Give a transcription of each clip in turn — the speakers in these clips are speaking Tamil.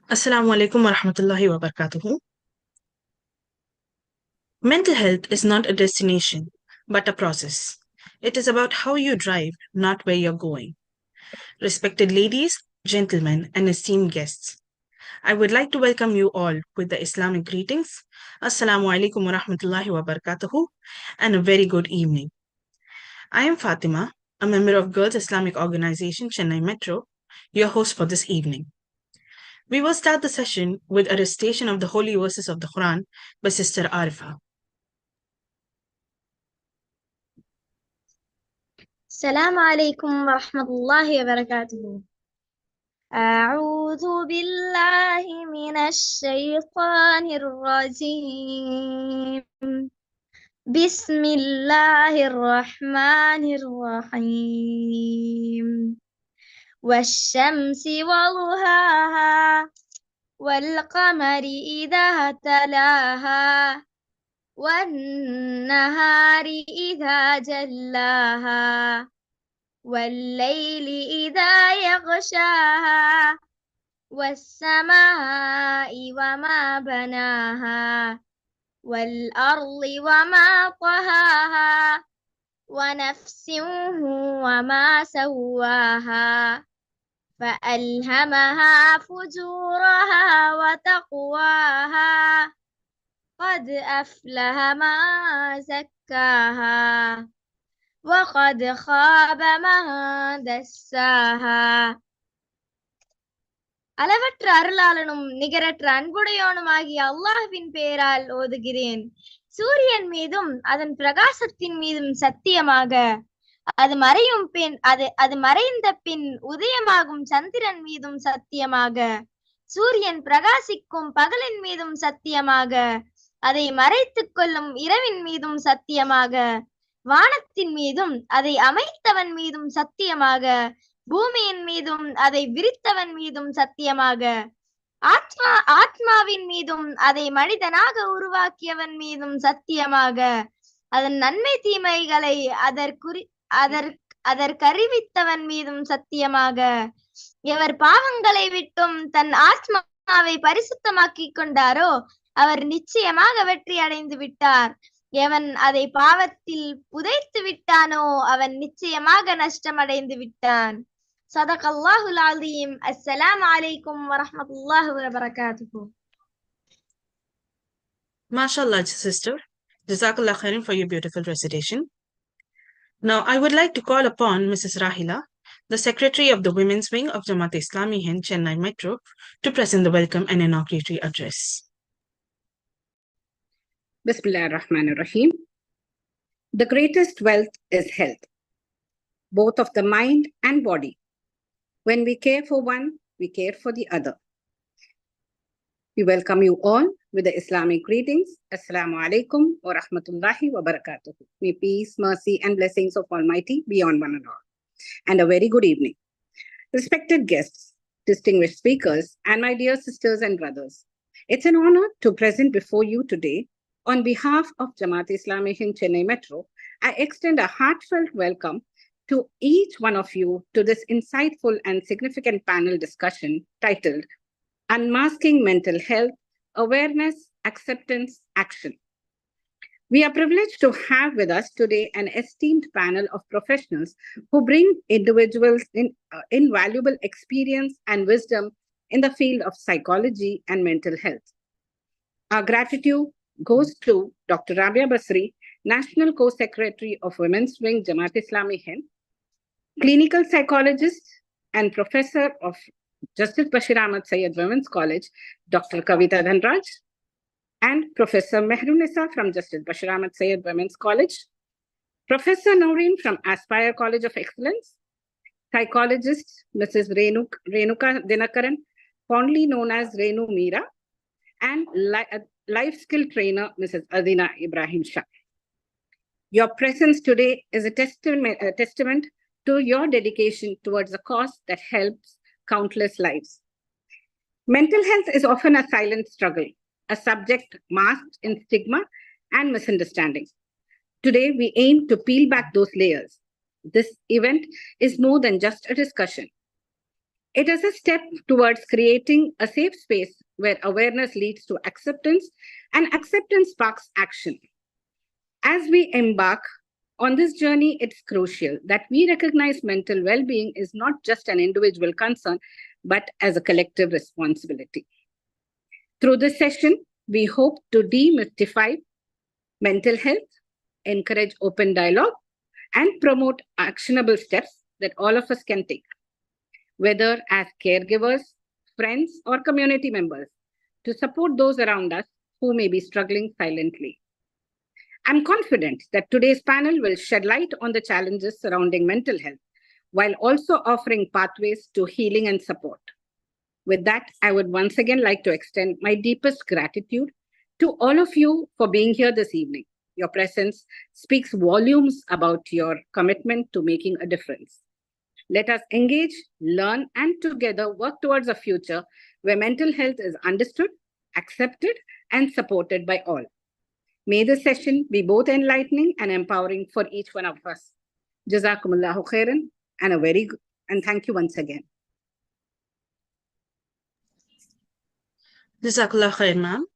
Assalamu alaikum wa rahmatullahi wa barakatuhu. Mental health is not a destination, but a process. It is about how you drive, not where you're going. Respected ladies, gentlemen, and esteemed guests, I would like to welcome you all with the Islamic greetings. Assalamu alaikum wa rahmatullahi wa barakatuhu, and a very good evening. I am Fatima, a member of Girls Islamic Organization Chennai Metro, your host for this evening. We will start the session with a recitation of the holy verses of the Quran by Sister Arifa. السلام عليكم ورحمة الله وبركاته. أعوذ بالله من الشيطان الرجيم. بسم الله الرحمن الرحيم. والشمس وضحاها والقمر إذا تلاها والنهار إذا جلاها والليل إذا يغشاها والسماء وما بناها والأرض وما طهاها ونفس وما سواها فألهمها فجورها وتقواها قد أفلح من زكاها وقد خاب من دساها. அளவற்ற அருளாளனும் நிகரற்ற அன்புடையோனுமாகிய அல்லாஹ்வின் பெயரால் ஓதுகிறேன். சூரியன் மீதும் அதன் பிரகாசத்தின் மீதும் சத்தியமாக, அது மறைந்த பின் உதயமாகும் சந்திரன் மீதும் சத்தியமாக, சூரியன் பிரகாசிக்கும் பகலின் மீதும் சத்தியமாக, அதை மறைத்துக் கொள்ளும் இரவின் மீதும் சத்தியமாக, வானத்தின் மீதும் அதை அமைத்தவன் மீதும் சத்தியமாக, பூமியின் மீதும் அதை விரித்தவன் மீதும் சத்தியமாக, ஆத்மாவின் மீதும் அதை மனிதனாக உருவாக்கியவன் மீதும் சத்தியமாக, அதன் நன்மை தீமைகளை அதற்கறிவித்தவன் மீதும் சத்தியமாக, எவர் பாவங்களை விட்டும் தன் ஆத்மாவை பரிசுத்தமாக்கிக் கொண்டாரோ அவர் நிச்சயமாக வெற்றி அடைந்து விட்டார். எவன் அதை பாவத்தில் புதைத்து விட்டானோ அவன் நிச்சயமாக நஷ்டமடைந்து விட்டான். சதகல்லாஹுல் அலீம். அஸ்ஸலாமு அலைக்கும் வரஹ்மத்துல்லாஹி வபரகாத்துஹு. MashaAllah, sister. Jazakallah khairan for your beautiful recitation. Now, I would like to call upon Mrs. Rahila, the Secretary of the Women's Wing of Jamaat Islami Hind Chennai Metro, to present the welcome and inauguratory address. Bismillah ar-Rahman ar-Rahim. The greatest wealth is health, both of the mind and body. When we care for one, we care for the other. We welcome you all with the Islamic greetings. Assalamu alaikum wa rahmatullahi wa barakatuh. May peace, mercy, and blessings of Almighty be on one and all. And a very good evening. Respected guests, distinguished speakers, and my dear sisters and brothers, it's an honor to present before you today. On behalf of Jamaat Islami Hind Chennai Metro, I extend a heartfelt welcome to each one of you to this insightful and significant panel discussion titled Unmasking Mental Health, Awareness, Acceptance, Action. We are privileged to have with us today an esteemed panel of professionals who bring individuals invaluable experience and wisdom in the field of psychology and mental health. Our gratitude goes to Dr. Rabia Basri, National Co-Secretary of Women's Wing Jamaat Islami Hind, clinical psychologist and professor of Justice Bashir Ahmad Sayed Women's College, Dr. Kavita Dhanraj, and Professor Mehrunisa from Justice Bashir Ahmad Sayed Women's College, Professor Noreen from Aspire College of Excellence, psychologist Mrs. Renuka Dinakaran, fondly known as Renu Meera, and life skill trainer Mrs. Adina Ibrahim Shah. Your presence today is a testament to your dedication towards a cause that helps countless lives. Mental health is often a silent struggle, a subject masked in stigma and misunderstanding. Today, we aim to peel back those layers. This event is more than just a discussion. It is a step towards creating a safe space where awareness leads to acceptance and acceptance sparks action. As we embark on this journey, it's crucial that we recognize mental well being is not just an individual concern, but as a collective responsibility. Through this session, we hope to demystify mental health, encourage open dialogue, and promote actionable steps that all of us can take, whether as caregivers, friends, or community members, to support those around us who may be struggling silently. I'm confident that today's panel will shed light on the challenges surrounding mental health, while also offering pathways to healing and support. With that, I would once again like to extend my deepest gratitude to all of you for being here this evening. Your presence speaks volumes about your commitment to making a difference. Let us engage, learn, and together work towards a future where mental health is understood, accepted, and supported by all. May this session be both enlightening and empowering for each one of us. Jazakumullahu khairan, and thank you once again. Jazakallah khair, ma'am.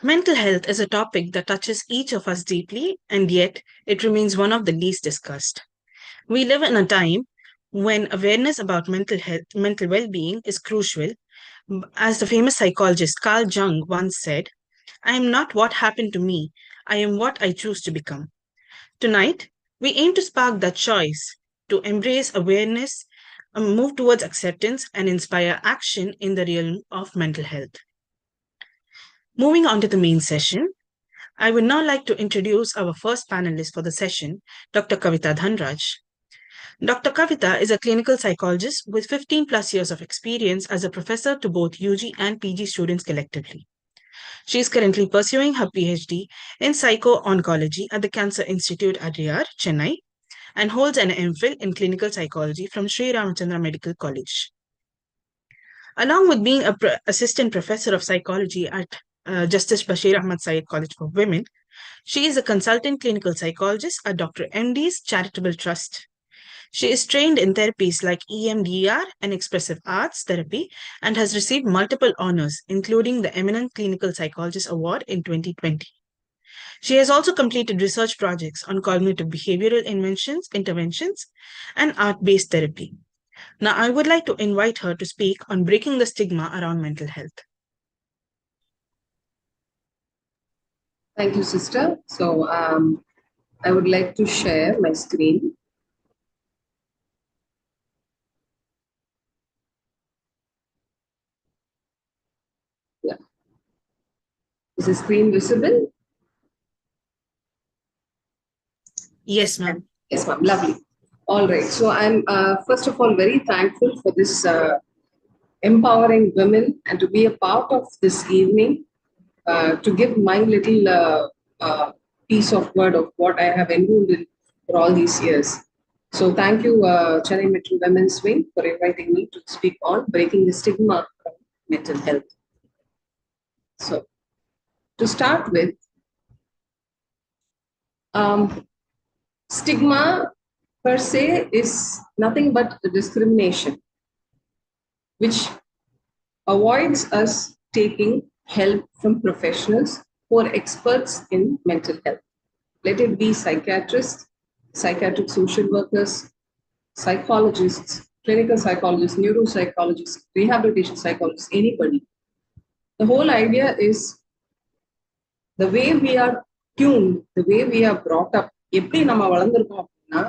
Mental health is a topic that touches each of us deeply, and yet it remains one of the least discussed. We live in a time when awareness about mental health, mental well-being is crucial. As the famous psychologist Carl Jung once said, "I am not what happened to me, I am what I choose to become." Tonight, we aim to spark that choice, to embrace awareness, move towards acceptance, and inspire action in the realm of mental health. Moving on to the main session, I would now like to introduce our first panelist for the session, Dr. Kavita Dhanraj. Dr. Kavita is a clinical psychologist with 15 plus years of experience as a professor to both UG and PG students collectively. She is currently pursuing her PhD in psycho-oncology at the Cancer Institute Adyar, Chennai, and holds an MPhil in clinical psychology from Sri Ramachandra Medical College. Along with being an assistant professor of psychology at Justice Bashir Ahmad Syed College for Women, she is a consultant clinical psychologist at Dr. MD's Charitable Trust. She is trained in therapies like EMDR and expressive arts therapy and has received multiple honors, including the Eminent Clinical Psychologist Award in 2020. She has also completed research projects on cognitive behavioral interventions, and art-based therapy. Now, I would like to invite her to speak on breaking the stigma around mental health. Thank you, sister. So I would like to share my screen. Yeah. Is the screen visible? Yes, ma'am. Yes, ma'am. Lovely. All right. So I'm first of all very thankful for this empowering women and to be a part of this evening. To give my little piece of word of what I have enrolled in for all these years. So thank you, Chennai Metro Women's Wing, for inviting me to speak on breaking the stigma of mental health. So to start with, stigma per se is nothing but a discrimination, which avoids us taking help from professionals who are experts in mental health. Let it be psychiatrists, psychiatric social workers, psychologists, clinical psychologists, neuropsychologists, rehabilitation psychologists, anybody. The whole idea is the way we are tuned, the way we are brought up. எப்படி நம்ம வளர்ந்துருக்கோம் அப்படின்னா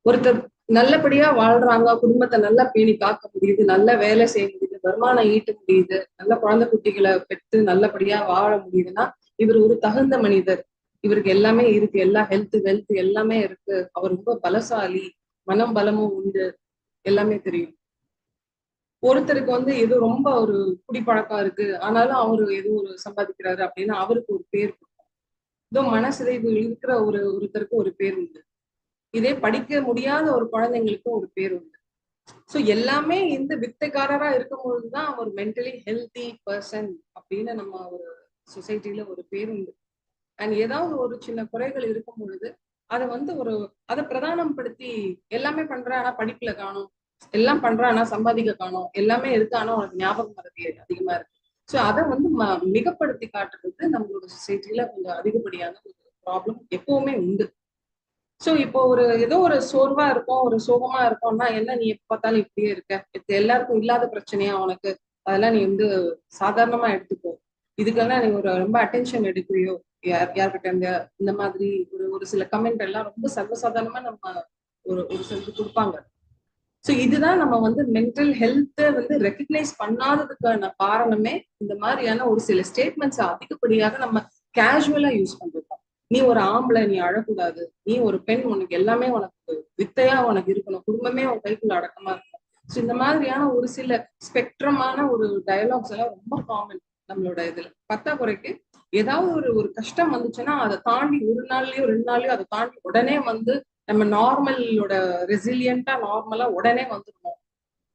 ஒருத்தர் நல்லபடியா வாழ்றாங்க, குடும்பத்தை நல்லா பேணி காக்க முடியுது, நல்ல வேலை செய்ய முடியுது, வருமானம் ஈட்ட முடியுது, நல்ல குழந்தை குட்டிகளை பெற்று நல்லபடியா வாழ முடியுதுன்னா இவர் ஒரு தகுந்த மனிதர், இவருக்கு எல்லாமே இருக்கு, எல்லா ஹெல்த் வெல்த் எல்லாமே இருக்கு, அவர் ரொம்ப பலசாலி, மனம் பலமும் உண்டு, எல்லாமே தெரியும். ஒருத்தருக்கு ஏதோ ரொம்ப ஒரு குடிப்பழக்கம் இருக்கு, ஆனாலும் அவரு ஏதோ ஒரு சம்பாதிக்கிறாரு அப்படின்னா அவருக்கு ஒரு பேர் கொடுக்கும். ஏதோ மனசிதைவு இருக்கிற ஒருத்தருக்கு ஒரு பேர் உண்டு. இதே படிக்க முடியாத ஒரு குழந்தைங்களுக்கும் ஒரு பேர் உண்டு. ஸோ எல்லாமே இந்த வித்தைக்காரரா இருக்கும் பொழுதுதான் ஒரு மென்டலி ஹெல்தி பர்சன் அப்படின்னு நம்ம ஒரு சொசைட்டில ஒரு பேர் உண்டு. அண்ட் ஏதாவது ஒரு சின்ன குறைகள் இருக்கும் பொழுது அதை வந்து அதை பிரதானம் படுத்தி எல்லாமே பண்றேன் ஆனா படிப்புல காணும், எல்லாம் பண்றேன் ஆனா சம்பாதிக்க காணும், எல்லாமே இருக்கு ஆனா உனக்கு ஞாபகம் மறதி அதிகமா இருக்கு. ஸோ அதை வந்து மிகப்படுத்தி காட்டுறது நம்மளோட சொசைட்டில கொஞ்சம் அதிகப்படியான ஒரு ப்ராப்ளம் எப்பவுமே உண்டு. ஸோ இப்போ ஏதோ ஒரு சோர்வா இருக்கும், ஒரு சோகமா இருக்கோம்னா என்ன நீ எப்ப பார்த்தாலும் இப்படியே இருக்க, இது எல்லாருக்கும் இல்லாத பிரச்சனையா உனக்கு, அதெல்லாம் நீ வந்து சாதாரணமா எடுத்துக்கோ, இதுக்கெல்லாம் நீ ரொம்ப அட்டென்ஷன் எடுக்கிறியோ யார்கிட்ட இந்த மாதிரி ஒரு சில கமெண்ட் எல்லாம் ரொம்ப சர்வசாதாரணமா நம்ம ஒரு சிலருக்கு கொடுப்பாங்க. ஸோ இதுதான் நம்ம வந்து மென்டல் ஹெல்த்தை வந்து ரெக்கக்னைஸ் பண்ணாததுக்கான காரணமே இந்த மாதிரியான ஒரு சில ஸ்டேட்மெண்ட்ஸ் அதிகப்படியாக நம்ம கேஷுவலா யூஸ் பண்றோம். நீ ஒரு ஆம்பளை, நீ அழக்கூடாது, நீ ஒரு பெண், உனக்கு எல்லாமே உனக்கு வித்தையா உனக்கு இருக்கணும், குடும்பமே உன் கைக்குள்ள அடக்கமா இருக்கணும். ஸோ இந்த மாதிரியான ஒரு சில ஸ்பெக்ட்ரமான ஒரு டயலாக்ஸ் எல்லாம் ரொம்ப காமன் நம்மளோட இதுல. பத்தாக்குறைக்கு ஏதாவது ஒரு கஷ்டம் வந்துச்சுன்னா அதை தாண்டி ஒரு நாள்லயோ 2 நாள்லயோ அதை தாண்டி உடனே வந்து நம்ம நார்மலோட ரெசிலியண்டா நார்மலா உடனே வந்துருவோம்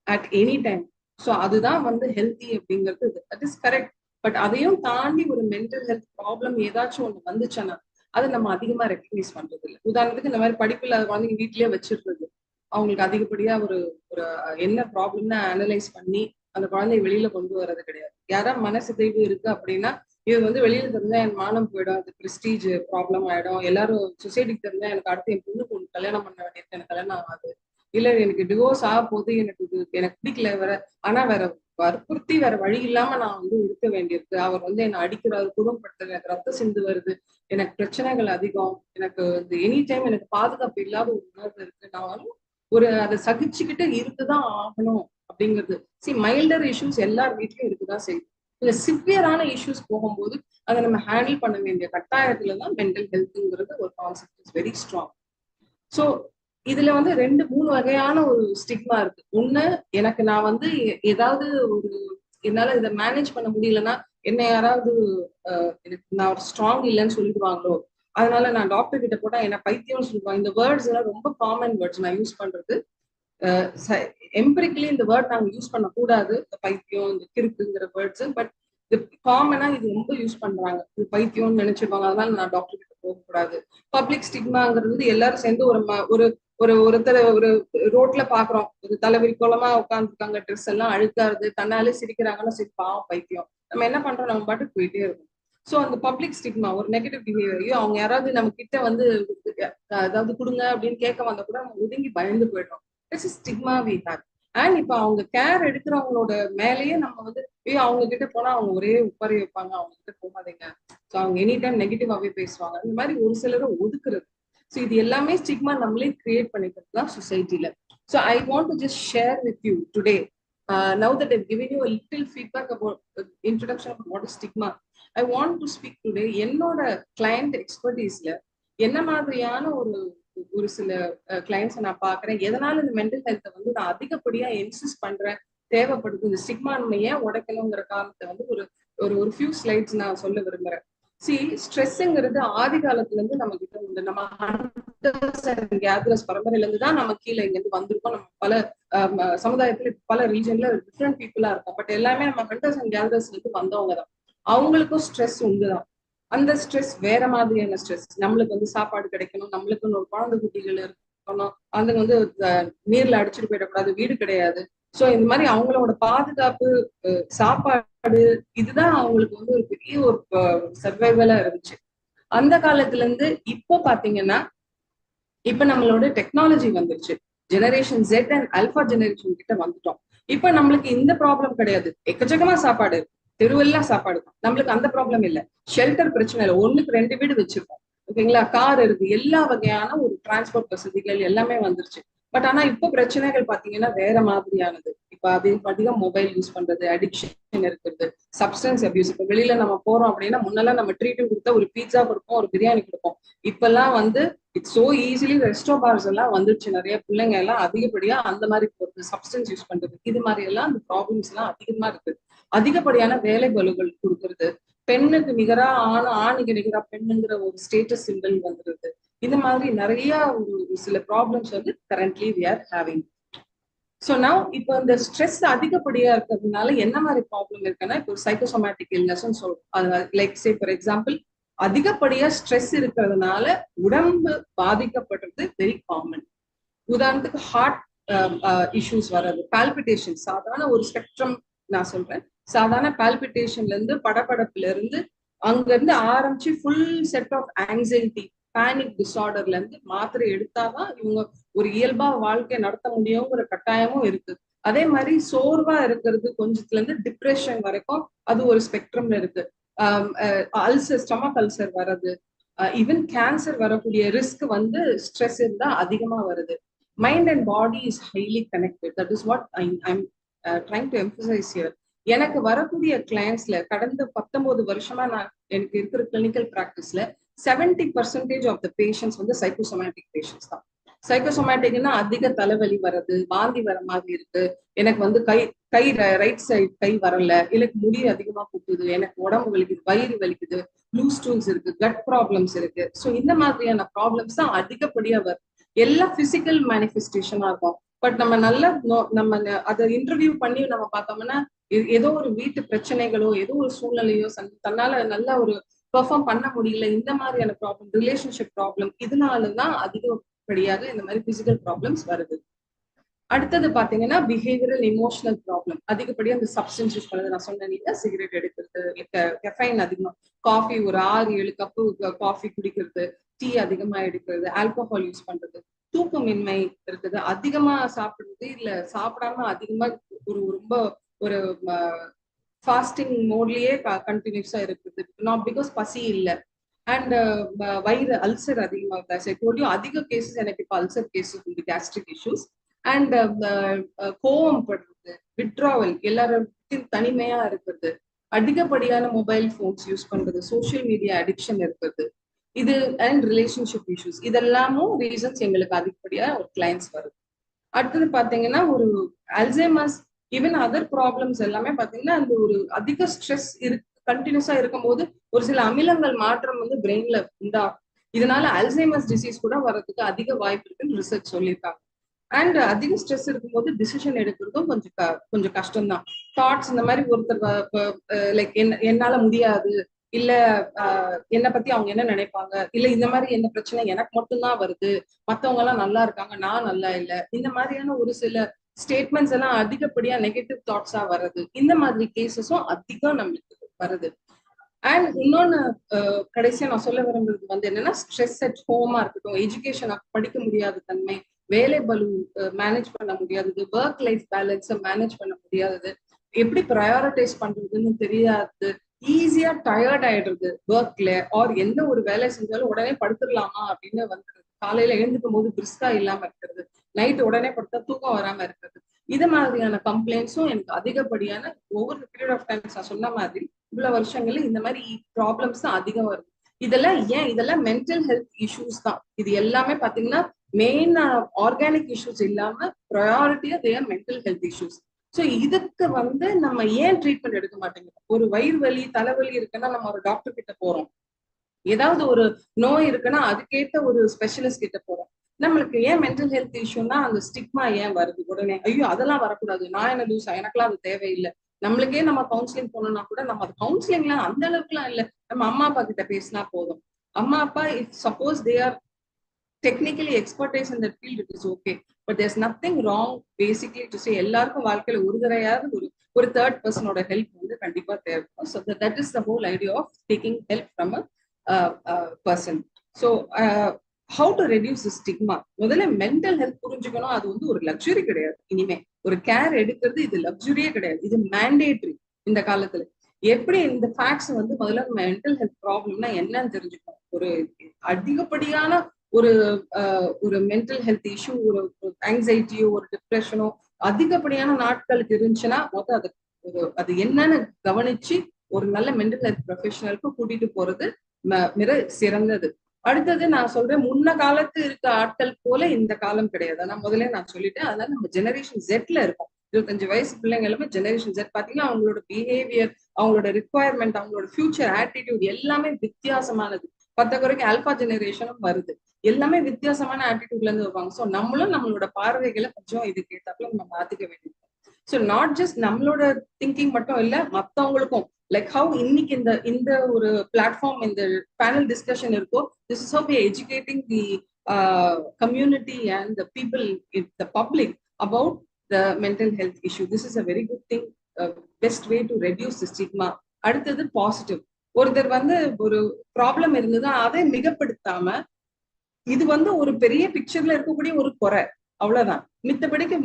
அட் எனி டைம். ஸோ அதுதான் வந்து ஹெல்த்தி அப்படிங்கிறது. That is correct. பட் அதையும் தாண்டி ஒரு மென்டல் ஹெல்த் ப்ராப்ளம் ஏதாச்சும் ஒன்று வந்துச்சுன்னா அதை நம்ம அதிகமா ரெக்கக்னைஸ் பண்றது இல்லை. உதாரணத்துக்கு இந்த மாதிரி படிப்புல குழந்தைங்க வீட்லயே வச்சிருக்கிறது, அவங்களுக்கு அதிகப்படியா ஒரு ஒரு என்ன ப்ராப்ளம்னு அனலைஸ் பண்ணி அந்த குழந்தைய வெளியில கொண்டு வர்றது கிடையாது. யாரா மனசிதைவு இருக்கு அப்படின்னா இது வந்து வெளியில தெரிஞ்சா என் மானம் போயிடும், அது பிரஸ்டீஜ் ப்ராப்ளம் ஆயிடும், எல்லாரும் சொசைட்டிக்கு தெரிஞ்சா எனக்கு அடுத்து என் பொண்ணுக்கு ஒன்று கல்யாணம் பண்ண வேண்டியது, எனக்கு கல்யாணம் ஆகாது, இல்ல எனக்கு டிவோர்ஸ் ஆக போது, எனக்கு பிடிக்கல வேற, ஆனா வேற வற்புறுத்தி வேற வழி இல்லாம நான் வந்து இருக்க வேண்டியிருக்கு, அவர் வந்து என்னை அடிக்கிறாரு, குடும்பப்படுத்துறது, எனக்கு ரத்த சிந்து வருது, எனக்கு பிரச்சனைகள் அதிகம், எனக்கு எனி டைம் எனக்கு பாதுகாப்பு இல்லாத ஒரு உணர்வு இருக்கு, நான் அதை சகிச்சுக்கிட்டு இருக்குதான் ஆகணும் அப்படிங்கிறது. மைல்டர் இஷ்யூஸ் எல்லார் வீட்லயும் இருக்குதான் செய்யுது. இல்ல சிவியரான இஷ்யூஸ் போகும்போது அதை நம்ம ஹேண்டில் பண்ண வேண்டிய கட்டாயத்துல தான் மென்டல் ஹெல்த்ங்கிறது ஒரு concept is very strong. So இதுல வந்து 2-3 வகையான ஒரு ஸ்டிக்மா இருக்கு. ஒண்ணு, எனக்கு நான் வந்து ஏதாவது என்னால இதை மேனேஜ் பண்ண முடியலன்னா என்ன யாராவது நான் ஒரு ஸ்ட்ராங் இல்லைன்னு சொல்லிடுவாங்களோ, அதனால நான் டாக்டர் கிட்ட போட்டா என்ன பைத்தியம்னு சொல்லுவாங்க. இந்த வேர்ட்ஸ் எல்லாம் ரொம்ப காமன் வேர்ட்ஸ் நான் யூஸ் பண்றது. எம்பிரிக்கலி இந்த வேர்ட் நாங்க யூஸ் பண்ண கூடாது, இந்த பைத்தியம், இந்த கிறுக்குங்கிற வேர்ட்ஸ். பட் இது காமனா இது ரொம்ப யூஸ் பண்றாங்க, இது பைத்தியம்னு நினைச்சிருப்பாங்க, அதனால நான் டாக்டர் கிட்ட போகக்கூடாது. பப்ளிக் ஸ்டிக்மாங்கிறது எல்லாரும் சேர்ந்து ஒரு ஒருத்தர் ஒரு ரோட்ல பாக்குறோம், ஒரு தலைவரி கோலமா உட்காந்துருக்காங்க, ட்ரெஸ் எல்லாம் அழுக்காருது, தன்னாலே சிரிக்கிறாங்கன்னா சரி பாவம் பைத்தியம், நம்ம என்ன பண்றோம், நம்ம பாட்டுக்கு போயிட்டே இருக்கும். ஸோ அந்த பப்ளிக் ஸ்டிக்மா ஒரு நெகட்டிவ் பிஹேவியர், அவங்க யாராவது நம்ம கிட்ட வந்து ஏதாவது கொடுங்க அப்படின்னு கேட்க வந்தா கூட நம்ம ஒதுங்கி பயந்து போயிடுறோம். Stigma we have. அண்ட் இப்ப அவங்க கேர் எடுக்கிறவங்களோட மேலேயே நம்ம வந்து அவங்க கிட்ட போனா அவங்க ஒரே உட்காரி வைப்பாங்க, அவங்க கிட்ட போகாதீங்க, ஸோ அவங்க எனி டைம் நெகட்டிவாவே பேசுவாங்க, இந்த மாதிரி ஒரு சிலரை ஒதுக்குறது. ஸோ இது எல்லாமே ஸ்டிக்மா நம்மளே கிரியேட் பண்ணிக்கிறது தான் சொசைட்டில. So I want to just share with you today, now that I've given you a little feedback about introduction of what is stigma, I want to speak today என்னோட கிளையண்ட் எக்ஸ்பர்டீஸ்ல என்ன மாதிரியான ஒரு சில கிளைண்ட்ஸை நான் பாக்குறேன், எதனால இந்த மென்டல் ஹெல்த்தை வந்து நான் அதிகப்படியா இன்சிஸ்ட் பண்றேன், தேவைப்படுது, இந்த ஸ்டிக்மா நம்ம ஏன் உடைக்கணுங்கிற காரணத்தை வந்து ஒரு ஃபியூ ஸ்லைட்ஸ் நான் சொல்ல விரும்புறேன். ஸ்ட்ரெஸ்ங்கிறது ஆதி காலத்துல இருந்து நம்ம கிட்ட உண்டு. நம்ம கேதரர்ஸ் பரம்பரையில இருந்து தான் நம்ம கீழே இங்க இருந்து வந்திருக்கோம். நம்ம பல சமுதாயத்துல பல ரீஜன்ல டிஃப்ரெண்ட் பீப்புளா இருக்கும். பட் எல்லாமே நம்ம ஹண்டர்ஸ் அண்ட் கேதரர்ஸ்ல இருந்து வந்தவங்க தான். அவங்களுக்கும் ஸ்ட்ரெஸ் உண்டுதான். அந்த ஸ்ட்ரெஸ் வேற மாதிரியான ஸ்ட்ரெஸ். நம்மளுக்கு வந்து சாப்பாடு கிடைக்கணும், நம்மளுக்கு ஒரு குழந்தை குட்டிகள் இருக்கணும், அந்த வந்து நீர்ல அடிச்சுட்டு போயிடக்கூடாது, வீடு கிடையாது. சோ இந்த மாதிரி அவங்களோட பாதுகாப்பு, சாப்பாடு, இதுதான் அவங்களுக்கு வந்து ஒரு பெரிய ஒரு சர்வைவலா இருந்துச்சு. அந்த காலத்துல இருந்து இப்போ பாத்தீங்கன்னா இப்ப நம்மளோட டெக்னாலஜி வந்துருச்சு, generation Z and alpha generation கிட்ட வந்துட்டோம். இப்ப நம்மளுக்கு இந்த ப்ராப்ளம் கிடையாது, எக்கச்சக்கமா சாப்பாடு, தெருவெல்லாம் சாப்பாடு தான், நம்மளுக்கு அந்த ப்ராப்ளம் இல்லை. ஷெல்டர் பிரச்சனை இல்லை, 1க்கு 2 வீடு வச்சிருக்கோம், ஓகேங்களா, கார் இருக்கு, எல்லா வகையான ஒரு டிரான்ஸ்போர்ட் வசதிகள் எல்லாமே வந்துருச்சு. பட் ஆனா இப்போ பிரச்சனைகள் பாத்தீங்கன்னா வேற மாதிரியானது. இப்ப அதிகம் மொபைல் யூஸ் பண்றது, அடிக்ஷன் இருக்கிறது, சப்ஸ்டன்ஸ் அபியூஸ். இப்ப வெளியில நம்ம போறோம் அப்படின்னா முன்னெல்லாம் நம்ம ட்ரீட்டும் கொடுத்தா ஒரு பீட்சா கொடுப்போம், ஒரு பிரியாணி கொடுப்போம். இப்பெல்லாம் வந்து it's so easily resto bars எல்லாம் வந்துருச்சு. நிறைய பிள்ளைங்க எல்லாம் அதிகப்படியா அந்த மாதிரி போறது, சப்ஸ்டன்ஸ் யூஸ் பண்றது, இது மாதிரி எல்லாம் அந்த ப்ராப்ளம்ஸ் எல்லாம் அதிகமா இருக்கு. அதிகப்படியான வேலை பலுகள் கொடுக்கறது, பெண்ணுக்கு நிகரா ஆணுக்கு நிகரா பெண்ணுங்கிற ஒரு ஸ்டேட்டஸ் சிம்பிள் வந்துருது. இந்த மாதிரி நிறைய ஒரு சில ப்ராப்ளம்ஸ் வந்து currently we are having. So now இப்போ இந்த ஸ்ட்ரெஸ் அதிகப்படியா இருக்கிறதுனால என்ன மாதிரி ப்ராப்ளம் இருக்குன்னா, இப்போ சைக்கோசோமேட்டிக் இல்னஸ்ன்னு சொல்றோம். லைக் சே ஃபார் எக்ஸாம்பிள், அதிகப்படியா ஸ்ட்ரெஸ் இருக்கிறதுனால உடம்பு பாதிக்கப்படுறது வெரி காமன். உதாரணத்துக்கு ஹார்ட் இஷ்யூஸ் வர்றது, பால்பிட்டேஷன், சாதாரண ஒரு ஸ்பெக்ட்ரம் நான் சொல்றேன். சாதாரண பால்பிட்டேஷன்ல இருந்து, படபடப்புல இருந்து, அங்க இருந்து ஆரம்பிச்சு full set of anxiety, panic டிசார்டர்ல இருந்து மாத்திரை எடுத்தாதான் இவங்க ஒரு இயல்பா வாழ்க்கை நடத்த முடியுங்கிற கட்டாயமும் இருக்கு. அதே மாதிரி சோர்வா இருக்கிறது கொஞ்சத்துல இருந்து டிப்ரெஷன் வரைக்கும் அது ஒரு ஸ்பெக்ட்ரம்ல இருக்கு. அல்சர், ஸ்டொமக் அல்சர் வர்றது, ஈவன் கேன்சர் வரக்கூடிய ரிஸ்க் வந்து ஸ்ட்ரெஸ் இருந்தா அதிகமா வருது. Mind and body is highly connected. That is what I'm trying to emphasise here. எனக்கு வரக்கூடிய கிளையன்ஸ்ல கடந்த 19 வருஷமா நான் எனக்கு இருக்கிற கிளினிக்கல் பிராக்டிஸ்ல 70% ஆஃப் த பேஷண்ட்ஸ் வந்து சைக்கோசோமேட்டிக் பேஷண்ட்ஸ் தான். சைக்கோசோமேட்டிக்னா அதிக தலைவலி வர்றது, வாந்தி வர மாதிரி இருக்கு, எனக்கு வந்து கை ரைட் சைடு கை வரல, எனக்கு முடி அதிகமா குத்துது, எனக்கு உடம்பு வலிக்குது, வயிறு வலிக்குது, லூஸ் ஸ்டூல்ஸ் இருக்கு, கட் ப்ராப்ளம்ஸ் இருக்கு. ஸோ இந்த மாதிரியான ப்ராப்ளம்ஸ் தான் அதிகப்படியா வருது. எல்லாம் பிசிக்கல் மேனிஃபெஸ்டேஷனா இருக்கும். பட் நம்ம நம்ம அதை இன்டர்வியூ பண்ணி நம்ம பார்த்தோம்னா ஏதோ ஒரு வீட்டு பிரச்சனைகளோ, ஏதோ ஒரு சூழ்நிலையோ, தன்னால நல்ல ஒரு பெர்ஃபார்ம் பண்ண முடியல, இந்த மாதிரியான ப்ராப்ளம், ரிலேஷன்ஷிப் ப்ராப்ளம், இதனாலதான் அதிகப்படியாக இந்த மாதிரி பிசிக்கல் ப்ராப்ளம்ஸ் வருது. அடுத்தது பாத்தீங்கன்னா பிஹேவியரல் எமோஷனல் ப்ராப்ளம். அதிகப்படியா அந்த சப்ஸ்டன்ஸ் யூஸ் பண்ணது நான் சொன்னேன், சிகரெட் எடுக்கிறது, கெஃபைன் அதிகமா, காஃபி ஒரு 6-7 கப்பு காஃபி குடிக்கிறது, டீ அதிகமா எடுக்கிறது, ஆல்கோஹால் யூஸ் பண்றது, தூக்கமின்மை இருக்குது, அதிகமா சாப்பிடுறது, இல்ல சாப்பிடாம அதிகமா ஒரு ரொம்ப ஒரு ஃபாஸ்டிங் மோட்லயே கண்டினியூஸா இருக்குது, நாட் பிகாஸ் பசி இல்லை. அண்ட் வயிறு அல்சர் அதிகமாக, அதிக கேசஸ் எனக்கு இப்போ அல்சர் கேசஸ் உண்டு, கேஸ்ட்ரிக் இஷ்யூஸ். அண்ட் கோவம் படுறது, விட்ராவல், எல்லாரும் தனிமையா இருக்கிறது, அதிகப்படியான மொபைல் போன்ஸ் யூஸ் பண்றது, சோசியல் மீடியா அடிக்ஷன் இருக்கிறது, இது அண்ட் ரிலேஷன்ஷிப் இஷ்யூஸ், இதெல்லாமும் ரீசன்ஸ் எங்களுக்கு அதிகப்படியா ஒரு கிளைண்ட்ஸ் வருது. அடுத்தது பாத்தீங்கன்னா ஒரு அல்சைமர்ஸ், ஈவன் அதர் ப்ராப்ளம்ஸ் எல்லாமே பாத்தீங்கன்னா அந்த ஒரு அதிக ஸ்ட்ரெஸ் கண்டினியூஸா இருக்கும்போது ஒரு சில அமிலங்கள் மாற்றம் வந்து பிரெயின்ல உண்டாகும். இதனால அல்சைமர்ஸ் டிசீஸ் கூட வர்றதுக்கு அதிக வாய்ப்பு இருக்குன்னு ரிசர்ச் சொல்லியிருக்காங்க. அண்ட் அதிக ஸ்ட்ரெஸ் இருக்கும்போது டிசிஷன் எடுக்கிறதும் கொஞ்சம் கஷ்டம்தான். தாட்ஸ் இந்த மாதிரி ஒருத்தர் லைக் என்னால முடியாது, இல்ல என்னை பத்தி அவங்க என்ன நினைப்பாங்க, இல்ல இந்த மாதிரி என்ன பிரச்சனை எனக்கு மட்டும்தான் வருது, மத்தவங்க எல்லாம் நல்லா இருக்காங்க, நான் நல்லா இல்லை, இந்த மாதிரியான ஒரு சில ஸ்டேட்மெண்ட்ஸ் எல்லாம் அதிகப்படியா நெகட்டிவ் தாட்ஸா வர்றது, இந்த மாதிரி கேசஸும் அதிகம் நம்மளுக்கு வருது. அண்ட் இன்னொன்னு கடைசியா நான் சொல்ல விரும்புறது வந்து என்னன்னா, ஸ்ட்ரெஸ் அட் ஹோமா இருக்கட்டும், எஜுகேஷன் படிக்க முடியாத தன்மை, வேலை பலு மேனேஜ் பண்ண முடியாதது, ஒர்க் லைஃப் பேலன்ஸை மேனேஜ் பண்ண முடியாதது, எப்படி ப்ரையாரிட்டைஸ் பண்றதுன்னு தெரியாது, ஈஸியா டயர்ட் ஆயிடுறது ஒர்க்ல, ஆர் எந்த ஒரு வேலை செஞ்சாலும் உடனே படுத்துடலாமா அப்படின்னு வந்துடுது, காலையில எழுந்துக்கும் போது பிரிஸ்கா இல்லாம இருக்கிறது, நைட்டு உடனே படுத்தா தூக்கம் வராம இருக்கிறது, இது மாதிரியான கம்ப்ளைண்ட்ஸும் எனக்கு அதிகப்படியான ஒவ்வொரு பீரியட் ஆஃப் டைம் நான் சொன்ன மாதிரி இவ்வளவு வருஷங்கள்ல இந்த மாதிரி ப்ராப்ளம்ஸ் தான் அதிகம் வருது. இதெல்லாம் மென்டல் ஹெல்த் இஷ்யூஸ் தான். இது எல்லாமே பாத்தீங்கன்னா மெயின் ஆர்கானிக் இஷ்யூஸ் இல்லாம ப்ரையாரிட்டியா தேர் மென்டல் ஹெல்த் இஷ்யூஸ். ஸோ இதுக்கு வந்து நம்ம ஏன் ட்ரீட்மெண்ட் எடுக்க மாட்டேங்கிறோம்? ஒரு வயிறு வலி, தலைவலி இருக்குன்னா நம்ம ஒரு டாக்டர் கிட்ட போறோம், ஏதாவது ஒரு நோய் இருக்குன்னா அதுக்கேற்ற ஒரு ஸ்பெஷலிஸ்ட் கிட்ட போறோம். நம்மளுக்கு ஏன் மென்டல் ஹெல்த் இஷ்யூன்னா அந்த ஸ்டிக்மா ஏன் வருது? உடனே ஐயோ அதெல்லாம் வரக்கூடாது, நான் என்ன லூஸா, எனக்கெல்லாம் அது தேவையில்லை. நம்மளுக்கே நம்ம கவுன்சிலிங் போனோம்னா கூட நம்ம அது கவுன்சிலிங்லாம் அந்த அளவுக்குலாம் இல்லை, நம்ம அம்மா அப்பா கிட்ட பேசினா போதும். அம்மா அப்பா if suppose they are technically expertise in that field, it is okay, but there's nothing wrong basically to say எல்லாருக்கும் வாழ்க்கையில ஒரு தடையாவது ஒரு தேர்ட் பர்சனோட ஹெல்ப் வந்து கண்டிப்பா தேவைப்படும். So that is the whole idea of taking help from a person. So how to reduce the stigma? முதல்ல மென்டல் ஹெல்த் புரிஞ்சுக்கணும், அது வந்து ஒரு லக்ஸுரி கிடையாது. இனிமே ஒரு கேர் எடுக்கிறது இது லக்ஸுரியே கிடையாது, இது மேண்டேட்ரி இந்த காலத்துல. எப்படி இந்த ஃபேக்ட்ஸ் வந்து முதல்ல மென்டல் ஹெல்த் ப்ராப்ளம்னா என்னன்னு தெரிஞ்சுக்கணும். ஒரு அதிகப்படியான ஒரு மென்டல் ஹெல்த் இஷ்யூ, ஒரு ஆங்ஸைட்டியோ ஒரு டிப்ரெஷனோ அதிகப்படியான நாட்களுக்கு இருந்துச்சுன்னா மொத்தம் அது என்னன்னு கவனிச்சு ஒரு நல்ல மென்டல் ஹெல்த் ப்ரொஃபஷனலுக்கு கூட்டிட்டு போறது மிக சிறந்தது. அடுத்தது நான் சொல்றேன், முன்ன காலத்து இருக்க ஆட்கள் போல இந்த காலம் கிடையாது. நான் முதல்ல நான் சொல்லிட்டேன். அதனால நம்ம ஜெனரேஷன் ஜெட்ல இருக்கோம். 25 வயசு பிள்ளைங்க எல்லாமே ஜெனரேஷன் ஜெட். பாத்தீங்கன்னா அவங்களோட பிஹேவியர், அவங்களோட ரிக்குவயர்மெண்ட், அவங்களோட ஃபியூச்சர் ஆட்டிடியூட் எல்லாமே வித்தியாசமானது. பத்த குறைக்கு ஆல்பா ஜெனரேஷனும் வருது. எல்லாமே வித்தியாசமான ஆட்டிடியூட்ல இருந்து வருவாங்க. ஸோ நம்மளும் நம்மளோட பார்வைகளை கொஞ்சம் இதுக்கு ஏத்தாப்புல நம்ம மாத்திக்க வேண்டியது. ஸோ நாட் ஜஸ்ட் நம்மளோட திங்கிங் மட்டும் இல்ல, மத்தவங்களுக்கும் லைக் ஹவு இன்னைக்கு இந்த இந்த ஒரு பிளாட்ஃபார்ம் இந்த பேனல் டிஸ்கஷன் இருக்கோ, this is how we educating the community and the people, the public about the mental health issue. This is a very good thing, best way to reduce the stigma. அடுத்தது பாசிட்டிவ். ஒருத்தர் வந்து ஒரு ப்ராப்ளம் இருந்ததுன்னா அதை மிகப்படுத்தாம இது வந்து ஒரு பெரிய பிக்சர்ல இருக்கக்கூடிய ஒரு குறை, அவ்வளவுதான். மித்தபடிக்கு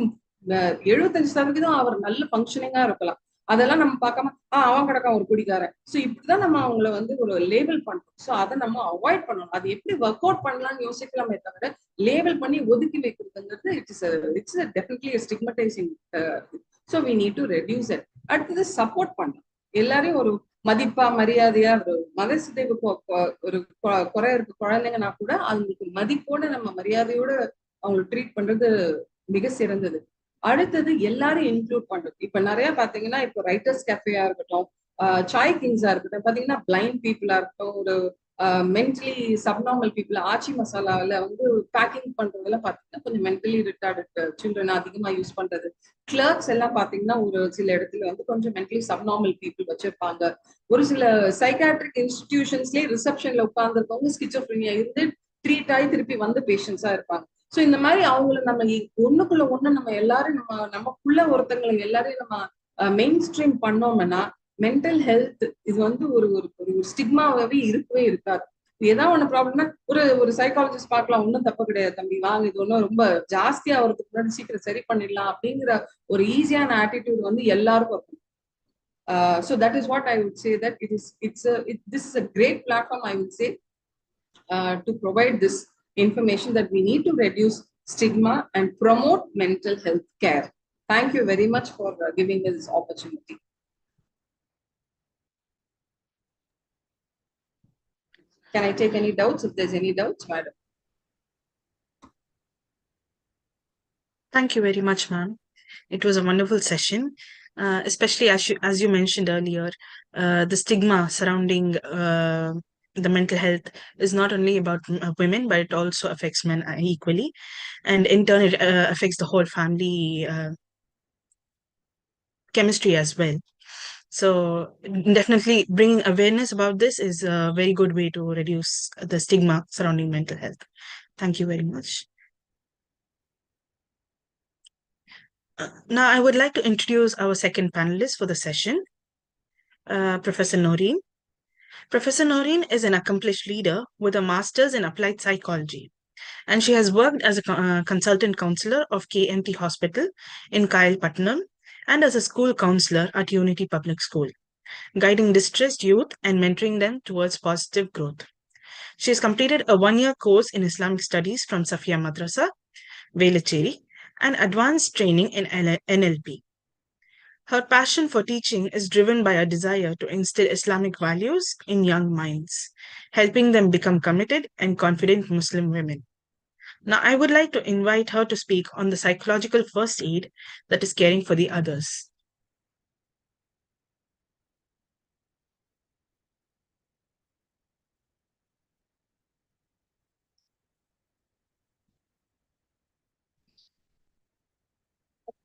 75% அவர் நல்ல ஃபங்க்ஷனிங்கா இருக்கலாம். அதெல்லாம் நம்ம பார்க்காம அவன் கிடக்கான் ஒரு குடிக்காரன். ஸோ இப்படிதான் நம்ம அவங்கள வந்து ஒரு லேபிள் பண்றோம். ஸோ அதை நம்ம அவாய்ட் பண்ணணும். அது எப்படி ஒர்க் அவுட் பண்ணலாம்னு யோசிக்கலாமே தவிர லேபிள் பண்ணி ஒதுக்கி வைக்கிறதுங்கிறது it's definitely stigmatising. So we need to reduce it. அடுத்தது சப்போர்ட் பண்ணலாம். எல்லாரையும் ஒரு மதிப்பா மரியாதையா ஒரு மதசிதைவுக்கு ஒரு குறை இருக்கு குழந்தைங்கன்னா கூட அவங்களுக்கு மதிப்போட நம்ம மரியாதையோட அவங்களுக்கு ட்ரீட் பண்றது மிக சிறந்தது. அடுத்தது எல்லாரும் இன்க்ளூட் பண்றது. இப்ப நிறைய பாத்தீங்கன்னா இப்போ ரைட்டர்ஸ் கேஃபேயா இருக்கட்டும், சாய் கிங்ஸா இருக்கட்டும், பாத்தீங்கன்னா பிளைண்ட் பீப்புளா இருக்கட்டும், ஒரு மென்டலி சப்நார்மல் பீப்புள் ஆச்சி மசாலாவில் வந்து பேக்கிங் பண்றதெல்லாம் பாத்தீங்கன்னா கொஞ்சம் மென்டலி ரிட்டார்டு சில்ட்ரன் அதிகமா யூஸ் பண்றது. கிளர்க்ஸ் எல்லாம் பாத்தீங்கன்னா ஒரு சில இடத்துல வந்து கொஞ்சம் மென்டலி சப்நார்மல் பீப்புள் வச்சிருப்பாங்க. ஒரு சில சைக்காட்ரிக் இன்ஸ்டிடியூஷன்ஸ்லயே ரிசப்ஷன்ல உட்கார்ந்துருக்கவங்க ஸ்கிசோஃப்ரினியா இருந்து ட்ரீட் ஆகி திருப்பி வந்து பேஷண்ட்ஸா இருப்பாங்க. ஸோ இந்த மாதிரி அவங்கள நம்ம ஒண்ணுக்குள்ள ஒண்ணு நம்ம எல்லாரும் நமக்குள்ள ஒருத்தங்களை எல்லாரையும் நம்ம மெயின் ஸ்ட்ரீம் பண்ணோம்னா மென்டல் ஹெல்த் இது வந்து ஒரு ஒரு ஸ்டிக்மாவே இருக்கவே இருக்காது. ஏதாவது ஒண்ணு ப்ராப்ளம்னா ஒரு சைக்காலஜிஸ்ட் பார்க்கலாம், ஒன்றும் தப்பு கிடையாது தம்பி, வாங்க இது ஒன்றும் ரொம்ப ஜாஸ்தியா வரதுக்கு முன்னாடி சீக்கிரம் சரி பண்ணிடலாம் அப்படிங்கிற ஒரு ஈஸியான ஆட்டிடியூட் வந்து எல்லாருக்கும் இருக்கும். So that is what I would say, that this is a great platform, I would say, to provide this information that we need to reduce stigma and promote mental health care. Thank you very much for giving me this opportunity. Can I take any doubts if there's any doubts, madam? Thank you very much, ma'am. It was a wonderful session, especially as you mentioned earlier, the stigma surrounding the mental health is not only about women, but it also affects men equally. And in turn, it affects the whole family chemistry as well. So definitely bringing awareness about this is a very good way to reduce the stigma surrounding mental health. Thank you very much. Now, I would like to introduce our second panelist for the session, Professor Noreen. Professor Noreen is an accomplished leader with a master's in applied psychology, and she has worked as a consultant counselor of KMT Hospital in Kailpatnam and as a school counselor at Unity Public School, guiding distressed youth and mentoring them towards positive growth. She has completed a one-year course in Islamic Studies from Safia Madrasa, Velachery, and advanced training in NLP. Her passion for teaching is driven by a desire to instill Islamic values in young minds, helping them become committed and confident Muslim women. Now, I would like to invite her to speak on the psychological first aid that is caring for the others.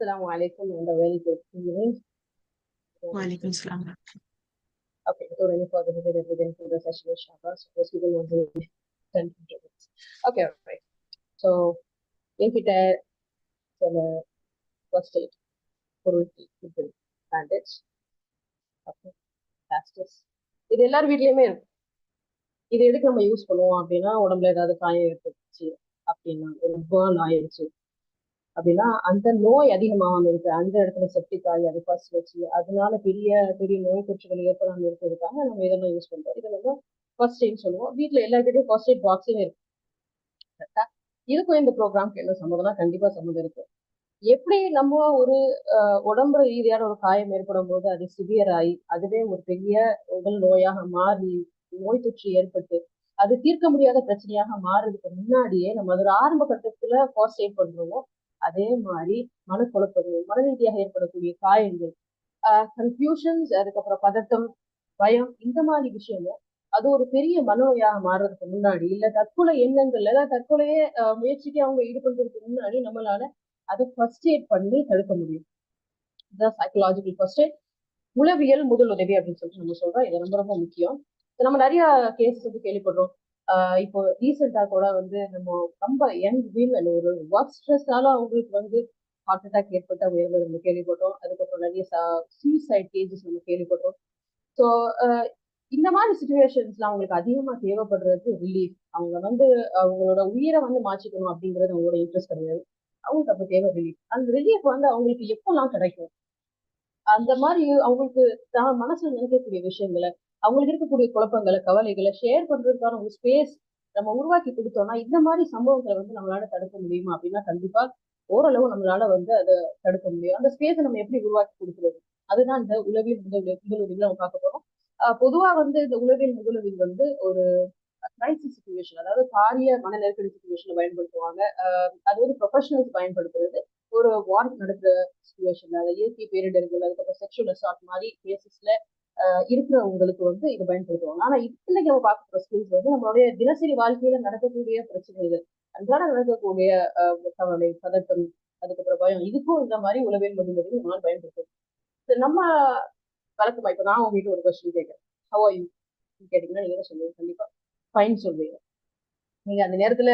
Assalamu alaikum and a very good evening. Wa alaikum salam. Okay, without any further delay, we begin to the session, inshallah. So, first, we will want to 10 minutes. Okay, all right. So, என்கிட்ட சில first aid பொருட்கள் இருக்குது. Bandage, okay, plasters. இது எல்லார் வீட்லயுமே இருக்கும். இது எதுக்கு நம்ம யூஸ் பண்ணுவோம் அப்படின்னா, உடம்புல ஏதாவது காயம் ஏற்பட்டுச்சு அப்படின்னா, ஒரு பேர்ன் ஆயிடுச்சு அப்படின்னா அந்த நோய் அதிகமாகாம இருக்கு, அந்த இடத்துல செப்டிக் ஆகி அதை ஃபர்ஸ்ட் வச்சு அதனால பெரிய பெரிய நோய் தொற்றுகள் ஏற்படாமல் இருக்கிறதுக்காக நம்ம இதெல்லாம் யூஸ் பண்றோம். இதை நம்ம ஃபர்ஸ்ட் எய்ட் சொல்லுவோம். வீட்டுல எல்லாருக்கிட்டையும் ஃபர்ஸ்ட் எய்ட் பாக்ஸே இருக்கு. கரெக்டா? இதுக்கும் இந்த ப்ரோக்ராம்க்கு என்ன சம்மந்தம்னா கண்டிப்பா சம்மந்தம் இருக்கு. எப்படி நம்ம ஒரு உடம்பு ரீதியான ஒரு காயம் ஏற்படும் போது அது சிவியர் ஆகி அதுவே ஒரு பெரிய உடல் நோயாக மாறி நோய் தொற்று ஏற்பட்டு அது தீர்க்க முடியாத பிரச்சனையாக மாறுறதுக்கு முன்னாடியே நம்ம அதோட ஆரம்ப கட்டத்துல ஃபர்ஸ்ட் எய்ட் பண்றோமோ, அதே மாதிரி மனக்குழப்பங்கள், மன ரீதியாக ஏற்படக்கூடிய காயங்கள், கன்ஃபியூஷன்ஸ், அதுக்கப்புறம் பதட்டம், பயம், இந்த மாதிரி விஷயங்கள் அது ஒரு பெரிய மனநோயாக மாறுறதுக்கு முன்னாடி, இல்ல தற்கொலை எண்ணங்கள், அதாவது தற்கொலையே முயற்சிக்கு அவங்க ஈடுபடுறதுக்கு முன்னாடி நம்மளால அதை ஃபர்ஸ்ட் எய்ட் பண்ணி தடுக்க முடியும். இதுதான் சைக்கலாஜிக்கல் ஃபர்ஸ்ட் எய்ட், உளவியல் முதலுதவி அப்படின்னு சொல்லிட்டு நம்ம சொல்றோம். இது ரொம்ப ரொம்ப முக்கியம். நம்ம நிறைய கேசஸ் வந்து கேள்விப்படுறோம். இப்போ ரீசெண்டா கூட வந்து நம்ம ரொம்ப யங் வீமன் ஒரு ஒர்க் ஸ்ட்ரெஸ்ஸால அவங்களுக்கு வந்து ஹார்ட் அட்டாக் ஏற்பட்டு அவங்க இறந்தது நம்ம கேள்விப்பட்டோம். அதுக்கப்புறம் நிறைய சூசைட் கேசஸ் நம்ம கேள்விப்பட்டோம். ஸோ இந்த மாதிரி சுச்சுவேஷன்ஸ்ல அவங்களுக்கு அதிகமா தேவைப்படுறது ரிலீஃப். அவங்க வந்து அவங்களோட உயிரை வந்து மாற்றிக்கணும் அப்படிங்கிறது அவங்களோட இன்ட்ரெஸ்ட் கிடையாது. அவங்களுக்கு அப்ப தேவை ரிலீஃப். அந்த ரிலீஃப் வந்து அவங்களுக்கு எப்பெல்லாம் கிடைக்கும், அந்த மாதிரி அவங்களுக்கு தான் மனசுல நினைக்கக்கூடிய விஷயங்களை, அவங்களுக்கு இருக்கக்கூடிய குழப்பங்களை, கவலைகளை ஷேர் பண்றதுக்கான ஒரு ஸ்பேஸ் நம்ம உருவாக்கி கொடுத்தோம்னா இந்த மாதிரி சம்பவங்களை வந்து நம்மளால தடுக்க முடியுமா அப்படின்னா கண்டிப்பா ஓரளவு நம்மளால வந்து அதை தடுக்க முடியும். அந்த ஸ்பேஸை நம்ம எப்படி உருவாக்கி கொடுக்குறது, அதுதான் இந்த உளவியல் முதலுதவியில நம்ம பார்க்க போறோம். பொதுவா வந்து இந்த உளவியல் முதலுதவி வந்து ஒரு கிரைசிஸ் சுச்சுவேஷன், அதாவது பாரிய மன நெருக்கடி சுச்சுவேஷன்ல பயன்படுத்துவாங்க. அது வந்து ப்ரொஃபஷனல்ஸ் பயன்படுத்துறது ஒரு வார் நடக்கிற சுச்சுவேஷன், அதாவது இயற்கை பேரிடர்கள், அதுக்கப்புறம் செக்ஷுவல் அசால்ட் மாதிரி கேசஸ்ல இருக்கிறவங்களுக்கு வந்து இதை பயன்படுத்துவாங்க. ஆனா இன்னைக்கு நம்ம பார்க்கக்கூடிய ஸ்கில்ஸ் வந்து நம்மளுடைய தினசரி வாழ்க்கையில நடக்கக்கூடிய பிரச்சனைகள், அன்றாட நடக்கக்கூடிய கவலை, பதட்டம், அதுக்கப்புறம் பயம், இதுக்கும் இந்த மாதிரி உளவியல் முதலுதவி நம்மளால் பயன்படுத்தும். நம்ம வழக்கமா இப்ப நான் உங்ககிட்ட ஒரு கொஸ்டின் கேட்கறேன், ஹவ் ஆர் யூ கேட்டீங்கன்னா நீங்க சொல்லுவீங்க கண்டிப்பா ஃபைன் சொல்றீங்க. நீங்க அந்த நேரத்துல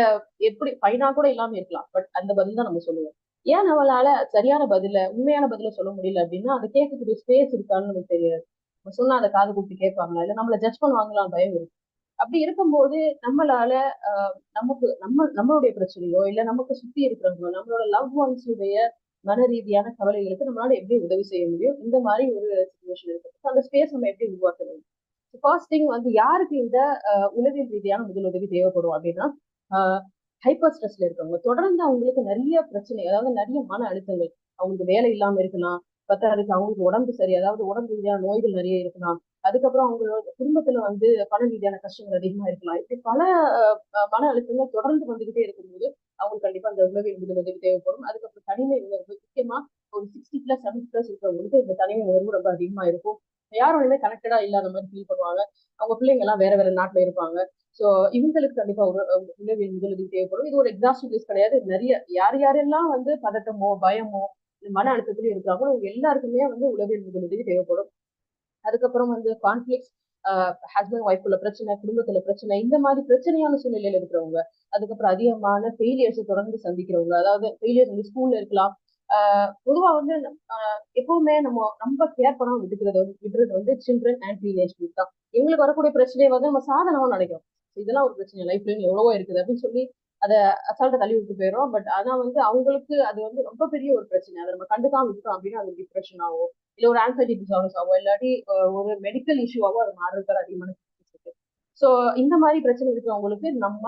எப்படி ஃபைனா கூட இல்லாம இருக்கலாம், பட் அந்த பதில் தான் நம்ம சொல்லுவோம். ஏன் நம்மளால சரியான பதில, உண்மையான பதில சொல்ல முடியல அப்படின்னா அதை கேட்கக்கூடிய ஸ்பேஸ் இருக்கான்னு நமக்கு தெரியாது. நம்ம சொன்னா அதை காது கொடுத்து கேட்பாங்களா, இல்ல நம்மள ஜட்ஜ் பண்ணுவாங்களான்னு பயம் இருக்கு. அப்படி இருக்கும்போது நம்மளால நமக்கு நம்மளுடைய பிரச்சனையோ இல்ல நமக்கு சுத்தி இருக்கிறவங்க, நம்மளோட லவ் ஒன்ஸ் உடைய மன ரீதியான கவலைகளுக்கு நம்மளால எப்படி உதவி செய்ய முடியும், இந்த மாதிரி ஒரு சுச்சுவேஷன் இருக்கு. அந்த ஸ்பேஸ் நம்ம எப்படி உருவாக்குறது. ஃபர்ஸ்ட் திங் வந்து யாருக்கு இந்த உளவியல் ரீதியான முதலுதவி தேவைப்படும் அப்படின்னா, ஹைப்பர் ஸ்ட்ரெஸ்ல இருக்கவங்க, தொடர்ந்து அவங்களுக்கு நிறைய பிரச்சனை, அதாவது நிறைய மன அழுத்தங்கள், அவங்களுக்கு வேலை இல்லாம இருக்கலாம், பத்தாவதுக்கு அவங்களுக்கு உடம்பு சரி, அதாவது உடம்பு ரீதியான நோய்கள் நிறைய இருக்கலாம், அதுக்கப்புறம் அவங்களோட குடும்பத்துல வந்து பண ரீதியான கஷ்டங்கள் அதிகமா இருக்கலாம். இப்படி பல மன அழுத்தங்கள் தொடர்ந்து வந்துகிட்டே இருக்கும்போது அவங்களுக்கு கண்டிப்பா அந்த உளவியல் முதலுதவி தேவைப்படும். அதுக்கப்புறம் தனிமை உணர்வு, முக்கியமா ஒரு 60+, 70+ இருக்கிறவங்களுக்கு இந்த தனிமை உணர்வு ரொம்ப அதிகமா இருக்கும். யாரோடையுமே கனெக்டடா இல்லாத மாதிரி ஃபீல் பண்ணுவாங்க. அவங்க பிள்ளைங்க எல்லாம் வேற வேற நாட்டுல இருப்பாங்க. ஸோ இவங்களுக்கு கண்டிப்பா ஒரு உளவியல் முதலுதவி தேவைப்படும். இது ஒரு எக்ஸாஸ்டிவ் லிஸ்ட் கிடையாது. நிறைய யார் யாரெல்லாம் வந்து பதட்டமோ பயமோ மன அழுத்தத்திலும் இருக்கிறாங்களோ அவங்க எல்லாருக்குமே வந்து உளவியல் முதலுதவி தேவைப்படும். அதுக்கப்புறம் வந்து கான்ஃபிளிக்ஸ், ஹஸ்பண்ட் ஒய்ஃபுள்ள பிரச்சனை, குடும்பத்துல பிரச்சனை, இந்த மாதிரி பிரச்சனையான சூழ்நிலையில இருக்கிறவங்க, அதுக்கப்புறம் அதிகமான ஃபெயிலியர்ஸ் தொடர்ந்து சந்திக்கிறவங்க, அதாவது ஃபெயிலியர்ஸ் வந்து ஸ்கூல்ல இருக்கலாம். பொதுவா வந்து எப்பவுமே நம்ம கேர் பண்ணாம விடுறது வந்து சில்ட்ரன் அண்ட் டீனேஜ் குரூப் தான். எங்களுக்கு வரக்கூடிய பிரச்சனையை வந்து நம்ம சாதனமா நினைக்கும், இதெல்லாம் ஒரு பிரச்சனை, லைஃப்ல எவ்வளவோ இருக்குது அப்படின்னு சொல்லி அதை அசால்ட்டை தள்ளி விட்டு போயிடும். பட் ஆனா வந்து அவங்களுக்கு அது வந்து ரொம்ப பெரிய ஒரு பிரச்சனை. அதை நம்ம கண்டுக்காம விட்டோம் அப்படின்னா அது டிப்ரெஷன் ஆகும், இல்ல ஒரு ஆன்சைட்டி டிசார்டர்ஸ் ஆகும், இல்லாட்டி ஒரு மெடிக்கல் இஷ்யூவாகவும் அது மாறுறதுக்கு அதிகமான இருக்கு. ஸோ இந்த மாதிரி பிரச்சனை இருக்கிறவங்களுக்கு நம்ம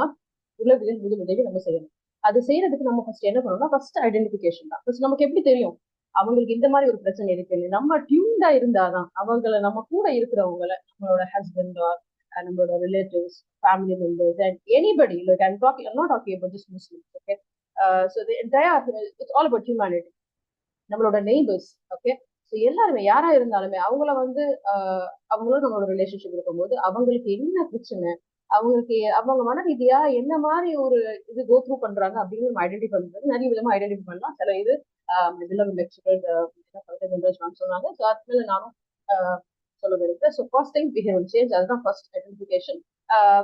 உளவியல் முதலுதவி நம்ம செய்யணும். அது செய்யறதுக்கு நம்ம ஃபர்ஸ்ட் என்ன பண்ணணும்னா ஃபர்ஸ்ட் ஐடென்டிஃபிகேஷன் தான். ஃபர்ஸ்ட் நமக்கு எப்படி தெரியும் அவங்களுக்கு இந்த மாதிரி ஒரு பிரச்சனை இருக்குன்னு? நம்ம டியூன்டா இருந்தாதான் அவங்கள, நம்ம கூட இருக்கிறவங்கள, நம்மளோட ஹஸ்பண்ட் ஆர் நம்மளோட relatives, family members and anybody, like I'm not talking about just Muslims, okay. So the entire it's all about humanity, நம்மளோட நெய்பர்ஸ், ஓகே. ஸோ எல்லாருமே யாரா இருந்தாலுமே அவங்கள வந்து அவங்களும் நம்மளோட ரிலேஷன்ஷிப் இருக்கும்போது அவங்களுக்கு என்ன பிரச்சனை, அவங்களுக்கு அவங்க மன ரீதியா என்ன மாதிரி ஒரு இது கோ த்ரூ பண்றாங்க அப்படின்னு நம்ம ஐடென்டிஃபை பண்றது நிறைய விதமா ஐடென்டிஃபை பண்ணலாம். சில இது சொன்னாங்க. ஸோ அது மேல நானும் சொல்ல விரும்புறேன். So first time behaviour change, அதுதான் ஃபர்ஸ்ட் ஐடென்டிஃபிகேஷன்.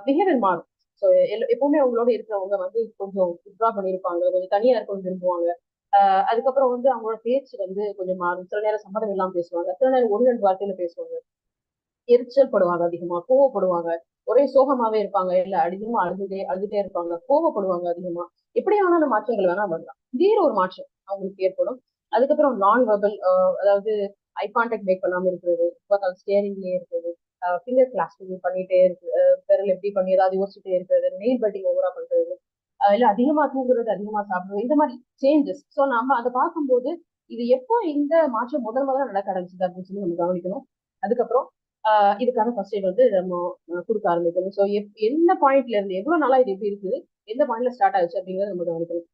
பிஹேவியர் மாறும். ஸோ எப்பவுமே அவங்களோட இருக்கிறவங்க வந்து கொஞ்சம் வித்ட்ரா பண்ணியிருப்பாங்க, கொஞ்சம் தனியா இருக்கணும் விரும்புவாங்க. அதுக்கப்புறம் வந்து அவங்களோட பேச்சு வந்து கொஞ்சம் மாறும். சில நேரம் சம்மதம் இல்லாம பேசுவாங்க, சில நேரம் ஒரு ரெண்டு வார்த்தையில பேசுவாங்க, எரிச்சல் படுவாங்க, அதிகமா கோவப்படுவாங்க, ஒரே சோகமாவே இருப்பாங்க, இல்ல அதிகமா அழுதுட்டே இருப்பாங்க, கோவப்படுவாங்க அதிகமா. எப்படியான மாற்றங்கள் வேணா வரலாம், திடீர் ஒரு மாற்றம் அவங்களுக்கு ஏற்படும். அதுக்கப்புறம் நான் வெர்பல், அதாவது ஐ கான்டாக்ட் மேக் பண்ணாம இருக்கிறது, ஸ்டேரிங்லயே இருக்கிறது, ஃபிங்கர் கிளாஸ்பிங் பண்ணிட்டே இருக்கு, விரல் எப்படி பண்ணி ஏதாவது யோசிச்சுட்டே இருக்கிறது, நெயில் பட்டிங் ஓவரா பண்றது, இல்ல அதிகமா தூங்குறது, அதிகமா சாப்பிடுறது, இந்த மாதிரி சேஞ்சஸ். ஸோ நம்ம அதை பார்க்கும்போது இது எப்போ இந்த மாற்றம் முதல்ல நடக்க ஆரம்பிச்சது அப்படின்னு சொல்லி நம்ம கவனிக்கணும். அதுக்கப்புறம் இதுக்கான ஃபர்ஸ்ட் எய்ட் வந்து நம்ம கொடுக்க ஆரம்பிக்கணும். ஸோ எந்த பாயிண்ட்ல இருந்து எவ்வளவு நாளா இது எப்படி இருக்குது, எந்த பாயிண்ட்ல ஸ்டார்ட் ஆச்சு அப்படிங்கறத நம்ம கவனிக்கணும்.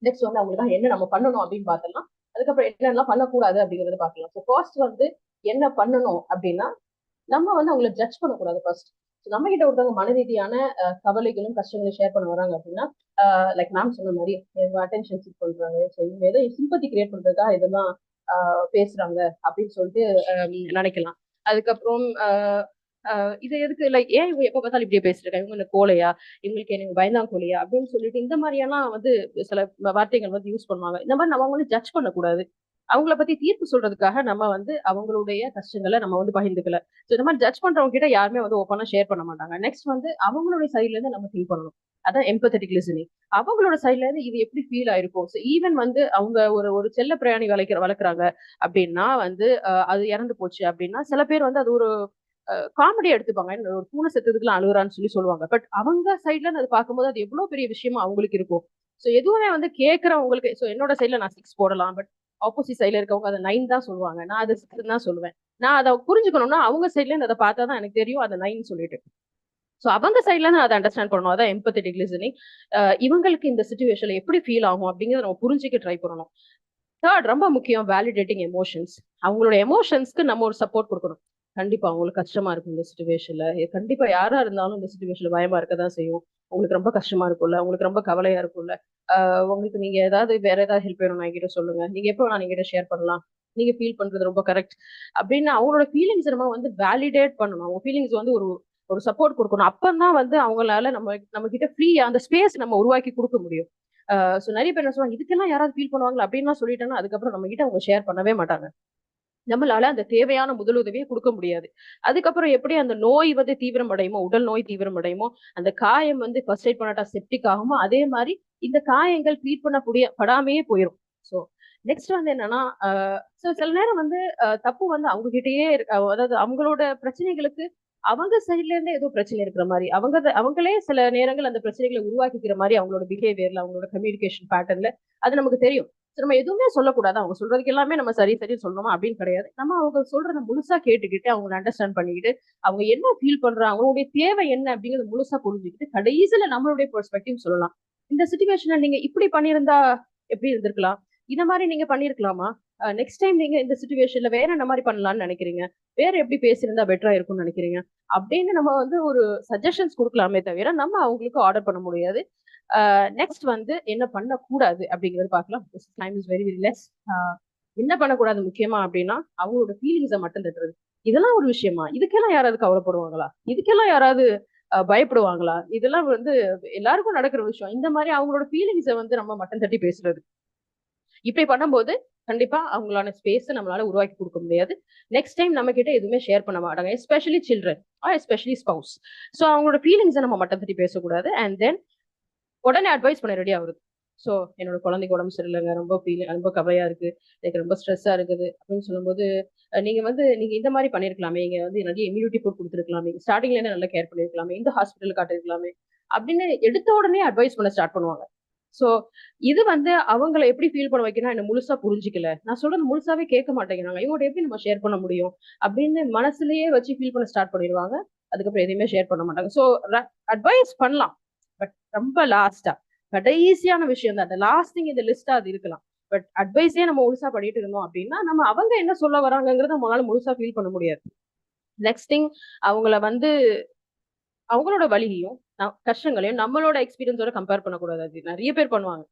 நெக்ஸ்ட் வந்து அவங்களுக்கு என்ன நம்ம பண்ணணும் அப்படின்னு பார்த்தலாம். அதுக்கப்புறம் என்னெல்லாம் பண்ணக்கூடாது அப்படிங்கறத பார்க்கலாம். ஸோ ஃபர்ஸ்ட் வந்து என்ன பண்ணணும் அப்படின்னா நம்ம வந்து அவங்களை ஜட்ஜ் பண்ணக்கூடாது ஃபர்ஸ்ட். நம்ம கிட்ட ஒருத்தவங்க மன ரீதியான கவலைகளும் கஷ்டங்களும் ஷேர் பண்ண வராங்க அப்படின்னா லைக் மேம் சொன்ன மாதிரி அட்டென்ஷன் சீக் பண்றாங்க, ஸோ இவங்க ஏதோ சிம்பத்தி கிரியேட் பண்றதுக்காக இதெல்லாம் பேசுறாங்க அப்படின்னு சொல்லிட்டு நினைக்கலாம். அதுக்கப்புறம் இது எதுக்கு லைக் ஏன் இவங்க எப்ப பார்த்தாலும் இப்படியே பேசிருக்காங்க, இவங்க இந்த கோலையா, இவங்களுக்கு எனக்கு பயந்தாங்கோலியா அப்படின்னு சொல்லிட்டு இந்த மாதிரியெல்லாம் வந்து சில வார்த்தைகள் வந்து யூஸ் பண்ணுவாங்க. இந்த மாதிரி நம்ம வந்து ஜட்ஜ் பண்ணக்கூடாது. அவங்கள பத்தி தீர்ப்பு சொல்றதுக்காக நம்ம வந்து அவங்களுடைய கஷ்டங்களை நம்ம வந்து பகிர்ந்துக்கல. ஸோ இந்த மாதிரி ஜட்ஜ் பண்றவங்க கிட்ட யாருமே வந்து ஓப்பனா ஷேர் பண்ண மாட்டாங்க. நெக்ஸ்ட் வந்து அவங்களுடைய சைட்ல இருந்து நம்ம ஃபீல் பண்ணணும். அதான் எம்பத்தட்டிக் லிசனிங். அவங்களோட சைட்ல இருந்து இது எப்படி ஃபீல் ஆயிருக்கும். ஸோ ஈவன் வந்து அவங்க ஒரு செல்ல பிராணி வளர்க்குறாங்க அப்படின்னா வந்து அது இறந்து போச்சு அப்படின்னா சில பேர் வந்து அது ஒரு காமெடி எடுத்துப்பாங்க. ஒரு பூனை செத்ததுக்குலாம் அழுகுறான்னு சொல்லுவாங்க. பட் அவங்க சைட்ல அது பார்க்கும்போது அது எவ்வளவு பெரிய விஷயமா அவங்களுக்கு இருக்கும். ஸோ எதுவுமே வந்து கேட்கறவங்களுக்கு, ஸோ என்னோட சைட்ல நான் 6 போடலாம், பட் ஆப்போசிட் சைட்ல இருக்கவங்க அதை 9 தான் சொல்லுவாங்க, நான் அதை 6 தான் சொல்லுவேன். நான் அதை புரிஞ்சுக்கணும்னா அவங்க சைட்ல இருந்து அதை பார்த்தா தான் எனக்கு தெரியும் அதை 9 சொல்லிட்டு. ஸோ அவங்க சைட்ல இருந்து அதை அண்டர்ஸ்டாண்ட் பண்ணணும். அதான் எம்பத்தட்டிக் லிசனிங். இவங்களுக்கு இந்த சிச்சுவேஷன்ல எப்படி ஃபீல் ஆகும் அப்படிங்கிறத நம்ம புரிஞ்சுக்க ட்ரை பண்ணணும். தேர்ட் ரொம்ப முக்கியம், வேலிடேட்டிங் எமோஷன்ஸ். அவங்களோட எமோஷன்ஸ்க்கு நம்ம ஒரு சப்போர்ட் கொடுக்கணும். கண்டிப்பா அவங்களுக்கு கஷ்டமா இருக்கும் இந்த சிச்சுவேஷன்ல. கண்டிப்பா யாரா இருந்தாலும் இந்த சிச்சுவேஷன்ல பயமா இருக்கதான் செய்யும். உங்களுக்கு ரொம்ப கஷ்டமா இருக்கும்ல, உங்களுக்கு ரொம்ப கவலையா இருக்கும்ல. உங்களுக்கு நீங்க ஏதாவது வேற ஏதாவது ஹெல்ப் வேணும் என்கிட்ட சொல்லுங்க, நீங்க எப்போ நான் நீங்க ஷேர் பண்ணலாம், நீங்க ஃபீல் பண்றது ரொம்ப கரெக்ட் அப்படின்னு அவங்களோட ஃபீலிங்ஸ் நம்ம வந்து வேலிடேட் பண்ணணும். அவங்க ஃபீலிங்ஸ் வந்து ஒரு ஒரு சப்போர்ட் கொடுக்கணும். அப்பதான் வந்து அவங்களால நம்ம கிட்ட ஃப்ரீயா அந்த ஸ்பேஸ் நம்ம உருவாக்கி கொடுக்க முடியும். ஸோ நிறைய பேர் என்ன சொல்லுவாங்க, இதுக்கெல்லாம் யாராவது ஃபீல் பண்ணுவாங்களா அப்படின்லாம் சொல்லிட்டேன்னா அதுக்கப்புறம் நம்ம கிட்ட அவங்க ஷேர் பண்ணவே மாட்டாங்க. நம்மளால அந்த தேவையான முதலுதவியை கொடுக்க முடியாது. அதுக்கப்புறம் எப்படி அந்த நோய் வந்து தீவிரம் அடையுமோ, உடல் நோய் தீவிரம் அடையுமோ, அந்த காயம் வந்து ஃபர்ஸ்ட் எய்ட் பண்ணாட்டா செப்டிக் ஆகுமோ, அதே மாதிரி இந்த காயங்கள் ட்ரீட் படாமையே போயிடும். ஸோ நெக்ஸ்ட் வந்து என்னன்னா, சில நேரம் வந்து தப்பு வந்து அவங்க கிட்டயே அதாவது அவங்களோட பிரச்சனைகளுக்கு அவங்க சைட்ல இருந்து ஏதோ பிரச்சனை இருக்கிற மாதிரி, அவங்களே சில நேரங்கள் அந்த பிரச்சனைகளை உருவாக்கிக்கிற மாதிரி அவங்களோட பிஹேவியர்ல, அவங்களோட கம்யூனிகேஷன் பேட்டர்ன்ல அது நமக்கு தெரியும். நம்ம எதுவுமே சொல்லக்கூடாது. அவங்க சொல்றதுக்கு எல்லாமே நம்ம சரி சொல்லணுமா அப்படின்னு கிடையாது. நம்ம அவங்க சொல்றத முழுசா கேட்டுக்கிட்டு அவங்களை அண்டர்ஸ்டாண்ட் பண்ணிக்கிட்டு அவங்க என்ன ஃபீல் பண்றாங்க, அவங்களுடைய தேவை என்ன அப்படிங்கறத முழுசா புரிஞ்சுக்கிட்டு கடைசியில நம்மளுடைய பெர்ஸ்பெக்டிவ் சொல்லலாம். இந்த சிச்சுவேஷன்ல நீங்க இப்படி பண்ணியிருந்தா எப்படி இருந்திருக்கலாம், இந்த மாதிரி நீங்க பண்ணிருக்கலாமா, நெக்ஸ்ட் டைம் நீங்க இந்த சிச்சுவேஷன்ல வேற என்ன மாதிரி பண்ணலாம்னு நினைக்கிறீங்க, வேற எப்படி பேசியிருந்தா பெட்டரா இருக்கும்னு நினைக்கிறீங்க அப்படின்னு நம்ம வந்து ஒரு சஜஷன்ஸ் கொடுக்கலாமே தவிர நம்ம அவங்களுக்கு ஆர்டர் பண்ண முடியாது. நெக்ஸ்ட் வந்து என்ன பண்ணக்கூடாது அப்படிங்கறது பார்க்கலாம். Time is very very less. என்ன பண்ணக்கூடாது முக்கியமா அப்படின்னா அவங்களோட ஃபீலிங்ஸை மட்டும் தட்டுறது. இதெல்லாம் ஒரு விஷயமா, இதுக்கெல்லாம் யாராவது கவலைப்படுவாங்களா, இதுக்கெல்லாம் யாராவது பயப்படுவாங்களா, இதெல்லாம் வந்து எல்லாருக்கும் நடக்கிற விஷயம். இந்த மாதிரி அவங்களோட ஃபீலிங்ஸை வந்து நம்ம மட்டும் தட்டி பேசுறது. இப்படி பண்ணும்போது கண்டிப்பா அவங்களான ஸ்பேஸ் நம்மளால உருவாக்கி கொடுக்க முடியாது. நெக்ஸ்ட் டைம் நம்ம கிட்ட எதுவுமே ஷேர் பண்ண மாட்டாங்க, especially children are especially spouse. So அவங்களோட ஃபீலிங்ஸை நம்ம மட்டும் தட்டி பேசக்கூடாது. அண்ட் தென் உடனே அட்வைஸ் பண்ண ரெடி ஆகுது. ஸோ என்னோட குழந்தைக்கு உடம்பு சரியில்லைங்க, ரொம்ப கவலையா இருக்கு, எனக்கு ரொம்ப ஸ்ட்ரெஸ்ஸா இருக்குது அப்படின்னு சொல்லும்போது நீங்க இந்த மாதிரி பண்ணிருக்கலாமே, நீங்க வந்து நிறைய இம்யூனிட்டி ஃபுட் கொடுத்துருக்கலாமே, ஸ்டார்டிங்ல இருந்து நல்லா கேர் பண்ணிருக்கலாமே, இந்த ஹாஸ்பிட்டல் காட்டிருக்கலாமே அப்படின்னு எடுத்த உடனே அட்வைஸ் பண்ண ஸ்டார்ட் பண்ணுவாங்க. சோ இது வந்து அவங்களை எப்படி ஃபீல் பண்ண வைக்கணும், என்ன முழுசா புரிஞ்சுக்கல, நான் சொல்றது முழுசாவே கேட்க மாட்டேங்கிறாங்க, இவங்க எப்படி நம்ம ஷேர் பண்ண முடியும் அப்படின்னு மனசுலயே வச்சு ஃபீல் பண்ண ஸ்டார்ட் பண்ணிடுவாங்க. அதுக்கப்புறம் எதையுமே ஷேர் பண்ண மாட்டாங்க. ஸோ அட்வைஸ் பண்ணலாம், பட் ரொம்ப லாஸ்டா கடைசியான விஷயம் தான். அந்த லாஸ்ட் திங் இந்த லிஸ்டா அது இருக்கலாம். பட் அட்வைஸே நம்ம முழுசா பண்ணிட்டு இருந்தோம் அப்படின்னா நம்ம அவங்க என்ன சொல்ல வராங்கிறத நம்மளால முழுசா ஃபீல் பண்ண முடியாது. நெக்ஸ்ட் திங் அவங்கள வந்து அவங்களோட வலியையும் கஷ்டங்களையும் நம்மளோட எக்ஸ்பீரியன்ஸோட கம்பேர் பண்ணக்கூடாது. அது நிறைய பேர் பண்ணுவாங்க.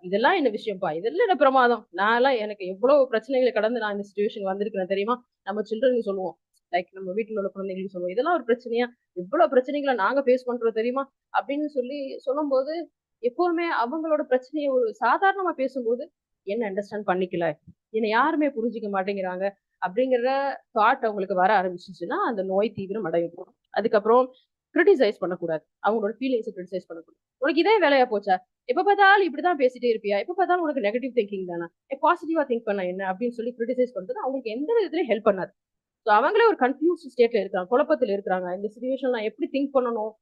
இதெல்லாம் என்ன விஷயம்ப்பா, இதெல்லாம் என்ன பிரமாதம், நான் எல்லாம் எனக்கு எவ்வளவு பிரச்சனைகளை கடந்து நான் இந்த சிச்சுவேஷன் வந்திருக்கிறேன் தெரியுமா, நம்ம சில்ட்ரனுக்கு சொல்லுவோம், லைக் நம்ம வீட்டுல உள்ள குழந்தைகளுக்கு சொல்லுவோம், இதெல்லாம் ஒரு பிரச்சனையா, எவ்வளவு பிரச்சனைகளை நாங்க ஃபேஸ் பண்றோம் தெரியுமா அப்படின்னு சொல்லும் போது எப்பவுமே அவங்களோட பிரச்சனையை ஒரு சாதாரணமா பேசும்போது என்ன அண்டர்ஸ்டாண்ட் பண்ணிக்கல, என்னை யாருமே புரிஞ்சுக்க மாட்டேங்கிறாங்க அப்படிங்கிற தாட் அவங்களுக்கு வர ஆரம்பிச்சிச்சுன்னா அந்த நோய் தீவிரம் அடையும். அதுக்கப்புறம் கிரிட்டிசைஸ் பண்ணக்கூடாது, அவங்களோட ஃபீலிங்ஸை கிரிட்டிசைஸ் பண்ணக்கூடாது. உனக்கு இதே வேலையா போச்சா, எப்ப பார்த்தாலும் இப்படிதான் பேசிட்டே இருப்பியா, எப்ப பார்த்தாலும் உனக்கு நெகட்டிவ் திங்கிங் தானே, பாசிட்டிவா திங்க் பண்ண என்ன அப்படின்னு சொல்லி கிரிட்டிசைஸ் பண்றது அவங்களுக்கு எந்த விதத்துலயும் ஹெல்ப் பண்ணாது. ஸோ அவங்களே ஒரு கன்ஃபியூஸ் ஸ்டேட்ல இருக்காங்க, குழப்பத்தில் இருக்கிறாங்க. இந்த சிச்சுவேஷன் நான் எப்படி திங்க் பண்ணணும்,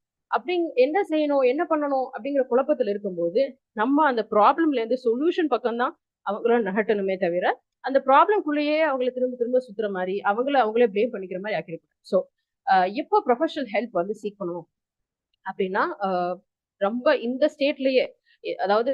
என்ன செய்யணும், என்ன பண்ணணும் அப்படிங்கிற குழப்பத்தில் இருக்கும்போது நம்ம அந்த ப்ராப்ளம்ல இருந்து சொல்யூஷன் பக்கம் தான் அவங்கள நகட்டணுமே தவிர அந்த ப்ராப்ளம்குள்ளேயே அவங்களை திரும்ப திரும்ப சுத்துற மாதிரி அவங்களே பிளேம் பண்ணிக்கிற மாதிரி ஆக்கிருப்பாங்க. ஸோ எப்போ ப்ரொஃபஷனல் ஹெல்ப் வந்து சீக் பண்ணணும் அப்படின்னா ரொம்ப இந்த ஸ்டேட்லயே, அதாவது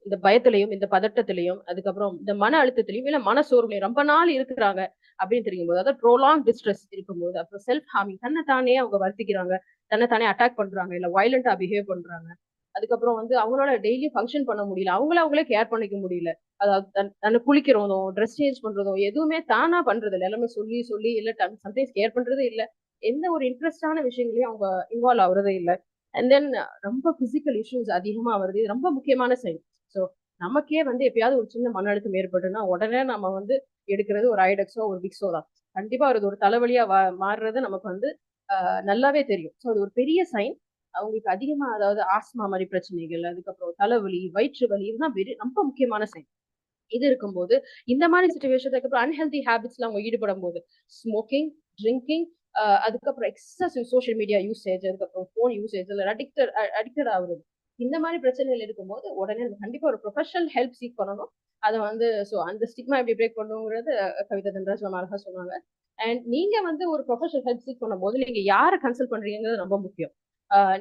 இந்த பயத்திலையும் இந்த பதட்டத்திலையும் அதுக்கப்புறம் இந்த மன அழுத்தத்திலையும் இல்ல மன சோர்வுலையும் ரொம்ப நாள் இருக்கிறாங்க அப்படின்னு தெரியும் போது, அதாவது ப்ரோலாங் டிஸ்ட்ரெஸ் இருக்கும்போது, அப்புறம் செல்ஃப் ஹார்மிங், தன்னை தானே அவங்க வருத்திக்கிறாங்க, தன்னை தானே அட்டாக் பண்றாங்க, இல்ல வயலண்டா பிஹேவ் பண்றாங்க. அதுக்கப்புறம் வந்து அவங்களோட டெய்லி ஃபங்க்ஷன் பண்ண முடியல, அவங்களே கேர் பண்ணிக்க முடியல. அதாவது தன்னை குளிக்கிறதும் ட்ரெஸ் சேஞ்ச் பண்றதும் எதுவுமே தானா பண்றது இல்லை, எல்லாமே சொல்லி சொல்லி இல்ல சம்டைம்ஸ் கேர் பண்றதே இல்லை, எந்த ஒரு இன்ட்ரெஸ்டான விஷயங்களையும் அவங்க இன்வால்வ் ஆகுறதே இல்லை. அண்ட் தென் ரொம்ப பிசிக்கல் இஷ்யூஸ் அதிகமா வருது. இது ரொம்ப முக்கியமான சைன். ஸோ நமக்கே வந்து எப்பயாவது ஒரு சின்ன மன அழுத்தம் ஏற்பட்டுன்னா உடனே நம்ம வந்து எடுக்கிறது ஒரு ஐடெக்ஸோ ஒரு விக்ஸோ தான். கண்டிப்பா ஒரு தலைவலியா மாறுறது நமக்கு வந்து நல்லாவே தெரியும். ஸோ அது ஒரு பெரிய சைன். அவங்களுக்கு அதிகமா அதாவது ஆஸ்மா மாதிரி பிரச்சனைகள், அதுக்கப்புறம் தலைவலி, வயிற்று வலி, இதுதான் ரொம்ப முக்கியமான சைன். இது இருக்கும்போது இந்த மாதிரி சுச்சுவேஷன், அதுக்கப்புறம் அன்ஹெல்தி ஹேபிட்ஸ்ல அவங்க ஈடுபடும் போது, ஸ்மோக்கிங், ட்ரிங்கிங், அதுக்கப்புறம் எக்ஸசிவ் சோஷியல் மீடியா யூசேஜ், அதுக்கப்புறம் போன் யூசேஜ், அடிக்டட் ஆகுறது, இந்த மாதிரி பிரச்சனைகள் இருக்கும்போது உடனே கண்டிப்பா ஒரு ப்ரொஃபஷனல் ஹெல்ப் சீக் பண்ணணும். அதை வந்து ஸோ அந்த ஸ்டிக்மா எப்படி பிரேக் பண்ணுங்கிறது கவிதா தன்ராஜ் நம்ம அழகா சொன்னாங்க. அண்ட் நீங்க வந்து ஒரு ப்ரொஃபஷனல் ஹெல்ப் சீக் பண்ணும்போது நீங்க யாரை கன்சல்ட் பண்றீங்கிறது ரொம்ப முக்கியம்.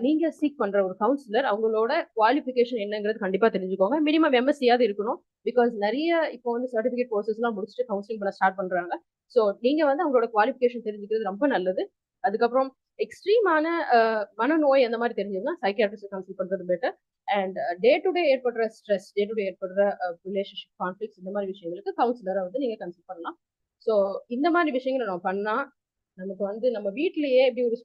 நீங்க சீக் பண்ற ஒரு கவுன்சிலர் அவங்களோட குவாலிஃபிகேஷன் என்னங்கிறது கண்டிப்பா தெரிஞ்சுக்கோங்க. மினிமம் எம்எஸ்சியாவது இருக்கணும். பிகாஸ் நிறைய இப்போ வந்து சர்டிபிகேட் கோர்சஸ் எல்லாம் முடிச்சுட்டு கவுன்சிலிங் பண்ண ஸ்டார்ட் பண்றாங்க. ஸோ நீங்க வந்து அவங்களோட குவாலிஃபிகேஷன் தெரிஞ்சுக்கிறது ரொம்ப நல்லது. அதுக்கப்புறம் எக்ஸ்ட்ரீமான மனநோய் அந்த மாதிரி தெரிஞ்சதுன்னா சைக்கியாட்ரிஸ்ட் கன்சல்ட் பண்றது better. And day to day ஏற்படுற ஸ்ட்ரெஸ், டே டு டே ஏற்படுற ரிலேஷன்ஷிப் கான்ஃபிளிக்ஸ், இந்த மாதிரி விஷயங்களுக்கு கவுன்சிலரை வந்து நீங்க கன்சல்ட் பண்ணலாம். ஸோ இந்த மாதிரி விஷயங்களை நம்ம பண்ணா நமக்கு வந்து நம்ம வீட்லயே எப்படி ஒரு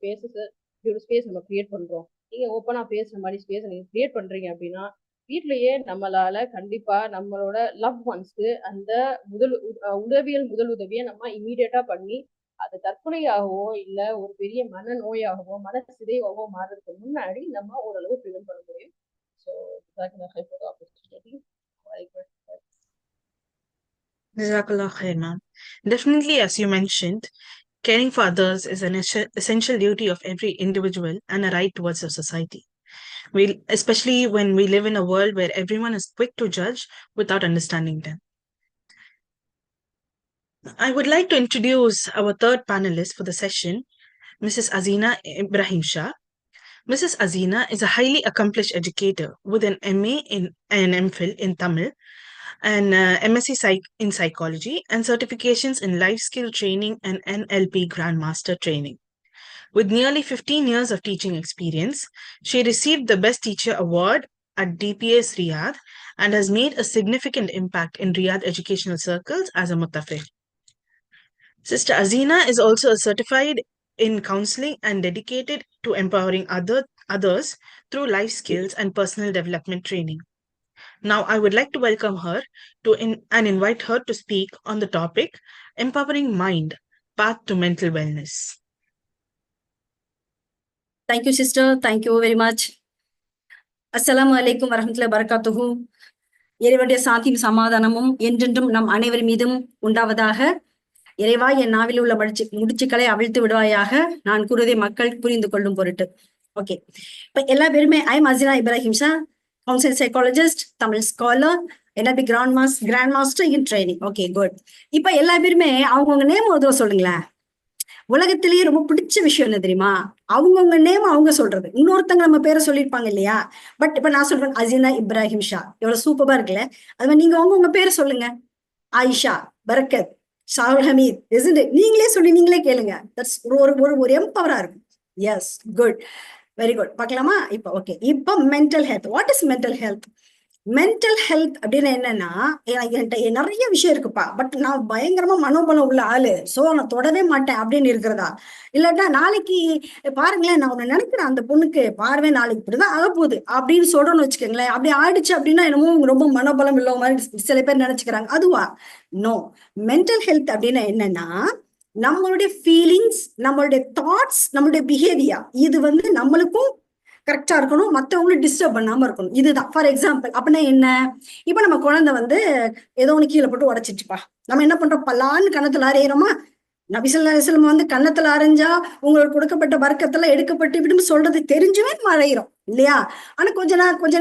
ஸ்பேஸ் நம்ம கிரியேட் பண்றோம். நீங்க ஓப்பனா பேசுற மாதிரி ஸ்பேஸ் நீங்க கிரியேட் பண்றீங்க அப்படின்னா வீட்லயே நம்மளால கண்டிப்பா நம்மளோட லவ் ஒன்ஸ்க்கு அந்த முதல் உதவியை நம்ம இமீடியட்டா பண்ணி அது தற்கொலையாகவோ இல்ல ஒரு பெரிய மன நோயாகவோ மன சிதைவாகவோ மாறதுக்கு முன்னாடி நம்ம ஓரளவு ப்ரிவென்ட் பண்ண முடியும். So Jazakallah khair, ma'am. Definitely, as you mentioned, caring for others is an essential duty of every individual and a right towards the society. Especially when we live in a world where everyone is quick to judge without understanding them. I would like to introduce our third panelist for the session, Mrs. Azina Ibrahim Shah. Mrs. Azina is a highly accomplished educator with an MA and MPhil in Tamil and MSc in psychology and certifications in life skill training and NLP Grandmaster training. With nearly 15 years of teaching experience, she received the Best Teacher Award at DPS Riyadh and has made a significant impact in Riyadh educational circles as a mutafiq. Sister Azina is also a certified in counseling and dedicated to empowering others through life skills and personal development training. Now, I would like to welcome her and invite her to speak on the topic Empowering Mind, Path to Mental Wellness. Thank you, sister. Thank you very much. Assalamu alaikum warahmatullahi wabarakatuhu. இறைவனுடைய சாந்தியும் சமாதானமும் என்றென்றும் நம் அனைவர் மீதும் உண்டாவதாக. இறைவா, என் நாவில் உள்ள முடிச்சுக்களை அவிழ்த்து விடுவாயாக. நான் கூறுவதை மக்கள் புரிந்து கொள்ளும் பொருட்டு. ஓகே, இப்ப எல்லா பேருமே I'm Asina Ibrahim Shah, counsel psychologist, Tamil scholar, NLP grand master in training. Okay, good. இப்ப எல்லா பேருமே அவங்கவுங்க நேம் ஒரு தடவை சொல்லுங்களேன். உலகத்திலேயே ரொம்ப பிடிச்ச விஷயம் என்ன தெரியுமா? அவங்கவுங்க நேம் அவங்க சொல்றது. இன்னொருத்தங்க நம்ம பேரை சொல்லியிருப்பாங்க இல்லையா? பட் இப்ப நான் சொல்றேன் அசினா இப்ராஹிம் ஷா, எவ்வளவு சூப்பரா இருக்குல்ல? அது மாதிரி நீங்க அவங்கவுங்க பேரை சொல்லுங்க. ஆயிஷா, பரக்கத், ஷாவுல் ஹமீத், நீங்களே சொல்லி நீங்களே கேளுங்க. தட்ஸ் ஒரு எம்பவரா இருக்கும். Yes, good, very good. பார்க்கலாமா? இப்போ ஓகே, இப்போ mental health. What is mental health? Mental health அப்படின்னு என்னன்னா, என்கிட்ட நிறைய விஷயம் இருக்குப்பா, பட் நான் பயங்கரமா மனோபலம் உள்ள ஆளு, சோ நான் தொடவே மாட்டேன் அப்படின்னு இருக்கிறதா? இல்லாட்டா நாளைக்கு பாருங்களேன், நான் ஒண்ணு நினைக்கிறேன், அந்த பொண்ணுக்கு பார்வை நாளைக்கு இப்படிதான் ஆக போகுது அப்படின்னு சொல்றோம்னு வச்சுக்கோங்களேன். அப்படி ஆயிடுச்சு அப்படின்னா என்னமோ ரொம்ப மனோபலம் இல்லாத மாதிரி சில பேர் நினைச்சுக்கிறாங்க. அதுவா? நோ. மென்டல் ஹெல்த் அப்படின்னா என்னன்னா, நம்மளுடைய ஃபீலிங்ஸ், நம்மளுடைய தாட்ஸ், நம்மளுடைய பிஹேவியர், இது வந்து நம்மளுக்கும் கரெக்டா இருக்கணும், மற்றவங்களும் டிஸ்டர்ப் பண்ணாம இருக்கணும். இதுதான். ஃபார் எக்ஸாம்பிள் அப்படின்னா என்ன? இப்ப நம்ம குழந்தை வந்து ஏதோ ஒண்ணு கீழே போட்டு உடைச்சிச்சுப்பா, நம்ம என்ன பண்றோம்? பல்லான்னு கணத்துல அரையிறோமா? நபி ஸல்லல்லாஹு அலைஹி வஸல்லம் வந்து கன்னத்துல அரைஞ்சா உங்களுக்கு கொடுக்கப்பட்ட வர்க்கத்துல எடுக்கப்பட்டு இப்படின்னு சொல்றது தெரிஞ்சுமே நம்ம அரைகிறோம் இல்லையா? ஆனா கொஞ்ச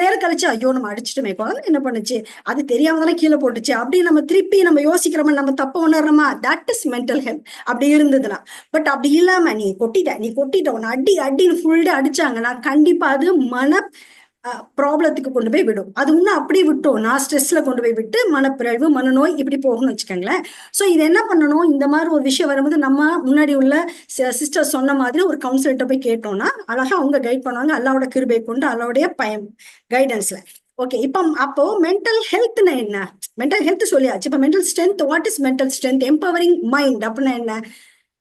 நேரம் கழிச்சு, ஐயோ நம்ம அடிச்சுட்டுமே, குழந்தை என்ன பண்ணுச்சு, அது தெரியாம தானே கீழே போட்டுச்சு அப்படின்னு நம்ம திருப்பி நம்ம யோசிக்கிறோமா, நம்ம தப்ப உணர்றோமா? That is mental health. அப்படி இருந்ததுன்னா. பட் அப்படி இல்லாம நீ கொட்டிட்ட உன்னை அடின்னு ஃபுல் டே அடிச்சாங்கன்னா கண்டிப்பா அது ப்ராப்ளத்துக்கு கொண்டு போய் விடும். அது இன்னும் அப்படியே விட்டோம்னா ஸ்ட்ரெஸ்ல கொண்டு போய் விட்டு மனப்பிறழ்வு, மனநோய் இப்படி போகும்னு வச்சுக்கோங்களேன். ஸோ இது என்ன பண்ணணும், இந்த மாதிரி ஒரு விஷயம் வரும்போது நம்ம முன்னாடி உள்ள சிஸ்டர் சொன்ன மாதிரி ஒரு கவுன்சிலர்கிட்ட போய் கேட்டோம்னா அழகா அவங்க கைட் பண்ணுவாங்க, அல்லாவோட கிருபை கொண்டு, அல்லாவுடைய கைடன்ஸ்ல. ஓகே, இப்போ அப்போ மென்டல் ஹெல்த்னா என்ன? மென்டல் ஹெல்த் சொல்லியாச்சு. இப்போ mental strength, what is mental strength? Empowering mind அப்படின்னா என்ன?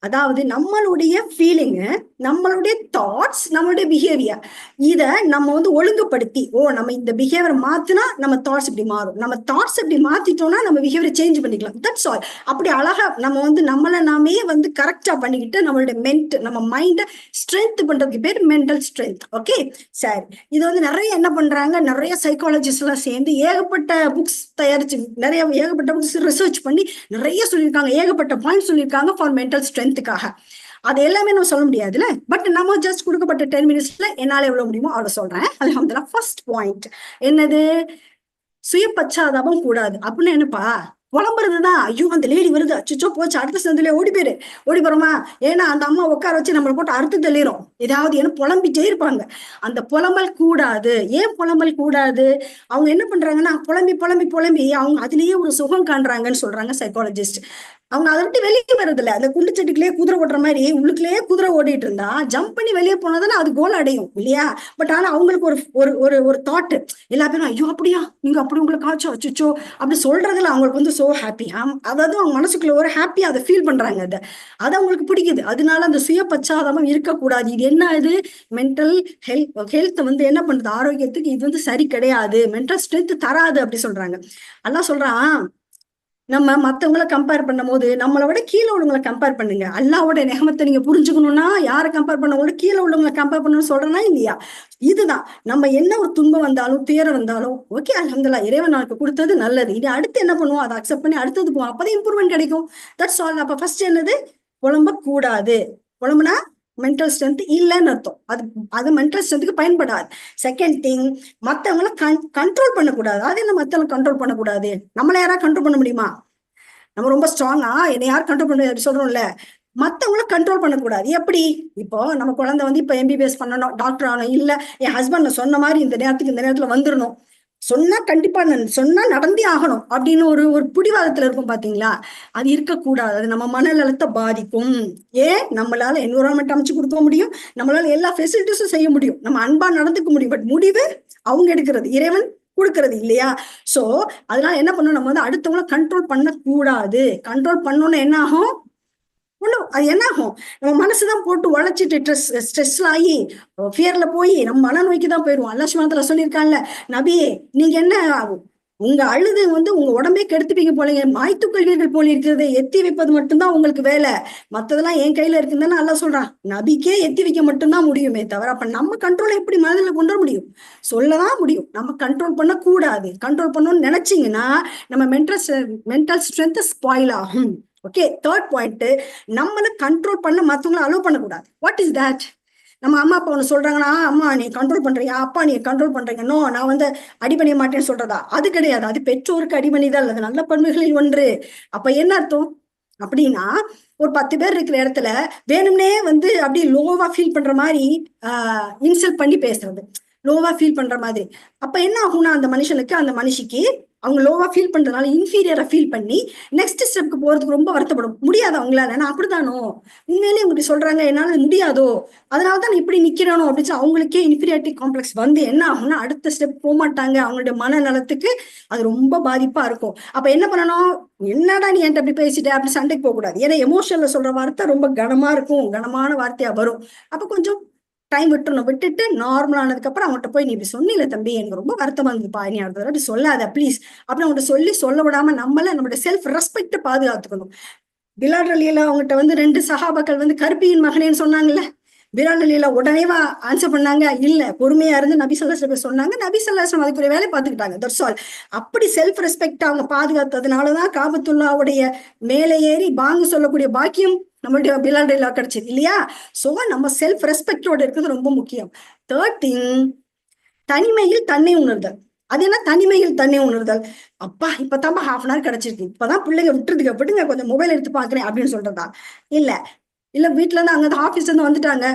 அதாவது நம்மளுடைய ஃபீலிங்கு, நம்மளுடைய தாட்ஸ், நம்மளுடைய பிஹேவியர், இதை நம்ம வந்து ஒழுங்குபடுத்தி, நம்ம இந்த பிஹேவியர் மாத்தினா நம்ம தாட்ஸ் இப்படி மாறும், நம்ம தாட்ஸ் இப்படி மாத்திட்டோம்னா நம்ம பிஹேவியர் சேஞ்ச் பண்ணிக்கலாம். That's all. அப்படி அழகா நம்ம வந்து நம்மளை நாமே வந்து கரெக்டா பண்ணிக்கிட்டு நம்மளுடைய நம்ம மைண்டை ஸ்ட்ரென்த் பண்றதுக்கு பேர் மென்டல் ஸ்ட்ரென்த். ஓகே, சரி. இது வந்து நிறைய என்ன பண்றாங்க, நிறைய சைக்காலஜிஸ்ட் எல்லாம் சேர்ந்து ஏகப்பட்ட புக்ஸ் தயாரிச்சு, ஏகப்பட்ட புக்ஸ் ரிசர்ச் பண்ணி நிறைய சொல்லியிருக்காங்க, ஏகப்பட்ட பாயிண்ட் சொல்லியிருக்காங்க ஃபார் மென்டல் ஸ்ட்ரென்த். அது எல்லாமே நம்ம சொல்ல முடியாதுல்ல. பட் நம்ம ஜஸ்ட் கொடுக்கப்பட்ட 10 மினிட்ஸ்ல என்னால எவ்வளவு முடியுமோ அவ்வளவு சொல்றேன். அல்ஹம்துலில்லாஹ். ஃபர்ஸ்ட் பாயிண்ட் என்னது? சுய பச்சாதாபம் கூடாது. அப்படின்னு என்னப்பா? புலம்புறதுதான். ஐயோ அந்த லேடி வருது, அச்சுச்சோ போச்சு, அடுத்த சந்திலே ஓடி போறோமா? ஏன்னா அந்த அம்மா உட்கார வச்சு நம்மளை போட்டு அறுத்து தள்ளிரும், ஏதாவது என்ன புலம்பிட்டே இருப்பாங்க. அந்த புலம்பல் கூடாது. ஏன் புலம்பல் கூடாது? அவங்க என்ன பண்றாங்கன்னா புலம்பி புலம்பி புலம்பி அவங்க அதுலயே ஒரு சுகம் காண்றாங்கன்னு சொல்றாங்க சைக்காலஜிஸ்ட். அவங்க அதை விட்டு வெளியே வர்றதில்ல. அந்த குண்டு சட்டிக்குள்ளேயே குதிரை ஓட்டுற மாதிரி உள்ளுக்குள்ளேயே குதிரை ஓடிட்டு இருந்தா ஜம்ப் பண்ணி வெளியே போனதானே அது கோல் அடையும் இல்லையா? பட் ஆனா அவங்களுக்கு ஒரு தாட், எல்லா பேரும் ஐயோ அப்படியா, நீங்க அப்படி உங்களுக்கு ஆச்சோ, அச்சுச்சோ அப்படி சொல்றதுல அவங்களுக்கு வந்து சோ ஹாப்பி. அதாவது அவங்க மனசுக்குள்ள ஒரு ஹாப்பியா அதை ஃபீல் பண்றாங்க. அது அவங்களுக்கு பிடிக்குது. அதனால அந்த சுய பச்சாதாபம் இருக்கக்கூடாது. இது என்ன? இது மென்டல் ஹெல்த் வந்து என்ன பண்றது, ஆரோக்கியத்துக்கு இது வந்து சரி கிடையாது, மென்டல் ஸ்ட்ரென்த் தராது அப்படி சொல்றாங்க. அல்லாஹ் சொல்றான், நம்ம மத்தவங்களை கம்பேர் பண்ணும் போது நம்மளை விட கீழே உள்ளவங்களை கம்பேர் பண்ணுங்க. அல்லாவோட நிகமத்தை நீங்க புரிஞ்சுக்கணும்னா யாரை கம்பேர் பண்ண, கீழே உள்ளவங்களை கம்பேர் பண்ணணும்னு சொல்றேன்னா இல்லையா? இதுதான். நம்ம என்ன ஒரு துன்பம் வந்தாலும் துயரம் வந்தாலும் ஓகே அல்ஹம்துலில்லாஹ், இறைவன் நமக்கு கொடுத்தது நல்லது, இது அடுத்து என்ன பண்ணுவோம், அதை அக்செப்ட் பண்ணி அடுத்தது போவோம், அப்பதான் இம்ப்ரூவ்மெண்ட் கிடைக்கும். That's all. அப்ப ஃபர்ஸ்ட் என்னது? புலம்ப கூடாது. புலம்புனா மென்டல் ஸ்ட்ரென்த் இல்லைன்னு அர்த்தம். அது மென்டல் ஸ்ட்ரென்த்துக்கு பயன்படாது. செகண்ட் திங், மற்றவங்களை கண்ட்ரோல் பண்ணக்கூடாது. அது என்ன மற்றவங்களை கண்ட்ரோல் பண்ணக்கூடாது? நம்மள யாராவது கண்ட்ரோல் பண்ண முடியுமா? நம்ம ரொம்ப ஸ்ட்ராங்கா என்னை யாரும் கண்ட்ரோல் பண்ண சொல்றோம்ல, மற்றவங்கள கண்ட்ரோல் பண்ணக்கூடாது. எப்படி? இப்போ நம்ம குழந்தை வந்து இப்ப MBBS பண்ணணும், டாக்டர் ஆகணும், இல்ல என் ஹஸ்பண்ட் சொன்ன மாதிரி இந்த நேரத்துக்கு இந்த நேரத்துல வந்துடணும், சொன்னா கண்டிப்பா சொன்னா நடந்தே ஆகணும் அப்படின்னு ஒரு பிடிவாதத்துல இருக்கும் பாத்தீங்களா? அது இருக்கக்கூடாது. அது நம்ம மனநலத்தை பாதிக்கும். ஏன்? நம்மளால என்விரான்மெண்ட் அமைச்சு கொடுக்க முடியும், நம்மளால எல்லா ஃபெசிலிட்டிஸும் செய்ய முடியும், நம்ம அன்பா நடந்துக்க முடியும். பட் முடிவு அவங்க எடுக்கிறது, இறைவன் கொடுக்கறது இல்லையா? சோ அதனால என்ன பண்ணணும், நம்ம வந்து அடுத்தவங்களை கண்ட்ரோல் பண்ண கூடாது. கண்ட்ரோல் பண்ணோம்னா என்ன ஆகும்? ஒண்ணும் அது என்ன ஆகும், நம்ம மனசுதான் போட்டு உழைச்சிட்டு ஸ்ட்ரெஸ் ஆகி ஃபியர்ல போய் நம்ம மனநோய்க்கு தான் போயிடுவோம். அல்லாஹ் சுப்ஹானஹு வ தஆலா சொல்லியிருக்காங்கல்ல, நபியே நீங்க என்ன உங்க அழுது வந்து உங்க உடம்பே கெடுத்துப்பீங்க போலீங்க, மாய்த்து கொள்வீர்கள் போல இருக்கிறது, எத்தி வைப்பது மட்டும்தான் உங்களுக்கு வேலை, மத்ததெல்லாம் என் கையில இருக்குன்னு அல்லாஹ் சொல்றான். நபிக்கே எத்தி வைக்க மட்டும்தான் முடியுமே தவிர அப்ப நம்ம கண்ட்ரோலை எப்படி மனதில் கொண்டு வர முடியும்? சொல்லதான் முடியும். நம்ம கண்ட்ரோல் பண்ண கூடாது. கண்ட்ரோல் பண்ணணும்னு நினைச்சீங்கன்னா நம்ம மென்டல் ஸ்ட்ரென்த் ஸ்பாயில் ஆகும். ஓகே, தேர்ட் பாயிண்ட், நம்மளை கண்ட்ரோல் பண்ண மற்றவங்களை அலோவ் பண்ணக்கூடாது. What is that? நம்ம அம்மா அப்பா ஒன்று சொல்றாங்கன்னா, அம்மா நீ கண்ட்ரோல் பண்றீங்க, அப்பா நீ கண்ட்ரோல் பண்றீங்க, நோ நான் வந்து அடிபணிய மாட்டேன்னு சொல்றதா? அது கிடையாது. அது பெற்றோருக்கு அடிபணிதான் அல்லது நல்ல பண்புகளில் ஒன்று. அப்ப என்ன அர்த்தம் அப்படின்னா, ஒரு 10 பேர் இருக்கிற இடத்துல வேணும்னே வந்து அப்படியே லோவா ஃபீல் பண்ற மாதிரி இன்சல்ட் பண்ணி பேசுறது, லோவா ஃபீல் பண்ற மாதிரி. அப்ப என்ன ஆகும்னா அந்த மனுஷனுக்கு அந்த மனுஷிக்கு அவங்க லோவா ஃபீல் பண்றதுனால இன்ஃபீரியரா ஃபீல் பண்ணி நெக்ஸ்ட் ஸ்டெப்க்கு போறதுக்கு ரொம்ப வருத்தப்படும். முடியாது அவங்களால, நான் அப்படித்தானோ, உண்மையிலேயே இப்படி சொல்றாங்க, என்னால முடியாதோ, அதனாலதான் இப்படி நிக்கிறனோ அப்படின்னு அவங்களுக்கே இன்ஃபீரியாரிட்டி காம்ப்ளெக்ஸ் வந்து என்ன ஆகும்னா அடுத்த ஸ்டெப் போக மாட்டாங்க. அவங்களுடைய மனநலத்துக்கு அது ரொம்ப பாதிப்பா இருக்கும். அப்ப என்ன பண்ணணும், என்னடா நீ என்கிட்ட அப்படி பேசிட்ட அப்படி சண்டைக்கு போக கூடாது. ஏன்னா எமோஷன்ல சொல்ற வார்த்தை ரொம்ப கனமா இருக்கும், கனமான வார்த்தையா வரும். அப்ப கொஞ்சம் டைம் விட்டுணும். விட்டுட்டு நார்மல் ஆனதுக்கு அப்புறம் அவங்ககிட்ட போய் நீ இப்படி சொன்னில தம்பி, எனக்கு ரொம்ப வருத்தமா இருந்ததுப்பா, நீ அடுத்த தடவை அப்படி சொல்லாத ப்ளீஸ் அப்படின்னு அவங்ககிட்ட சொல்ல விடாம நம்மளுடைய செல்ஃப் ரெஸ்பெக்ட பாதுகாத்துக்கணும். பிலால் ரலியல்லாஹு அவங்ககிட்ட வந்து 2 சஹாபாக்கள் வந்து கற்பியின் மகனேன்னு சொன்னாங்கல்ல, பிலால் ரலியல்லாஹு உடனேவா ஆன்சர் பண்ணாங்க? இல்ல, பொறுமையா இருந்து நபி ஸல்லல்லாஹு அலைஹி வஸல்லம் சொன்னாங்க, நபி ஸல்லல்லாஹு அலைஹி வஸல்லம் அதுக்குரிய வேலையை பார்த்துக்கிட்டாங்க. That's all. அப்படி செல்ஃப் ரெஸ்பெக்ட் அவங்க பாதுகாத்ததுனாலதான் காபத்துல்லாவுடைய மேலே ஏறி பாங்கு சொல்லக்கூடிய பாக்கியம் நம்மளுடைய பிலால் ரலியல்லாஹு கிடைச்சது இல்லையா? சோ நம்ம செல்ஃப் ரெஸ்பெக்டோட இருக்கிறது ரொம்ப முக்கியம். தேர்ட் திங், தனிமையில் தன்னை உணர்தல். அது என்ன தனிமையில் தன்னை உணர்தல்? அப்பா இப்பதான் ½ கிடைச்சிருக்கு, இப்பதான் பிள்ளைங்க விட்டுங்க கொஞ்சம் மொபைல் எடுத்து பாக்குறேன் அப்படின்னு சொல்றதா? இல்ல வீட்டுல இருந்து அங்க ஆபீஸ்ல இருந்து வந்துட்டாங்க,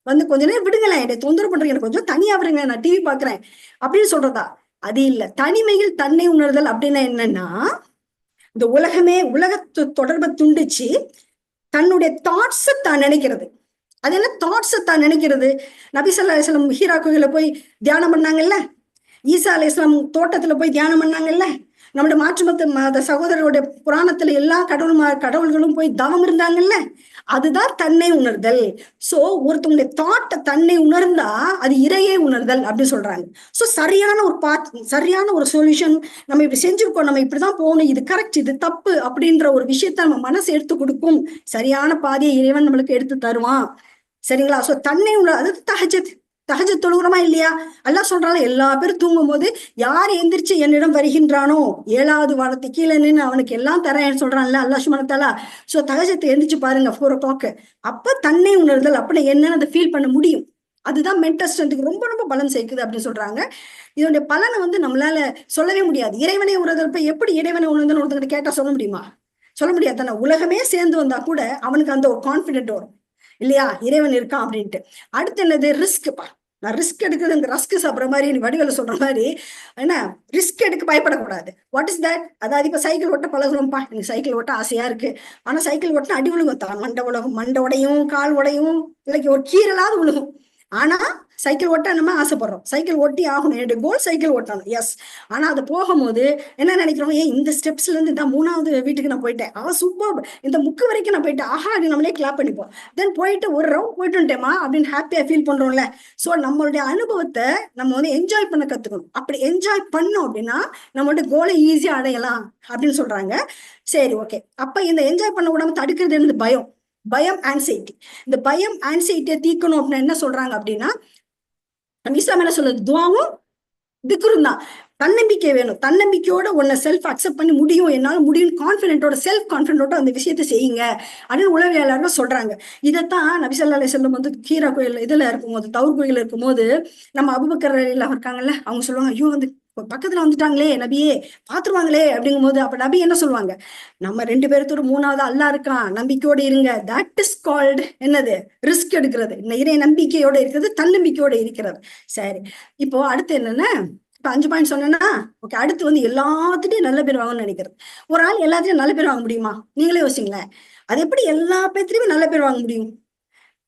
வந்து கொஞ்ச நேரம் விடுங்களேன், என்னை தொந்தரவு பண்றீங்க, எனக்கு கொஞ்சம் தனியா விடுங்க, நான் டிவி பாக்குறேன் அப்படின்னு சொல்றதா? அது இல்ல. தனிமையில் தன்னை உணர்தல் அப்படின்னா என்னன்னா, இந்த உலகத்து தொடர்பை துண்டிச்சு தன்னுடைய தாட்ஸ் தான் நினைக்கிறது. அது என்ன தாட்ஸ் தான் நினைக்கிறது? நபி ஸல்லல்லாஹு அலைஹி வஸல்லம் ஹீரா கோயில போய் தியானம் பண்ணாங்கல்ல, ஈசா அலைஹிஸ் ஸலாம் தோட்டத்துல போய் தியானம் பண்ணாங்கல்ல, நம்முடைய மத சகோதரருடைய புராணத்துல எல்லா கடவுள்களும் போய் தவம் இருந்தாங்கல்ல, அதுதான் தன்னை உணர்தல். சோ ஒருத்தவங்களுடைய தாட்டை தன்னை உணர்ந்தா அது இறையே உணர்தல் அப்படின்னு சொல்றாங்க. சோ சரியான ஒரு சொல்யூஷன், நம்ம இப்படி செஞ்சிருக்கோம், நம்ம இப்படிதான் போகணும், இது கரெக்ட், இது தப்பு அப்படின்ற ஒரு விஷயத்த நம்ம மனசு எடுத்து கொடுக்கும். சரியான பாதையை இறைவன் நம்மளுக்கு எடுத்து தருவான். சரிங்களா? சோ தன்னை உணர், அது தஹஜ்ஜத் தொழுகிறோமா இல்லையா? அல்லாஹ் சொல்றாங்க, எல்லா பேரும் தூங்கும் போது யார் எந்திரிச்சு என்னிடம் வருகின்றானோ 7வது வானத்து கீழே நின்று அவனுக்கு எல்லாம் தரேன்னு சொல்றான்ல அல்லாஹ் சுப்ஹானஹு வ தஆலா. சோ தஹஜ்ஜத் எந்திரிச்சு பாருங்க 4 o'clock. அப்ப தன்னை உணர்தல் அப்படி என்னன்னு அதை ஃபீல் பண்ண முடியும். அதுதான் மென்டல் ஸ்ட்ரென்த்துக்கு ரொம்ப ரொம்ப பலம் சேர்க்குது அப்படின்னு சொல்றாங்க. இதனுடைய பலனை வந்து நம்மளால சொல்லவே முடியாது. இறைவனை உணர்தல் எப்படி இறைவனை உணர்ந்தல் ஒருத்தங்கிட்ட கேட்டா சொல்ல முடியுமா? சொல்ல முடியாது தானே. உலகமே சேர்ந்து வந்தா கூட அவனுக்கு அந்த ஒரு கான்பிடென்ட் வரும் இல்லையா, இறைவன் இருக்கான் அப்படின்ட்டு. அடுத்து என்னது? ரிஸ்க்ப்பா. நான் ரிஸ்க் எடுக்கிறது இந்த ரஸ்க் சாப்பிட்ற மாதிரி வடிவேல சொல்ற மாதிரி என்ன, ரிஸ்க் எடுக்க பயப்படக்கூடாது. What is that? அதாவது இப்ப சைக்கிள் ஓட்ட பழகுறோம்ப்பா, எனக்கு சைக்கிள் ஓட்ட ஆசையா இருக்கு, ஆனா சைக்கிள் ஓட்டினா அடி விழுகும், மண்டை உடையும், கால் உடையும், இல்லைக்கு ஒரு கீரலாவது விழுகும். ஆனா சைக்கிள் ஓட்ட நம்ம ஆசைப்படுறோம், சைக்கிள் ஓட்டி ஆகணும், என்னுடைய கோல் சைக்கிள் ஓட்டணும், எஸ். ஆனா அது போகும்போது என்ன நினைக்கிறோம், ஏன் இந்த ஸ்டெப்ஸ்ல இருந்து இந்த 3வது வீட்டுக்கு நான் போயிட்டேன், சூப்பர், இந்த முக்கு வரைக்கும் நான் போயிட்டேன், ஆஹா அது நம்மளே கிளாப் பண்ணிப்போம். தென் போயிட்டு ஒரு ரவுண்ட் போயிட்டு வந்துட்டேமா அப்படின்னு ஹாப்பியா ஃபீல் பண்றோம்ல. சோ நம்மளுடைய அனுபவத்தை நம்ம வந்து என்ஜாய் பண்ண கத்துக்கணும். அப்படி என்ஜாய் பண்ணோம் அப்படின்னா நம்மளுடைய கோலை ஈஸியா அடையலாம் அப்படின்னு சொல்றாங்க. சரி, ஓகே. அப்ப இந்த என்ஜாய் பண்ண விடாம தடுக்கிறது என்னது? பயம், ஆன்சைட்டி. இந்த பயம் ஆன்சைட்டியை தீக்கணும் அப்படின்னா என்ன சொல்றாங்க அப்படின்னா, நம்ம இஸ்லாம் என்ன சொல்லுது? துவாவும் திக்ரும் தான். தன்னம்பிக்கை வேணும். தன்னம்பிக்கையோட உன்னை செல்ஃப் அக்செப்ட் பண்ணி முடியும், என்னால முடியும், கான்பிடென்ட்டோட செல்ஃப் கான்பிடென்ட்டோட அந்த விஷயத்தை செய்யுங்க அப்படின்னு உளவியலாளர்கள் சொல்றாங்க. இதைத்தான் நபி ஸல்லல்லாஹு அலைஹி வஸல்லம் வந்து ஹீரா கோயில் இதுல இருக்கும்போது, தௌர் கோயில் இருக்கும்போது, நம்ம அபூபக்கர் ரலியல்லாஹு இருக்காங்கல்ல, அவங்க சொல்லுவாங்க, ஐயோ வந்து பக்கத்துல வந்துட்டாங்களே நபியே, பாத்துருவாங்களே அப்படிங்கும் போது, அப்ப நபி என்ன சொல்லுவாங்க? நம்ம 2 பேர்த்தோட 3வது அல்லாஹ் இருக்கான், நம்பிக்கையோட இருங்க. தட் இஸ் கால்டு என்னது? ரிஸ்க் எடுக்கிறது. இறை நம்பிக்கையோட இருக்கிறது, தன்னம்பிக்கையோட இருக்கிறது. சரி, இப்போ அடுத்து என்னன்னா, இப்ப 5 பாயிண்ட் சொன்னேன்னா, ஓகே. அடுத்து வந்து எல்லாத்துட்டையும் நல்ல பேர் வாங்கணும்னு நினைக்கிறது. ஒரு ஆள் எல்லாத்தையும் நல்ல பேர் வாங்க முடியுமா? நீங்களே யோசிங்களேன். அது எப்படி எல்லா பேர்த்திலயுமே நல்ல பேர் வாங்க முடியும்?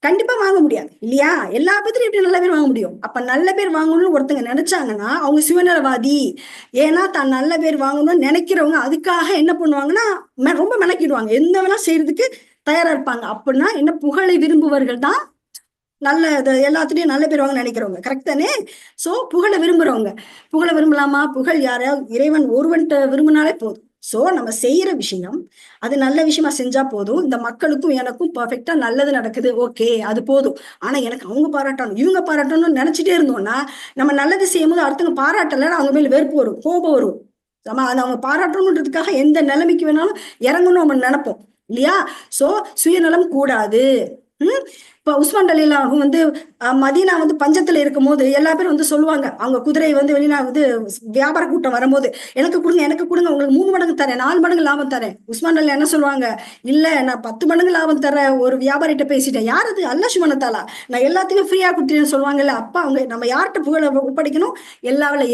கண்டிப்பா வாங்க முடியாது இல்லையா? எல்லா பேர்த்திலும் எப்படி நல்ல பேர் வாங்க முடியும்? அப்ப நல்ல பேர் வாங்கணும்னு ஒருத்தங்க நினைச்சாங்கன்னா அவங்க சுயநலவாதி. ஏன்னா தான் நல்ல பேர் வாங்கணும்னு நினைக்கிறவங்க அதுக்காக என்ன பண்ணுவாங்கன்னா ரொம்ப மெனக்கிடுவாங்க, எந்த வேணா செய்யறதுக்கு தயாரா இருப்பாங்க. அப்படின்னா என்ன, புகழை விரும்புவர்கள் தான் நல்ல எல்லாத்துலயும் நல்ல பேர் வாங்க நினைக்கிறவங்க, கரெக்ட் தானே? சோ புகழை விரும்புறவங்க. புகழை விரும்பலாமா? புகழ் யாரையாவது இறைவன் ஒருவன்ட்ட விரும்பினாலே போதும். சோ நம்ம செய்யற விஷயம் அது நல்ல விஷயமா செஞ்சா போதும். இந்த மக்களுக்கும் எனக்கும் பர்ஃபெக்டா நல்லது நடக்குது, ஓகே, அது போதும். ஆனா எனக்கு அவங்க பாராட்டணும், இவங்க பாராட்டணும்னு நினைச்சிட்டே இருந்தோம்னா நம்ம நல்லது செய்யும் போது அடுத்தவங்க பாராட்டலன்னா அவங்க மேல வெறுப்பு வரும், கோபம் வரும். நம்ம அதை அவங்க பாராட்டணுன்றதுக்காக எந்த நிலைமைக்கு வேணாலும் இறங்கணும் நம்ம நினைப்போம் இல்லையா? சோ சுயநலம் கூடாது. இப்ப உஸ்மான் ரலியல்லாஹு வந்து மதீனா வந்து பஞ்சத்துல இருக்கும் போது எல்லா பேரும் வந்து சொல்லுவாங்க, அவங்க குதிரை வந்து வந்து வியாபார கூட்டம் வரும்போது, எனக்கு கொடுங்க, உங்களுக்கு 3 மடங்கு தரேன், 4 மடங்கு லாபம் தரேன். உஸ்மான் ரலியல்லாஹு என்ன சொல்லுவாங்க? இல்ல, நான் 10 மடங்கு லாபம் தர ஒரு வியாபாரிட்ட பேசிட்டேன். யார் அது? அல்லாஹ் சுப்ஹானஹு வ தஆலா, நான் எல்லாத்தையும் ஃப்ரீயா கொடுத்துட்டேன்னு சொல்லுவாங்கல்ல. அப்ப அவங்க நம்ம யார்கிட்ட புகழ ஒப்படைக்கணும்? எல்லாவில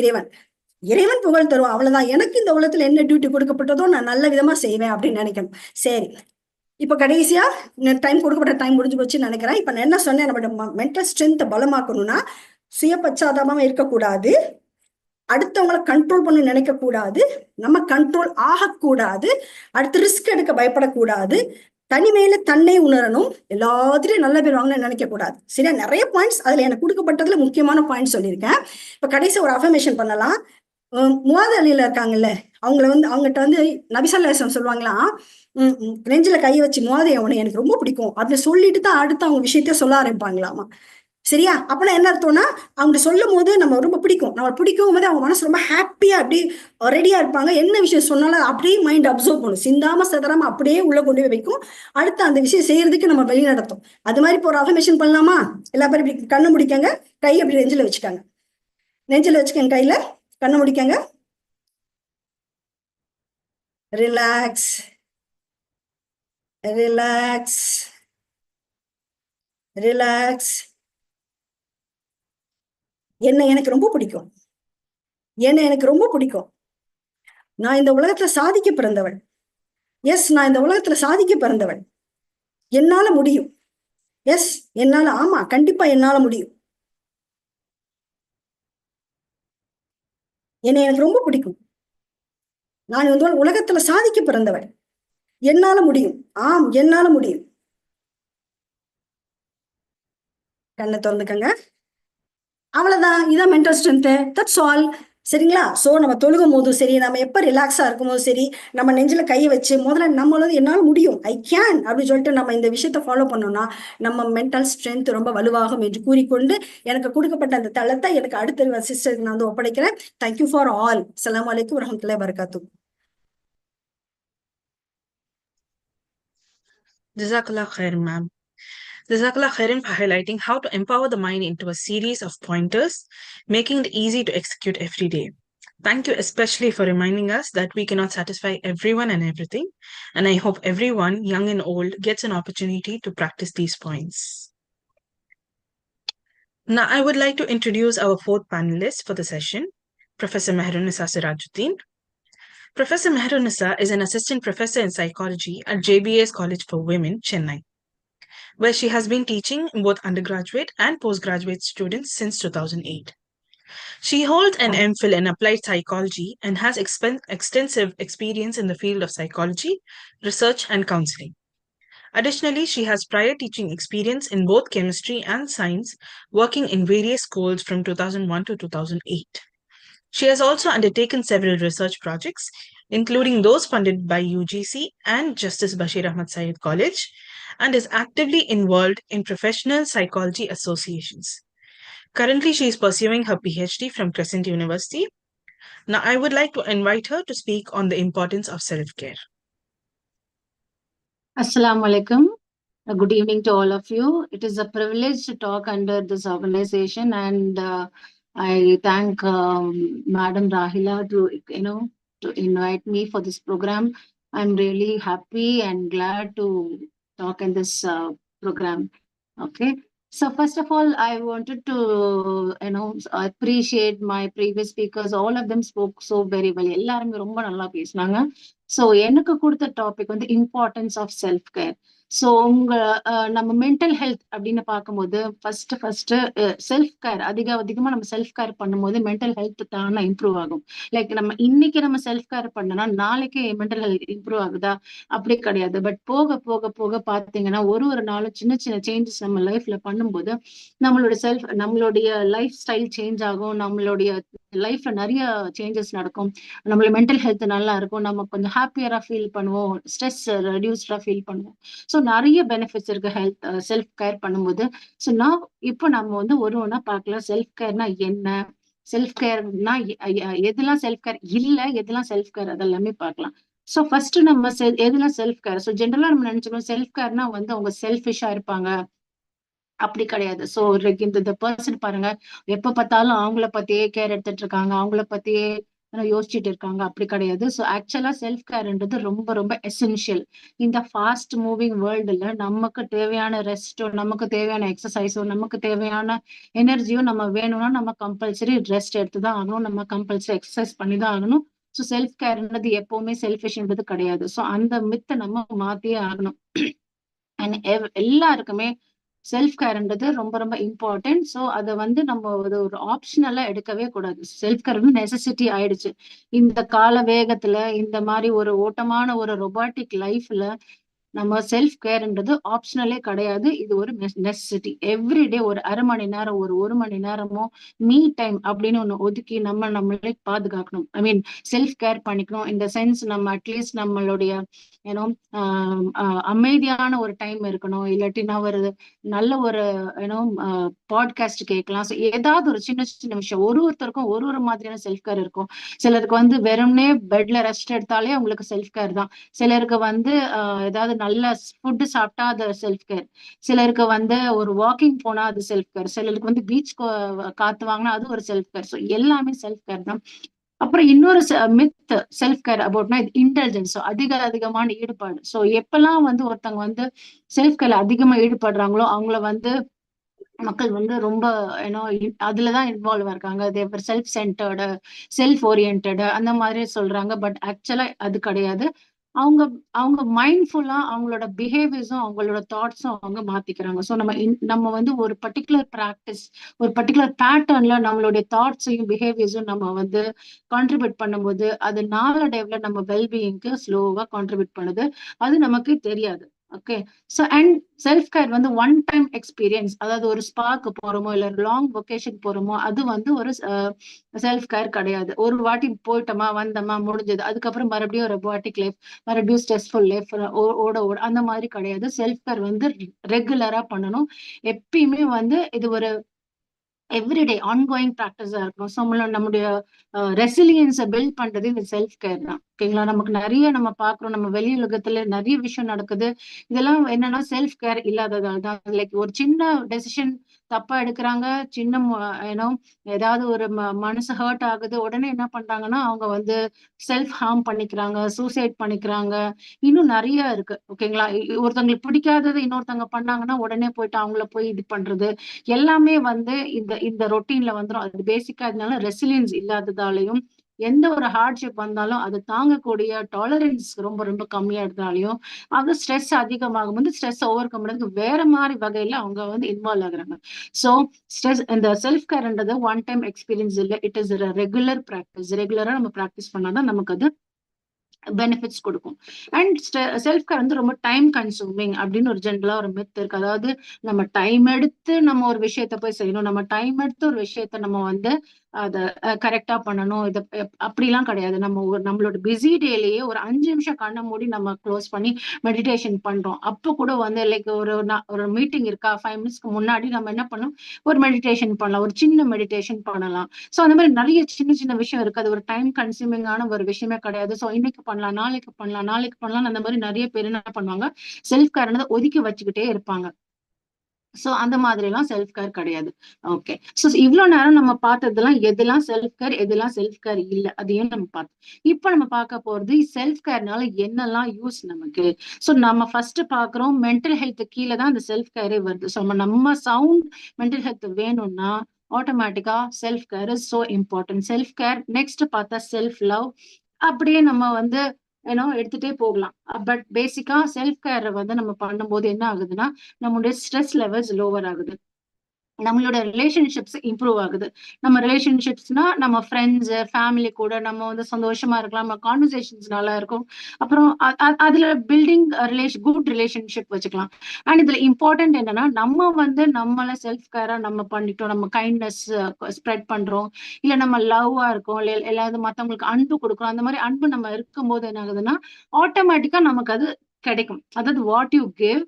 இறைவன் புகழ் தருவான், அவ்வளவுதான். எனக்கு இந்த உலகத்துல என்ன டியூட்டி கொடுக்கப்பட்டதோ நான் நல்ல விதமா செய்வேன் அப்படின்னு நினைக்கணும். சரி, இப்ப கடைசியா டைம் கொடுக்கப்பட்ட டைம் முடிஞ்சு போச்சுன்னு நினைக்கிறேன். இப்ப நான் என்ன சொன்னேன், நம்மளோட மென்டல் ஸ்ட்ரென்த்தை பலமாக்கணும்னா சுய பச்சாதாபமா இருக்கக்கூடாது, அடுத்தவங்களை கண்ட்ரோல் பண்ண நினைக்க கூடாது, நம்ம கண்ட்ரோல் ஆகக்கூடாது, அடுத்து ரிஸ்க் எடுக்க பயப்படக்கூடாது, தனிமையில தன்னை உணரணும், எல்லாத்திலையும் நல்ல பேர் வாங்கணும்னு நினைக்க கூடாது. சரியா? நிறைய பாயிண்ட்ஸ் அதுல எனக்கு கொடுக்கப்பட்டதுல முக்கியமான பாயிண்ட் சொல்லியிருக்கேன். இப்ப கடைசி ஒரு அஃபர்மேஷன் பண்ணலாம். முஆத் அலில இருக்காங்கல்ல, அவங்ககிட்ட வந்து நபி ஸல்லல்லாஹு அலைஹி வஸல்லம் சொல்லுவாங்களாம், நெஞ்சில கையை வச்சு, முஆதே அவனை எனக்கு ரொம்ப பிடிக்கும் அப்படின்னு சொல்லிட்டு தான் அடுத்து அவங்க விஷயத்த சொல்ல ஆரம்பிப்பாங்களாமா. சரியா? அப்படின்னா என்ன அர்த்தம்னா, அவங்க சொல்லும் போது நம்ம ரொம்ப பிடிக்கும், நம்ம பிடிக்கும் போது அவங்க மனசு ரொம்ப ஹாப்பியா அப்படி ரெடியா இருப்பாங்க. என்ன விஷயம் சொன்னாலும் அப்படியே மைண்ட் அப்சர்வ் பண்ணும், சிந்தாம சதராம அப்படியே உள்ள கொண்டு போய் வைக்கும். அடுத்து அந்த விஷயம் செய்யறதுக்கு நம்ம வழி நடத்தும். அது மாதிரி இப்போ ஒரு அஃபர்மேஷன் பண்ணலாமா? எல்லா பேரும் இப்படி கண்ணு முடிக்கங்க, கை அப்படி நெஞ்சில வச்சுக்காங்க, கையில கண்ணு முடிக்கங்க. Relax, relax, relax. என்னை எனக்கு ரொம்ப பிடிக்கும். என்னை எனக்கு ரொம்ப பிடிக்கும். நான் இந்த உலகத்துல சாதிக்க பிறந்தவள். எஸ், நான் இந்த உலகத்துல சாதிக்க பிறந்தவள். என்னால முடியும். எஸ், என்னால, ஆமா, கண்டிப்பா என்னால முடியும். என்னை எனக்கு ரொம்ப பிடிக்கும். நான் இந்த உலகத்துல சாதிக்க பிறந்தவள். என்னால முடியும். ஆம், என்னால முடியும். கண்ணை திறந்துக்கங்க. அவ்வளவுதான். இதான் மென்டல் ஸ்ட்ரென்த். That's all. சரிங்களா? சோ நம்ம தொழுகும் போதும் சரி, நம்ம எப்ப ரிலாக்ஸா இருக்கும் போதும் சரி, நம்ம நெஞ்சில கையை வச்சு முதல்ல நம்மளால என்னால முடியும், ஐ கேன் அப்படின்னு சொல்லிட்டு நம்ம இந்த விஷயத்த ஃபாலோ பண்ணோம்னா நம்ம மென்டல் ஸ்ட்ரென்த் ரொம்ப வலுவாகும் என்று கூறிக்கொண்டு எனக்கு கொடுக்கப்பட்ட அந்த தளத்தை எனக்கு அடுத்த சிஸ்டருக்கு நான் வந்து ஒப்படைக்கிறேன். Thank you for all. அஸ்ஸலாமு அலைக்கும் வரஹ்மத்துல்லாஹி வபரகாத்துஹு. Jazakallah khair, ma'am. Jazakallah khairan for highlighting how to empower the mind into a series of pointers, making it easy to execute every day. Thank you especially for reminding us that we cannot satisfy everyone and everything, and I hope everyone, young and old, gets an opportunity to practice these points. Now, I would like to introduce our fourth panelist for the session, Professor Mehrunisa Sirajuddin. Professor Mehrunisa is an assistant professor in psychology at JBS College for Women, Chennai, where she has been teaching both undergraduate and postgraduate students since 2008. She holds an MPhil in applied psychology and has extensive experience in the field of psychology, research, and counseling. Additionally, she has prior teaching experience in both chemistry and science, working in various schools from 2001 to 2008. She has also undertaken several research projects, including those funded by UGC and Justice Bashir Ahmad Syed College, and is actively involved in professional psychology associations. Currently, she is pursuing her PhD from Crescent University. Now, I would like to invite her to speak on the importance of self-care. Assalamu alaikum. Good evening to all of you. It is a privilege to talk under this organization, and I thank Madam Rahila to invite me for this program. I'm really happy and glad to talk in this program. Okay. So first of all, I wanted to appreciate my previous speakers. All of them spoke so very well. எல்லாருமே ரொம்ப நல்லா பேசினாங்க. ஸோ எனக்கு கொடுத்த டாபிக் வந்து importance of self care. So நம்ம மென்டல் ஹெல்த் அப்படின்னு பார்க்கும்போது ஃபர்ஸ்ட் செல்ஃப் கேர் அதிகமா நம்ம செல்ஃப் கேர் பண்ணும்போது மென்டல் ஹெல்த் தானே இம்ப்ரூவ் ஆகும். லைக் நம்ம இன்னைக்கு நம்ம செல்ஃப் கேர் பண்ணனா நாளைக்கு மென்டல் ஹெல்த் இம்ப்ரூவ் ஆகுதா? அப்படி கிடையாது. பட் போக போக போக பார்த்தீங்கன்னா ஒரு நாளும் சின்ன சின்ன சேஞ்சஸ் நம்ம லைஃப்ல பண்ணும்போது நம்மளுடைய லைஃப் ஸ்டைல் சேஞ்ச் ஆகும். நம்மளுடைய லைஃப்ல நிறைய சேஞ்சஸ் நடக்கும். நம்மளோட மென்டல் ஹெல்த் நல்லா இருக்கும். நம்ம கொஞ்சம் ஹாப்பியரா ஃபீல் பண்ணுவோம். ஸ்ட்ரெஸ் ரெடியூஸ்டா ஃபீல் பண்ணுவோம். ஸோ நிறைய பெனிஃபிட்ஸ் இருக்கு ஹெல்த் செல்ஃப் கேர் பண்ணும்போது. ஸோ இப்போ நம்ம வந்து ஒண்ணா பார்க்கலாம். செல்ஃப் கேர்னா என்ன, செல்ஃப் கேர்னா எதெல்லாம் செல்ஃப் கேர் இல்ல, எதெல்லாம் செல்ஃப் கேர், அதெல்லாமே பார்க்கலாம். ஸோ ஃபர்ஸ்ட் நம்ம எதெல்லாம் செல்ஃப் கேர். ஸோ ஜென்ரலா நம்ம நினைச்சுக்கணும் செல்ஃப் கேர்னா வந்து அவங்க செல்ஃபிஷா இருப்பாங்க. அப்படி கிடையாது. ஸோ இந்த பர்சன் பாருங்க, எப்ப பார்த்தாலும் அவங்கள பத்தியே கேர் எடுத்துட்டு இருக்காங்க, அவங்கள பத்தியே யோசிச்சுட்டு இருக்காங்க. அப்படி கிடையாது. ஸோ ஆக்சுவலா செல்ஃப் கேர்ன்றது ரொம்ப ரொம்ப எசென்ஷியல். இந்த ஃபாஸ்ட் மூவிங் வேர்ல்டுல நமக்கு தேவையான ரெஸ்டோ, நமக்கு தேவையான எக்ஸசைஸோ, நமக்கு தேவையான எனர்ஜியோ நம்ம வேணும்னா நம்ம கம்பல்சரி ரெஸ்ட் எடுத்துதான் ஆகணும். நம்ம கம்பல்சரி எக்ஸசைஸ் பண்ணிதான் ஆகணும். ஸோ செல்ஃப் கேர்ன்றது எப்பவுமே செல்ஃபிஷ்ன்றது கிடையாது. ஸோ அந்த மித்தை நம்ம மாத்தியே ஆகணும். அண்ட் எல்லாருக்குமே செல்ஃப் கேர்ன்றது ரொம்ப ரொம்ப இம்பார்ட்டன்ட். ஸோ அதை வந்து நம்ம ஒரு ஆப்ஷனலா எடுக்கவே கூடாது. செல்ஃப் கேர் வந்து நெசசிட்டி ஆயிடுச்சு இந்த கால வேகத்துல. இந்த மாதிரி ஒரு ஓட்டமான ஒரு ரொபாட்டிக் லைஃப்ல நம்ம செல்ஃப் கேர்ன்றது ஆப்ஷனலே கிடையாது. இது ஒரு நெசசிட்டி. எவ்ரிடே ஒரு அரை மணி நேரம், ஒரு மணி நேரமோ மீ டைம் அப்படின்னு ஒண்ணு ஒதுக்கி நம்மளே பாதுகாக்கணும். ஐ மீன் செல்ஃப் கேர் பண்ணிக்கணும். இந்த சென்ஸ் நம்ம அட்லீஸ்ட் நம்மளுடைய அமைதியான ஒரு டைம் இருக்கணும். இல்லாட்டினா ஒரு நல்ல ஒரு பாட்காஸ்ட் கேட்கலாம். ஸோ ஏதாவது ஒரு சின்ன சின்ன விஷயம். ஒருத்தருக்கும் ஒரு மாதிரியான செல்ஃப் கேர் இருக்கும். சிலருக்கு வந்து வெறும்னே பெட்ல ரெஸ்ட் எடுத்தாலே அவங்களுக்கு செல்ஃப் கேர் தான். சிலருக்கு வந்து ஏதாவது நல்ல ஃபுட்டு சாப்பிட்டா அது செல்ஃப் கேர். சிலருக்கு வந்து ஒரு வாக்கிங் போனா அது செல்ஃப் கேர். சிலருக்கு வந்து பீச் காத்து வாங்கினா அது ஒரு செல்ஃப் கேர். ஸோ எல்லாமே செல்ஃப் கேர் தான். அப்புறம் இன்னொரு மித் செல்ஃப் கேர் அபவுட்னா இது இன்டெலிஜென்ஸ். அதிகமான ஈடுபாடு. ஸோ எப்பெல்லாம் வந்து ஒருத்தவங்க வந்து செல்ஃப் கேர்ல அதிகமா ஈடுபடுறாங்களோ அவங்கள வந்து மக்கள் வந்து ரொம்ப அதுலதான் இன்வால்வ் இருக்காங்க. தேவர் செல்ஃப் சென்டர்டு, செல்ஃப் ஓரியன்டட் அந்த மாதிரி சொல்றாங்க. பட் ஆக்சுவலா அது கிடையாது. அவங்க அவங்க மைண்ட்ஃபுல்லா அவங்களோட பிஹேவியர்ஸும் அவங்களோட தாட்ஸும் அவங்க மாத்திக்கிறாங்க. ஸோ நம்ம வந்து ஒரு பர்டிகுலர் ப்ராக்டிஸ், ஒரு பர்டிகுலர் பேட்டர்ன்ல நம்மளுடைய தாட்ஸையும் பிஹேவியர்ஸும் நம்ம வந்து கான்ட்ரிபியூட் பண்ணும்போது அது நாளடைவுல நம்ம வெல்பீயிங்க்கு ஸ்லோவா கான்ட்ரிபியூட் பண்ணுது. அது நமக்கு தெரியாது. Okay. So and self care வந்து ஒன் டைம் எக்ஸ்பீரியன்ஸ், அதாவது ஒரு ஸ்பாக்கு போறோமோ இல்ல லாங் வெக்கேஷன் போறோமோ அது வந்து ஒரு செல்ஃப் கேர் கிடையாது. ஒரு வாட்டி போயிட்டோமா வந்தோமா முடிஞ்சது, அதுக்கப்புறம் மறுபடியும் ஒரு ரொபாட்டிக் லைஃப், மறுபடியும் ஸ்ட்ரெஸ்ஃபுல் லைஃப், ஓட ஓட அந்த மாதிரி கிடையாது. செல்ஃப் கேர் வந்து ரெகுலரா பண்ணணும். எப்பயுமே வந்து இது ஒரு எவ்ரிடே ஆன்கோயிங் ப்ராக்டிஸா இருக்கணும். ஸோ நம்மளுடைய ரெசிலியன்ஸை பில்ட் பண்றது இந்த செல்ஃப் கேர் தான். ஓகேங்களா? நமக்கு நிறைய நம்ம பாக்குறோம், நம்ம வெளி உலகத்துல நிறைய விஷயம் நடக்குது. இதெல்லாம் என்னன்னா செல்ஃப் கேர் இல்லாததால் தான். லைக் ஒரு சின்ன டெசிஷன் தப்பா எடுக்கிறாங்க, சின்ன ஏன்னோ ஏதாவது ஒரு மனசு ஹர்ட் ஆகுது, உடனே என்ன பண்றாங்கன்னா அவங்க வந்து செல்ஃப் ஹார்ம் பண்ணிக்கிறாங்க, சூசைட் பண்ணிக்கிறாங்க. இன்னும் நிறைய இருக்கு. ஓகேங்களா? ஒருத்தவங்களுக்கு பிடிக்காதது இன்னொருத்தவங்க பண்ணாங்கன்னா உடனே போயிட்டு அவங்கள போய் இது பண்றது எல்லாமே வந்து இந்த இந்த ரொட்டீன்ல வந்துடும். அது பேசிக்கா இதனால ரெசிலியன்ஸ் இல்லாததாலையும், எந்த ஒரு ஹார்ட்ஷிப் வந்தாலும் அது தாங்கக்கூடிய டாலரன்ஸ் ரொம்ப ரொம்ப கம்மியா இருந்தாலையும், அது ஸ்ட்ரெஸ் அதிகமாகும் போது ஸ்ட்ரெஸ் ஓவர் கம் பண்றதுக்கு வேற மாதிரி வகையில அவங்க வந்து இன்வால்வ் ஆகுறாங்க. ஸோ ஸ்ட்ரெஸ் இந்த செல்ஃப் கேர்ன்றது ஒன் டைம் எக்ஸ்பீரியன்ஸ் இல்லை, இட் இஸ் ரெகுலர் ப்ராக்டிஸ். ரெகுலரா நம்ம ப்ராக்டிஸ் பண்ணாதான் நமக்கு அது பெனிஃபிட்ஸ் கொடுக்கும். அண்ட் செல்ஃப் கேர் வந்து ரொம்ப டைம் கன்சூமிங் அப்படின்னு ஒரு ஜென்ரலா ஒரு மித் இருக்கு. அதாவது நம்ம டைம் எடுத்து நம்ம ஒரு விஷயத்த போய் செய்யணும், நம்ம டைம் எடுத்து ஒரு விஷயத்த நம்ம வந்து அதை கரெக்டா பண்ணணும், இதை அப்படிலாம் கிடையாது. நம்மளோட பிஸி டேலேயே ஒரு 5 நிமிஷம் கண்ணை மூடி நம்ம க்ளோஸ் பண்ணி மெடிடேஷன் பண்றோம். அப்போ கூட வந்து லைக் ஒரு மீட்டிங் இருக்கா 5 மினிட்ஸ்க்கு முன்னாடி நம்ம என்ன பண்ணணும், ஒரு மெடிடேஷன் பண்ணலாம், ஒரு சின்ன மெடிடேஷன் பண்ணலாம். ஸோ அந்த மாதிரி நிறைய சின்ன சின்ன விஷயம் இருக்கு. அது ஒரு டைம் கன்சூமிங்கான ஒரு விஷயமே கிடையாது. ஸோ இன்னைக்கு பண்ணலாம், நாளைக்கு பண்ணலாம், நாளைக்கு பண்ணலாம், அந்த மாதிரி நிறைய பேர் என்ன பண்ணுவாங்க, செல்ஃப் கேர்னதை ஒதுக்கி வச்சுக்கிட்டே இருப்பாங்க. சோ அந்த மாதிரி எல்லாம் செல்ஃப் கேர் கிடையாது. ஓகே. சோ இவ்வளவு நேரம் நம்ம பார்த்ததெல்லாம் எதெல்லாம் செல்ஃப் கேர், எதெல்லாம் செல்ஃப் கேர் இல்ல, அதையும் நம்ம பார்த்தோம். இப்ப நம்ம பார்க்க போறது செல்ஃப் கேர்னால என்னெல்லாம் யூஸ் நமக்கு. சோ நம்ம ஃபர்ஸ்ட் பாக்குறோம் மென்டல் ஹெல்த் கீழே தான் இந்த செல்ஃப் கேரே வருது. ஸோ நம்ம சவுண்ட் மென்டல் ஹெல்த் வேணும்னா ஆட்டோமேட்டிக்கா self care is so important. Self care next பார்த்தா செல்ஃப் லவ், அப்படியே நம்ம வந்து எடுத்துட்டே போகலாம். பட் பேசிக்கா செல்ஃப் கேர் வந்து நம்ம பண்ணும்போது என்ன ஆகுதுன்னா, நம்மளுடைய ஸ்ட்ரெஸ் லெவல்ஸ் லோவர் ஆகுது, நம்மளோட ரிலேஷன்ஷிப்ஸ் இம்ப்ரூவ் ஆகுது. நம்ம ரிலேஷன்ஷிப்ஸ்னா நம்ம ஃப்ரெண்ட்ஸ் ஃபேமிலி கூட நம்ம வந்து சந்தோஷமா இருக்கலாம், நம்ம கான்வர்சேஷன்ஸ் நல்லா இருக்கும். அப்புறம் அதுல பில்டிங் குட் ரிலேஷன்ஷிப் வச்சுக்கலாம். அண்ட் இதுல இம்பார்ட்டன்ட் என்னன்னா, நம்ம வந்து நம்மள செல்ஃப் கேரா நம்ம பண்ணிட்டோம், நம்ம கைண்ட்னஸ் ஸ்ப்ரெட் பண்றோம், இல்ல நம்ம லவ்வா இருக்கோம், இல்ல எல்லாரும் மத்தவங்களுக்கு அன்பு கொடுக்குறோம். அந்த மாதிரி அன்பு நம்ம இருக்கும்போது என்ன ஆகுதுன்னா ஆட்டோமேட்டிக்கா நமக்கு அது கிடைக்கும். அதாவது what you give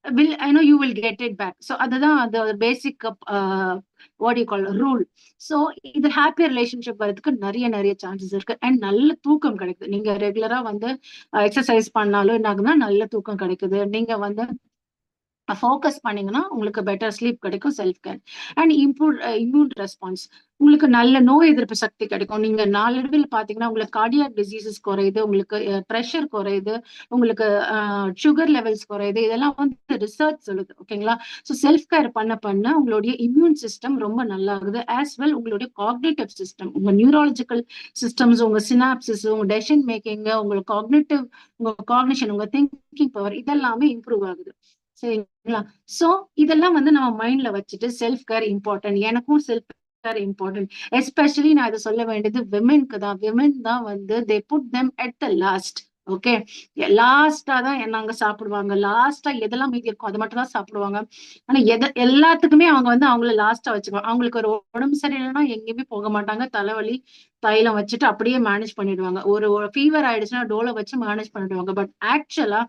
will you will get it back. So அதுதான் அது பேசிக் what you call rule. So இது ஹாப்பி ரிலேஷன்ஷிப் வரதுக்கு நிறைய நிறைய சான்சஸ் இருக்கு. அண்ட் நல்ல தூக்கம் கிடைக்குது. நீங்க ரெகுலரா வந்து எக்ஸசைஸ் பண்ணாலும் என்ன ஆகுதுன்னா நல்ல தூக்கம் கிடைக்குது. நீங்க வந்து ஃபோக்கஸ் பண்ணீங்கன்னா உங்களுக்கு பெட்டர் ஸ்லீப் கிடைக்கும். Self care and immune response, உங்களுக்கு நல்ல நோய் எதிர்ப்பு சக்தி கிடைக்கும். நீங்க நாளடைவில் பாத்தீங்கன்னா உங்களுக்கு கார்டியாக் டிசீசஸ் குறையுது, உங்களுக்கு ப்ரெஷர் குறையுது, உங்களுக்கு சுகர் லெவல்ஸ் குறையுது. இதெல்லாம் வந்து ரிசர்ச் சொல்லுது. ஓகேங்களா? ஸோ செல்ஃப் கேர் பண்ண பண்ண உங்களுடைய இம்யூன் சிஸ்டம் ரொம்ப நல்லா ஆகுது. ஆஸ் வெல் உங்களுடைய காக்னேட்டிவ் சிஸ்டம், உங்க நியூரலாஜிக்கல் சிஸ்டம்ஸ், உங்க சினாப்சிஸ், உங்க டெசிஷன் மேக்கிங், உங்க காக்னேட்டிவ், உங்க காக்னிஷன், உங்க திங்கிங் பவர் இதெல்லாமே இம்ப்ரூவ் ஆகுது. சரிங்களா? சோ இதெல்லாம் வந்து நம்ம மைண்ட்ல வச்சுட்டு செல்ஃப் கேர் இம்பார்ட்டன்ட், எனக்கும் செல்ஃப் கேர் இம்பார்ட்டன்ட். எஸ்பெஷலி நான் இதை சொல்ல வேண்டியது விமென்க்கு தான். விமென் தான் வந்து they put them at the last. Okay. லாஸ்டா தான் நாங்க சாப்பிடுவாங்க, லாஸ்டா எதெல்லாம் மீதி இருக்கும் அதை மட்டும் தான் சாப்பிடுவாங்க. ஆனா எல்லாத்துக்குமே அவங்க வந்து அவங்கள லாஸ்டா வச்சுக்குவாங்க. அவங்களுக்கு ஒரு உடம்பு சரியில்லைன்னா எங்கேயுமே போக மாட்டாங்க, தலைவலி தைலம் வச்சுட்டு அப்படியே மேனேஜ் பண்ணிடுவாங்க. ஒரு ஃபீவர் ஆயிடுச்சுன்னா டோலை வச்சு மேனேஜ் பண்ணிடுவாங்க. பட் ஆக்சுவலா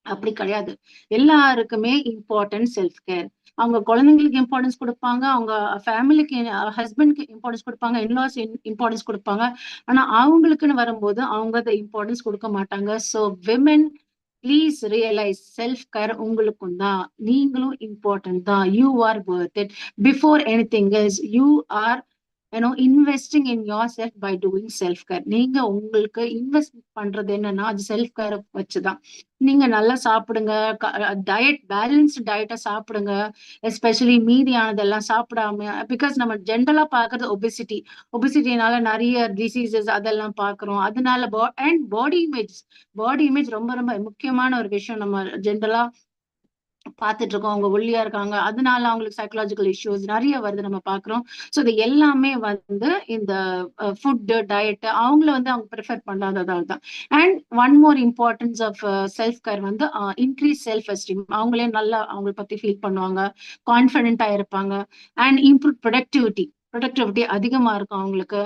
அப்படி கிடையாது. எல்லாருக்குமே இம்பார்ட்டன்ட் செல்ஃப் கேர். அவங்க குழந்தைங்களுக்கு இம்பார்ட்டன்ஸ் கொடுப்பாங்க, அவங்க ஃபேமிலிக்கு ஹஸ்பண்ட்க்கு இம்பார்ட்டன்ஸ் கொடுப்பாங்க, இன்லாஸ் இம்பார்ட்டன்ஸ் கொடுப்பாங்க. ஆனா அவங்களுக்குன்னு வரும்போது அவங்க அதை இம்பார்ட்டன்ஸ் கொடுக்க மாட்டாங்க. So women please realise self care உங்களுக்கும் தான், நீங்களும் இம்பார்ட்டன்ட் தான். You are worth it before anything else. You are investing in yourself by doing self care. நீங்க உங்களுக்கு இன்வெஸ்ட் பண்றது என்னன்னா அது செல்ஃப் கேரை வச்சுதான். நீங்க நல்லா சாப்பிடுங்க, டயட் பேலன்ஸ்டு டயட்டை சாப்பிடுங்க, எஸ்பெஷலி மீதியானதெல்லாம் சாப்பிடாம. பிகாஸ் நம்ம ஜென்ரலா பாக்குறது ஒபிசிட்டினால நிறைய டிசீசஸ் அதெல்லாம் பாக்குறோம். அதனால அண்ட் பாடி இமேஜ் ரொம்ப ரொம்ப முக்கியமான ஒரு விஷயம். நம்ம ஜென்ரலா பார்த்துட்டு இருக்கோம். அவங்க ஒல்லியா இருக்காங்க, அதனால அவங்களுக்கு சைக்கலாஜிக்கல் இஷ்யூஸ் நிறைய வருது நம்ம பாக்குறோம். ஸோ இது எல்லாமே வந்து இந்த ஃபுட் டயட் அவங்கள வந்து அவங்க ப்ரிஃபர் பண்ணாததால் தான். And one more importance of self care வந்து இன்க்ரீஸ் செல்ஃப் எஸ்டீம். அவங்களே நல்லா அவங்கள பத்தி ஃபீல் பண்ணுவாங்க, கான்ஃபிடென்ட்டா இருப்பாங்க. அண்ட் இம்ப்ரூவ் ப்ரொடக்டிவிட்டி அதிகமா இருக்கும் அவங்களுக்கு.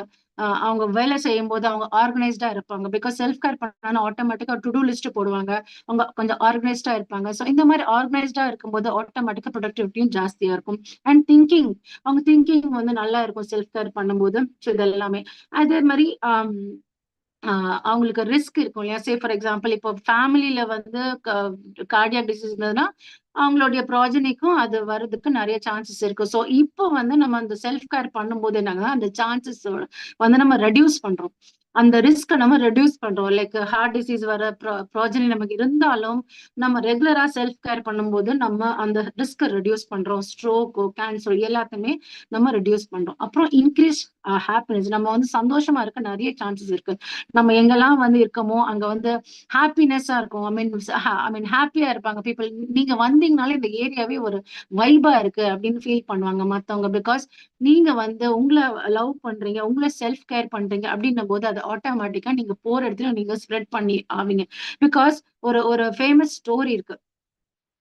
அவங்க வேலை செய்யும் போது அவங்க ஆர்கனைஸ்டா இருப்பாங்க. பிகாஸ் செல்ஃப் கேர் பண்ணா ஆட்டோமேட்டிக்கா டு டூ லிஸ்ட் போடுவாங்க, அவங்க கொஞ்சம் ஆர்கனைஸ்டா இருப்பாங்க. ஸோ இந்த மாதிரி ஆர்கனைஸ்டா இருக்கும்போது ஆட்டோமேட்டிக்கா ப்ரொடக்டிவிட்டியும் ஜாஸ்தியா இருக்கும். அண்ட் அவங்க திங்கிங் வந்து நல்லா இருக்கும் செல்ஃப் கேர் பண்ணும்போது. ஸோ இது எல்லாமே அதே மாதிரி அவங்களுக்கு ரிஸ்க் இருக்கும் இல்லையா. சே ஃபார் எக்ஸாம்பிள் இப்போ ஃபேமிலியில வந்து கார்டியாக் டிசீஸ் இருந்ததுன்னா அவங்களுடைய ப்ராஜனிக்கும் அது வர்றதுக்கு நிறைய சான்சஸ் இருக்கு. ஸோ இப்போ வந்து நம்ம அந்த செல்ஃப் கேர் பண்ணும்போது என்னன்னா அந்த சான்சஸ் வந்து நம்ம ரெடியூஸ் பண்றோம், அந்த ரிஸ்கை நம்ம ரெடியூஸ் பண்றோம். லைக் ஹார்ட் டிசீஸ் வர ப்ராஜனி நமக்கு இருந்தாலும் நம்ம ரெகுலரா செல்ஃப் கேர் பண்ணும்போது நம்ம அந்த ரிஸ்கை ரெடியூஸ் பண்றோம். ஸ்ட்ரோக்கோ கேன்சர் எல்லாத்தையுமே நம்ம ரெடியூஸ் பண்றோம். அப்புறம் இன்க்ரீஸ் ஹாப்பினஸ், நம்ம வந்து சந்தோஷமா இருக்க நிறைய சான்சஸ் இருக்கு. நம்ம எங்கெல்லாம் வந்து இருக்கமோ அங்க வந்து ஹாப்பினஸா இருக்கும். ஐ மீன் ஹாப்பியா இருப்பாங்க பீப்புள். நீங்க வந்தீங்கனாலே இந்த ஏரியாவே ஒரு வைபா இருக்கு அப்படின்னு ஃபீல் பண்ணுவாங்க மத்தவங்க. பிகாஸ் நீங்க வந்து உங்களை லவ் பண்றீங்க, உங்களை செல்ஃப் கேர் பண்றீங்க அப்படின்னும் போது அது ஆட்டோமேட்டிக்கா நீங்க போற இடத்துல நீங்க ஸ்ப்ரெட் பண்ணி ஆவீங்க. பிகாஸ் ஒரு ஃபேமஸ் ஸ்டோரி இருக்கு.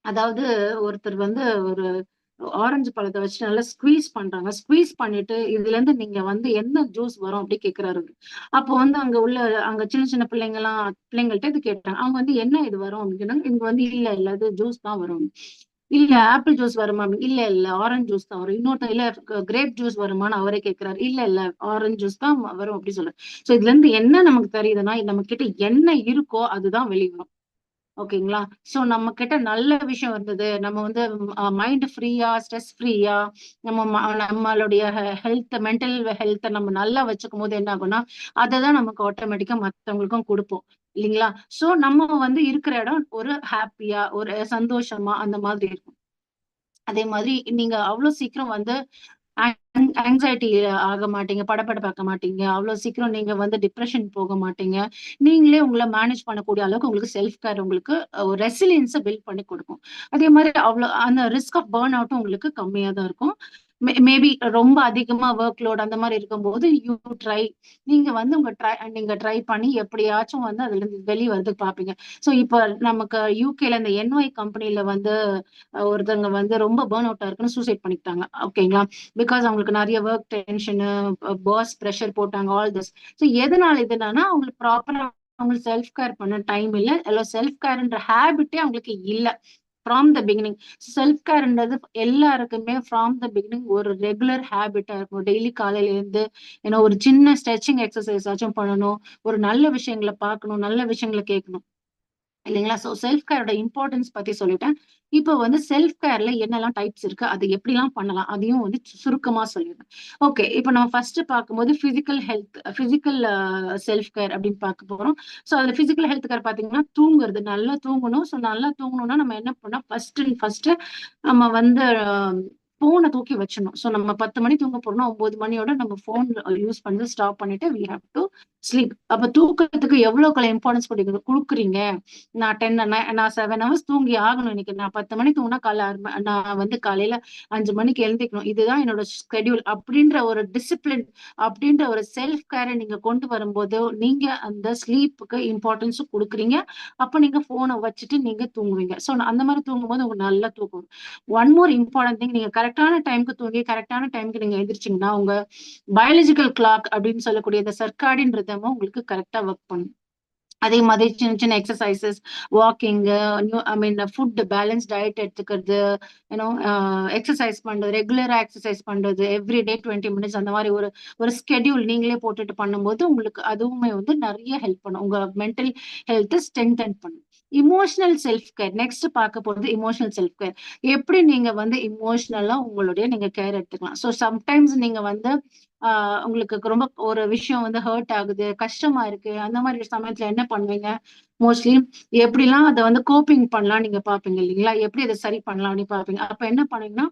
அதாவது ஒருத்தர் வந்து ஒரு ஆரஞ்சு பழத்தை வச்சு நல்லா ஸ்குவீஸ் பண்ணிட்டு இதுல இருந்து நீங்க வந்து என்ன ஜூஸ் வரும் அப்படி கேக்குறாரு. அப்போ வந்து அங்க சின்ன சின்ன பிள்ளைங்கள்ட்ட இது கேட்டாங்க. அவங்க வந்து என்ன இது வரும் அப்படின்னா இங்க வந்து இல்ல இது ஜூஸ் தான் வரும். இல்ல ஆப்பிள் ஜூஸ் வருமா? இல்ல ஆரஞ்சு ஜூஸ் தான் வரும். இன்னொருத்தர் இல்ல கிரேப் ஜூஸ் வருமான்னு அவரே கேட்கிறாரு. இல்ல ஆரஞ்சு ஜூஸ் தான் வரும் அப்படி சொல்ற. சோ இதுல இருந்து என்ன நமக்கு தெரியுதுன்னா நம்ம கிட்ட என்ன இருக்கோ அதுதான் வெளிவரும். ஓகேங்களா. சோ நம்ம கிட்ட நல்ல விஷயம் இருந்தது, நம்ம வந்து மைண்ட் ஃப்ரீயா ஸ்ட்ரெஸ் ஃப்ரீயா நம்மளுடைய மென்டல் ஹெல்த்தை நம்ம நல்லா வச்சுக்கும் போது என்ன ஆகும்னா அததான் நமக்கு ஆட்டோமேட்டிக்கா மத்தவங்களுக்கும் கொடுப்போம் இல்லைங்களா. சோ நம்ம வந்து இருக்கிற இடம் ஒரு ஹாப்பியா ஒரு சந்தோஷமா அந்த மாதிரி இருக்கும். அதே மாதிரி நீங்க அவ்வளவு சீக்கிரம் வந்து ஆங்ஸைட்டி ஆக மாட்டீங்க, படபடப்பாக்க மாட்டீங்க, அவ்வளவு சீக்கிரம் நீங்க வந்து டிப்ரெஷன் போக மாட்டீங்க. நீங்களே உங்களை மேனேஜ் பண்ணக்கூடிய அளவுக்கு உங்களுக்கு செல்ஃப் கேர் உங்களுக்கு ஒரு ரெசிலியன்ஸை பில்ட் பண்ணி கொடுக்கும். அதே மாதிரி அவ்வளவு அந்த ரிஸ்க் ஆஃப் பர்ன் அவுட்டும் உங்களுக்கு கம்மியா தான் இருக்கும். மேபி ரொம்ப அதிகமா ஒர்க் லோட் அந்த மாதிரி இருக்கும்போது நீங்க வந்து நீங்க ட்ரை பண்ணி எப்படியாச்சும் வந்து அதுல இருந்து வெளியே வரது பாப்பீங்க. சோ இப்ப நமக்கு யூகேல இந்த என்ஒய் கம்பெனில வந்து ஒருத்தவங்க வந்து ரொம்ப பர்ன் அவுட்டா இருக்குன்னு சூசைட் பண்ணிக்கிட்டாங்க. ஓகேங்களா. பிகாஸ் அவங்களுக்கு நிறைய ஒர்க் டென்ஷனு, பாஸ் ப்ரெஷர் போட்டாங்க, ஆல் திஸ். ஸோ எதனால இதுனா அவங்களுக்கு ப்ராப்பரா அவங்களுக்கு செல்ஃப் கேர் பண்ண டைம் இல்லை, எல்லாம் செல்ஃப் கேர்ன்ற ஹேபிட்டே அவங்களுக்கு இல்லை ஃப்ரம் த பிகினிங். செல்ஃப் கேர்ன்றது எல்லாருக்குமே ஃப்ரம் த பிகினிங் ஒரு ரெகுலர் ஹேபிட்டா இருக்கும். டெய்லி காலையில இருந்து ஏன்னா ஒரு சின்ன ஸ்ட்ரெச்சிங் எக்ஸசைஸ் ஆச்சும் பண்ணணும், ஒரு நல்ல விஷயங்களை பார்க்கணும், நல்ல விஷயங்களை கேட்கணும் இல்லைங்களா. சோ செல்ஃப் கேரோட இம்பார்ட்டன்ஸ் பத்தி சொல்லிட்டேன். இப்போ வந்து செல்ஃப் கேர்ல என்னெல்லாம் டைப்ஸ் இருக்கு, அது எப்படிலாம் பண்ணலாம் அதையும் வந்து சுருக்கமா சொல்லிடுறேன். ஓகே. இப்போ நம்ம ஃபர்ஸ்ட் பார்க்கும்போது பிசிக்கல் செல்ஃப் கேர் அப்படின்னு பார்க்க போறோம். சோ அதுல பிசிக்கல் ஹெல்த் கேர் பாத்தீங்கன்னா தூங்குறது, நல்லா தூங்கணும். சோ நல்லா தூங்கணும்னா நம்ம என்ன பண்ணா ஃபர்ஸ்ட் நம்ம வந்து போனை தூக்கி வச்சிடணும். சோ நம்ம 10 மணி தூங்க போறோம்னா 9 மணியோட நம்ம போன் யூஸ் பண்ணி ஸ்டாப் பண்ணிட்டு வி ஹேவ் டு ஸ்லீப். அப்ப தூக்கத்துக்கு எவ்வளவு இம்பார்ட்டன்ஸ் கொடுக்குறீங்க. நான் 7 ஹவர்ஸ் தூங்கி ஆகணும். இன்னைக்கு நான் 10 மணிக்கு தூங்கினா நான் வந்து காலையில 5 மணிக்கு எழுந்திக்கணும், இதுதான் என்னோட ஸ்கெடியூல் அப்படின்ற ஒரு டிசிப்ளின், அப்படின்ற ஒரு செல்ஃப் கேரை நீங்க கொண்டு வரும்போது நீங்க அந்த ஸ்லீப்புக்கு இம்பார்ட்டன்ஸ் கொடுக்குறீங்க. அப்ப நீங்க போனை வச்சுட்டு நீங்க தூங்குவீங்க. சோ அந்த மாதிரி தூங்கும்போது உங்களுக்கு நல்லா தூக்கும். ஒன் மோர் இம்பார்ட்டன்ட் திங், நீங்க கரெக்டான டைமுக்கு தூங்கி கரெக்டான டைமுக்கு நீங்க எந்திரிச்சீங்கன்னா உங்க பயாலஜிக்கல் கிளாக் அப்படின்னு சொல்லக்கூடிய இந்த சர்க்காடின் ரிதமும் உங்களுக்கு கரெக்டா ஒர்க் பண்ணும். அதே மாதிரி சின்ன சின்ன exercises, walking, food balance diet எடுத்துக்கிறது, எக்ஸசைஸ் பண்றது, ரெகுலரா எக்ஸசைஸ் பண்றது, எவ்ரிடே 20 மினிட்ஸ் அந்த மாதிரி ஒரு ஸ்கெடியூல் நீங்களே போட்டுட்டு பண்ணும்போது உங்களுக்கு அதுவுமே வந்து நிறைய ஹெல்ப் பண்ணும், உங்க மென்டல் ஹெல்த் ஸ்ட்ரென்தன் பண்ணும். இமோஷனல் செல்ஃப் கேர் நெக்ஸ்ட் பார்க்க போறது இமோஷனல் செல்ஃப் கேர். எப்படி நீங்க வந்து இமோஷனலா உங்களுடைய நீங்க கேர் எடுத்துக்கலாம். ஸோ சம்டைம்ஸ் நீங்க வந்து உங்களுக்கு ரொம்ப ஒரு விஷயம் வந்து ஹர்ட் ஆகுது, கஷ்டமா இருக்கு, அந்த மாதிரி சமயத்துல என்ன பண்ணுவீங்க? மோஸ்ட்லி எப்படிலாம் அதை வந்து கோப்பிங் பண்ணலாம் நீங்க பாப்பீங்க இல்லைங்களா, எப்படி அதை சரி பண்ணலாம் அப்படின்னு பாப்பீங்க. அப்ப என்ன பண்ணுவீங்கன்னா,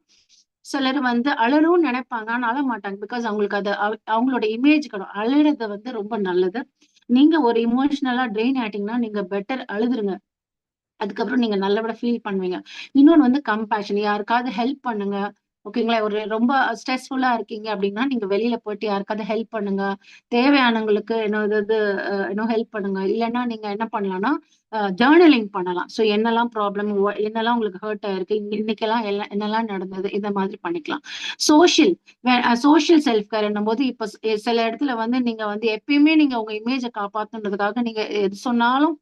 சிலர் வந்து அழணும்னு நினைப்பாங்க, ஆனா அழ மாட்டாங்க. பிகாஸ் அவங்களுக்கு அது அவங்களோட இமேஜ் கிடையாது. அழுறது வந்து ரொம்ப நல்லது. நீங்க ஒரு இமோஷனலா ட்ரெயின் ஆயிட்டீங்கன்னா நீங்க பெட்டர் அழுதுருங்க. அதுக்கப்புறம் நீங்க நல்லபட ஃபீல் பண்ணுவீங்க. இன்னொன்னு வந்து கம்பேஷன், யாருக்காவது ஹெல்ப் பண்ணுங்க. ஓகேங்களா, ஒரு ரொம்ப ஸ்ட்ரெஸ்ஃபுல்லா இருக்கீங்க அப்படின்னா நீங்க வெளியில போயிட்டு யாருக்காவது ஹெல்ப் பண்ணுங்க. தேவையானவங்களுக்கு இன்னும் ஹெல்ப் பண்ணுங்க. இல்லைன்னா நீங்க என்ன பண்ணலாம்னா ஜேர்னலிங் பண்ணலாம். ஸோ என்னெல்லாம் ப்ராப்ளம், என்னெல்லாம் உங்களுக்கு ஹர்ட் ஆயிருக்கு, இன்னைக்கெல்லாம் என்னெல்லாம் நடந்தது, இந்த மாதிரி பண்ணிக்கலாம். சோஷியல் சோஷியல் செல்ஃப் கேர் போது இப்ப சில இடத்துல வந்து நீங்க வந்து எப்பயுமே நீங்க உங்க இமேஜை காப்பாத்துன்றதுக்காக நீங்க எது சொன்னாலும்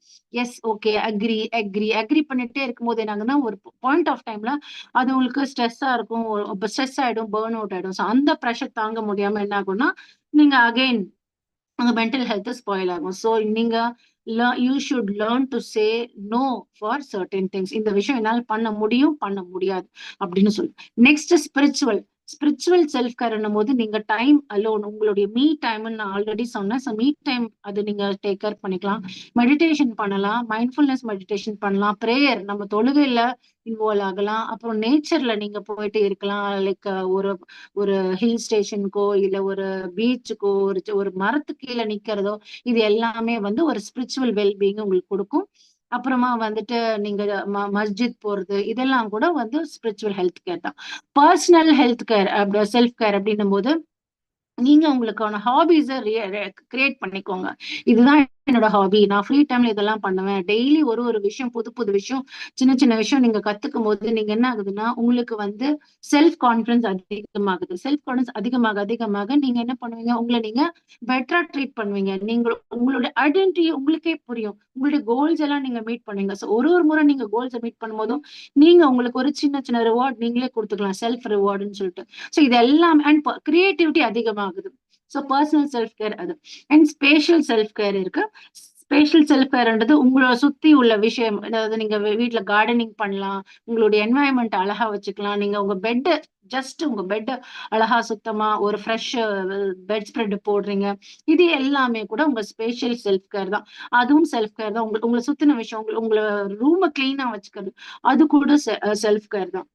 yes okay agree agree agree பண்ணிட்டே இருக்கும்போது என்னாங்கன்னா ஒரு பாயிண்ட் ஆஃப் டைம்ல அது உங்களுக்கு ஸ்ட்ரெஸ்ஸா இருக்கும், ஸ்ட்ரெஸ் ஆயிடும், பேர்ன் அவுட் ஆயிடும். ஸோ அந்த ப்ரெஷர் தாங்க முடியாம என்ன ஆகும்னா நீங்க அகைன் உங்க மென்டல் ஹெல்த் ஸ்பாயில் ஆகும். ஸோ நீங்க you should learn to say no for certain things. இந்த விஷயம் என்னால் பண்ண முடியும், பண்ண முடியாது அப்படின்னு சொல்லு. நெக்ஸ்ட் ஸ்பிரிச்சுவல் செல்ஃப் கேர் போது நீங்க டைம் அலோன், உங்களுடைய மீ டைம் நான் ஆல்ரெடி சொன்னேன். ஸோ மீ டைம் அது நீங்க டேக் கேர் பண்ணிக்கலாம். மெடிடேஷன் பண்ணலாம், மைண்ட்ஃபுல்னஸ் மெடிடேஷன் பண்ணலாம், பிரேயர் நம்ம தொழுகையில இன்வால்வ் ஆகலாம். அப்புறம் நேச்சர்ல நீங்க போயிட்டு இருக்கலாம். லைக் ஒரு ஒரு ஹில் ஸ்டேஷனுக்கோ இல்ல ஒரு பீச்சுக்கோ ஒரு மரத்துக்கு கீழே நிக்கிறதோ, இது எல்லாமே வந்து ஒரு ஸ்பிரிச்சுவல் வெல்பீயிங் உங்களுக்கு கொடுக்கும். அப்புறமா வந்துட்டு நீங்க மஸ்ஜித் போறது, இதெல்லாம் கூட வந்து ஸ்பிரிச்சுவல் ஹெல்த் கேர் தான். Personal health care self care அப்படின்னும் போது நீங்க உங்களுக்கான ஹாபிஸை கிரியேட் பண்ணிக்கோங்க. இதுதான் என்னோட ஹாபி, நான் ஃப்ரீ டைம்ல இதெல்லாம் பண்ணுவேன். டெய்லி ஒரு விஷயம், புது புது விஷயம், சின்ன சின்ன விஷயம் நீங்க கத்துக்கும் போது நீங்க என்ன ஆகுதுன்னா உங்களுக்கு வந்து செல்ஃப் கான்பிடன்ஸ் அதிகமாகுது. செல்ஃப் கான்பிடன்ஸ் அதிகமாக நீங்க என்ன பண்ணுவீங்க, உங்களை நீங்க பெட்டரா ட்ரீட் பண்ணுவீங்க. நீங்க உங்களுடைய ஐடென்டிட்டி உங்களுக்கே புரியும். உங்களுடைய கோல்ஸ் எல்லாம் நீங்க மீட் பண்ணுவீங்க. ஸோ ஒரு முறை நீங்க கோல்ஸை மீட் பண்ணும்போதும் நீங்க உங்களுக்கு ஒரு சின்ன சின்ன ரிவார்ட் நீங்களே கொடுத்துக்கலாம், செல்ஃப் ரிவார்டுன்னு சொல்லிட்டு. ஸோ இது எல்லாம் அண்ட் கிரியேட்டிவிட்டி அதிகமாகுது. ஸோ பர்சனல் செல்ஃப் கேர் அது. அண்ட் ஸ்பேஷியல் செல்ஃப் கேர் இருக்கு. ஸ்பேஷியல் செல்ஃப் கேர்ன்றது உங்களோட சுத்தி உள்ள விஷயம். அதாவது நீங்க வீட்டுல கார்டனிங் பண்ணலாம், உங்களுடைய என்வாயன்மெண்ட் அழகா வச்சுக்கலாம். நீங்க உங்க பெட் உங்க பெட் அழகா சுத்தமா ஒரு ஃப்ரெஷ் பெட் ஸ்ப்ரெட் போடுறீங்க, இது எல்லாமே கூட உங்க ஸ்பேஷியல் செல்ஃப் கேர் தான். அதுவும் செல்ஃப் கேர் தான். உங்களை சுத்தின விஷயம், உங்களை ரூமை கிளீனா வச்சுக்கிறது, அது கூட செல்ஃப் கேர் தான்.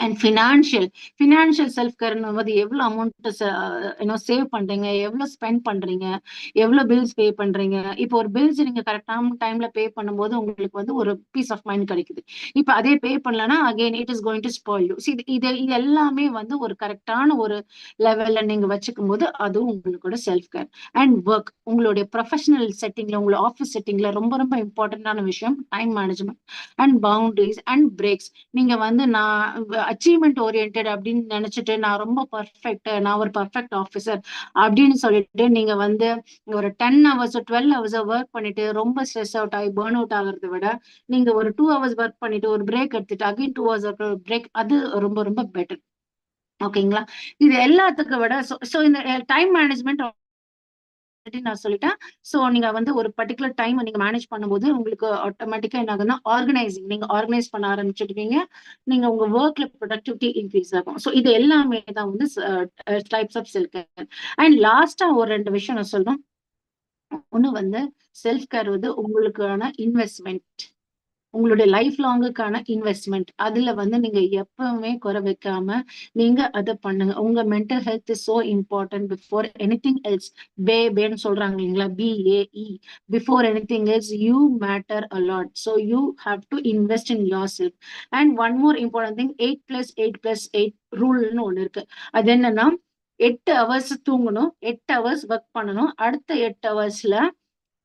அண்ட் ஃபினான்ஷியல் செல்ஃப் கேர்னு போது எவ்வளவு அமௌண்ட் சேவ் பண்றீங்க, எவ்வளவு ஸ்பெண்ட் பண்றீங்க, எவ்வளவு பில்ஸ் பே பண்றீங்க. இப்போ ஒரு பில்ஸ் நீங்க கரெக்டான டைம்ல பே பண்ணும்போது உங்களுக்கு வந்து ஒரு பீஸ் ஆஃப் மைண்ட் கிடைக்குது. இப்ப அதே பே பண்ணலன்னா again it is going to spoil you. இது எல்லாமே வந்து ஒரு கரெக்டான ஒரு லெவல்ல நீங்க வச்சுக்கும் போது அதுவும் உங்களோட செல்ஃப் கேர். அண்ட் ஒர்க், உங்களுடைய ப்ரொஃபஷனல் செட்டிங்ல, உங்களோட ஆஃபீஸ் செட்டிங்ல ரொம்ப ரொம்ப இம்பார்ட்டன்டான விஷயம் time management and boundaries and breaks. நீங்க வந்து நான் அச்சீவ்மெண்ட் ஓரியன்டட் அப்படின்னு நினைச்சிட்டு நான் ரொம்ப பர்ஃபெக்ட், நான் ஒரு பர்ஃபெக்ட் ஆஃபீஸர் அப்படின்னு சொல்லிட்டு நீங்க வந்து ஒரு 10 hours 12 hours ஒர்க் பண்ணிட்டு ரொம்ப ஸ்ட்ரெஸ் அவுட் ஆகி பேர்ன் அவுட் ஆகிறத விட நீங்க ஒரு 2 hours ஒர்க் பண்ணிட்டு ஒரு பிரேக் எடுத்துட்டு அகைன் 2 hours பிரேக், அது ரொம்ப ரொம்ப பெட்டர். ஓகேங்களா, இது எல்லாத்துக்கும் விட இந்த டைம் மேனேஜ்மெண்ட் நான் சொல்லிட்டேன். சோ நீங்க வந்து ஒரு பர்டிகுலர் டைம் நீங்க மேனேஜ் பண்ணும்போது உங்களுக்கு ஆட்டோமேட்டிக்கா என்ன ஆகுதுன்னா நீங்க ஆர்கனைஸ் பண்ண ஆரம்பிச்சிடுவீங்க. நீங்க உங்க ஒர்க்ல ப்ரொடக்டிவிட்டி இன்க்ரீஸ் ஆகும். சோ இது எல்லாமே தான் வந்து types of self care. And லாஸ்டா ஒரு 2 விஷயம் நான் சொல்லணும். ஒண்ணு வந்து செல்ஃப் கேர் வந்து உங்களுக்கான இன்வெஸ்ட்மெண்ட், உங்களுடைய லைஃப் லாங்குக்கான இன்வெஸ்ட்மெண்ட். அதுல வந்து நீங்க எப்பவுமே குறை வைக்காம நீங்க அதை பண்ணுங்க. உங்க mental health is so important before anything else. பேன்னு சொல்றாங்க இல்லைங்களா, BAE, before anything else you matter a lot. So you have to invest in yourself. And one more important thing, 8+8+8 ரூல்னு ஒண்ணு இருக்கு. அது என்னன்னா 8 hours தூங்கணும், 8 hours ஒர்க் பண்ணணும், அடுத்த 8 hoursல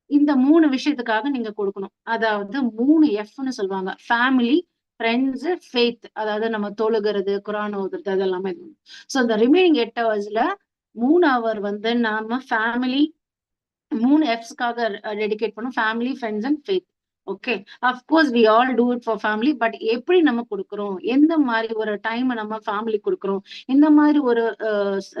இந்த 3 விஷயத்துக்காக நீங்க கொடுக்கணும். அதாவது 3 Fன்னு சொல்லுவாங்க, ஃபேமிலி, ஃப்ரெண்ட்ஸ், ஃபெய்த். அதாவது நம்ம தொழுகிறது, குரான் ஓதுறது, அதெல்லாமே. சோ இந்த ரிமைனிங் 8 ஹவர்ஸ்ல 3 hour வந்து நாம ஃபேமிலி 3 Fஸ்க்காக டெடிகேட் பண்ணும், family, friends and faith. Okay, of course we all do it for family. But எப்படி நம்ம கொடுக்குறோம், எந்த மாதிரி ஒரு டைம் நம்ம ஃபேமிலி கொடுக்குறோம், எந்த மாதிரி ஒரு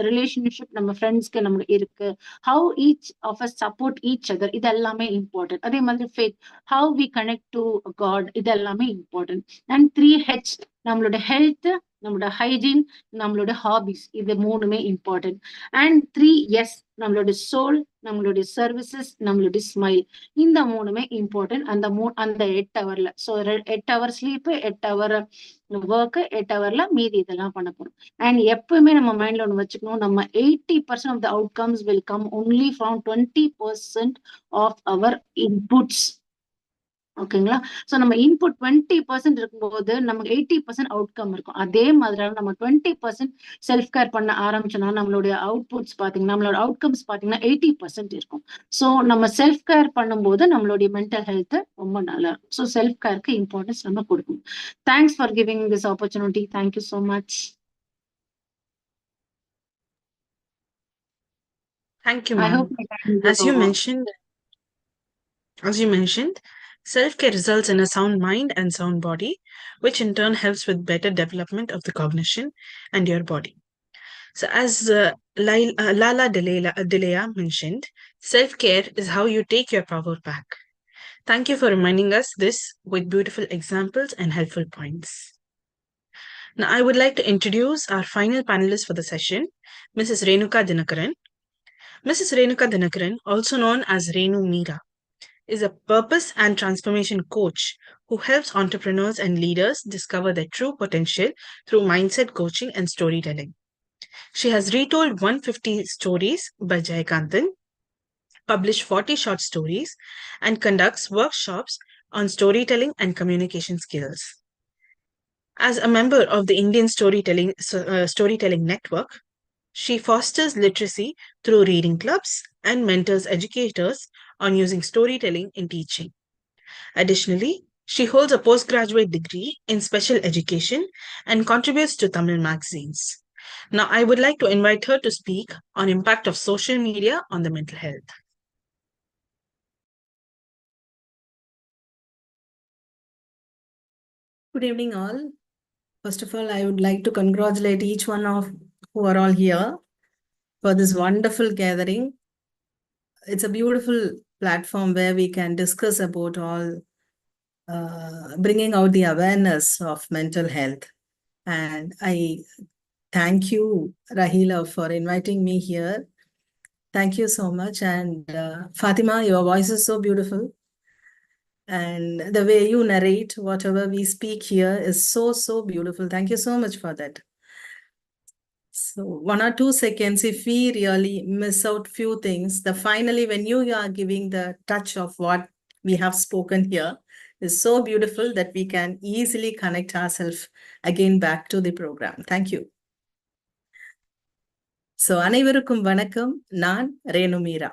ரிலேஷன்ஷிப் நம்ம ஃப்ரெண்ட்ஸ்க்கு நமக்கு இருக்கு, how each of us support each other, இது எல்லாமே இம்பார்ட்டன்ட். அதே மாதிரி faith, how we connect to God, இது எல்லாமே இம்பார்ட்டன்ட். அண்ட் 3H, நம்மளோட ஹெல்த், நம்மளோட ஹைஜீன், நம்மளோட ஹாபிஸ், இது மூணுமே இம்பார்ட்டன்ட். அண்ட் 3S, நம்மளோட சோல், நம்மளுடைய சர்வீசஸ், நம்மளுடைய ஸ்மைல், இந்த மூணுமே இம்பார்ட்டன்ட். அந்த 8 ஹவர்ல. So 8 hour sleep, 8 hour work, 8 ஹவர்ல மீதி இதெல்லாம் பண்ண போறோம். அண்ட் எப்பவுமே நம்ம மைண்ட்ல ஒண்ணு வச்சுக்கணும், நம்ம 80% of the outcomes will come only from 20% of our inputs. ஓகேங்களா? சோ நம்ம இன்புட் 20% இருக்கும்போது நமக்கு 80% அவுட்கம் இருக்கும். அதே மாதிரி நம்ம 20% செல்ஃப் கேர் பண்ண ஆரம்பிச்சோம்னா நம்மளுடைய அவுட்புட்ஸ் பாத்தீங்கன்னா, நம்மளோட அவுட்கம்ஸ் பாத்தீங்கன்னா 80% இருக்கும். சோ நம்ம செல்ஃப் கேர் பண்ணும்போது நம்மளுடைய மென்டல் ஹெல்த் ரொம்ப நல்லா இருக்கும். சோ செல்ஃப் கேருக்கு இம்பார்ட்டன்ஸ் நம்ம கொடுக்கணும். Thanks for giving this opportunity. Thank you so much. Thank you, I ma'am. hope my time is As you over. mentioned, self-care results in a sound mind and sound body, which in turn helps with better development of the cognition and your body. So, as Lala Delea mentioned, self-care is how you take your power back. Thank you for reminding us this with beautiful examples and helpful points. Now, I would like to introduce our final panelist for the session, Mrs. Renuka Dinakaran. Mrs. Renuka Dinakaran, also known as Renu Meera, is a purpose and transformation coach who helps entrepreneurs and leaders discover their true potential through mindset coaching and storytelling. She has retold 150 stories by Jayakanthan, published 40 short stories, and conducts workshops on storytelling and communication skills. As a member of the Indian Storytelling Network, she fosters literacy through reading clubs and mentors educators on using storytelling in teaching. Additionally, she holds a postgraduate degree in special education and contributes to Tamil magazines. Now, I would like to invite her to speak on impact of social media on the mental health. Good evening, all. First of all, I would like to congratulate each one of who are all here for this wonderful gathering. It's a beautiful platform where we can discuss about all bringing out the awareness of mental health. And I thank you, Rahila, for inviting me here. Thank you so much. And Fatima, your voice is so beautiful. And the way you narrate whatever we speak here is so, so beautiful. Thank you so much for that. So 1 or 2 seconds, if we really miss out few things, finally when you are giving the touch of what we have spoken here is so beautiful that we can easily connect ourselves again back to the program. Thank you. So அனைவருக்கும் வணக்கம். நான் ரேணு மீரா.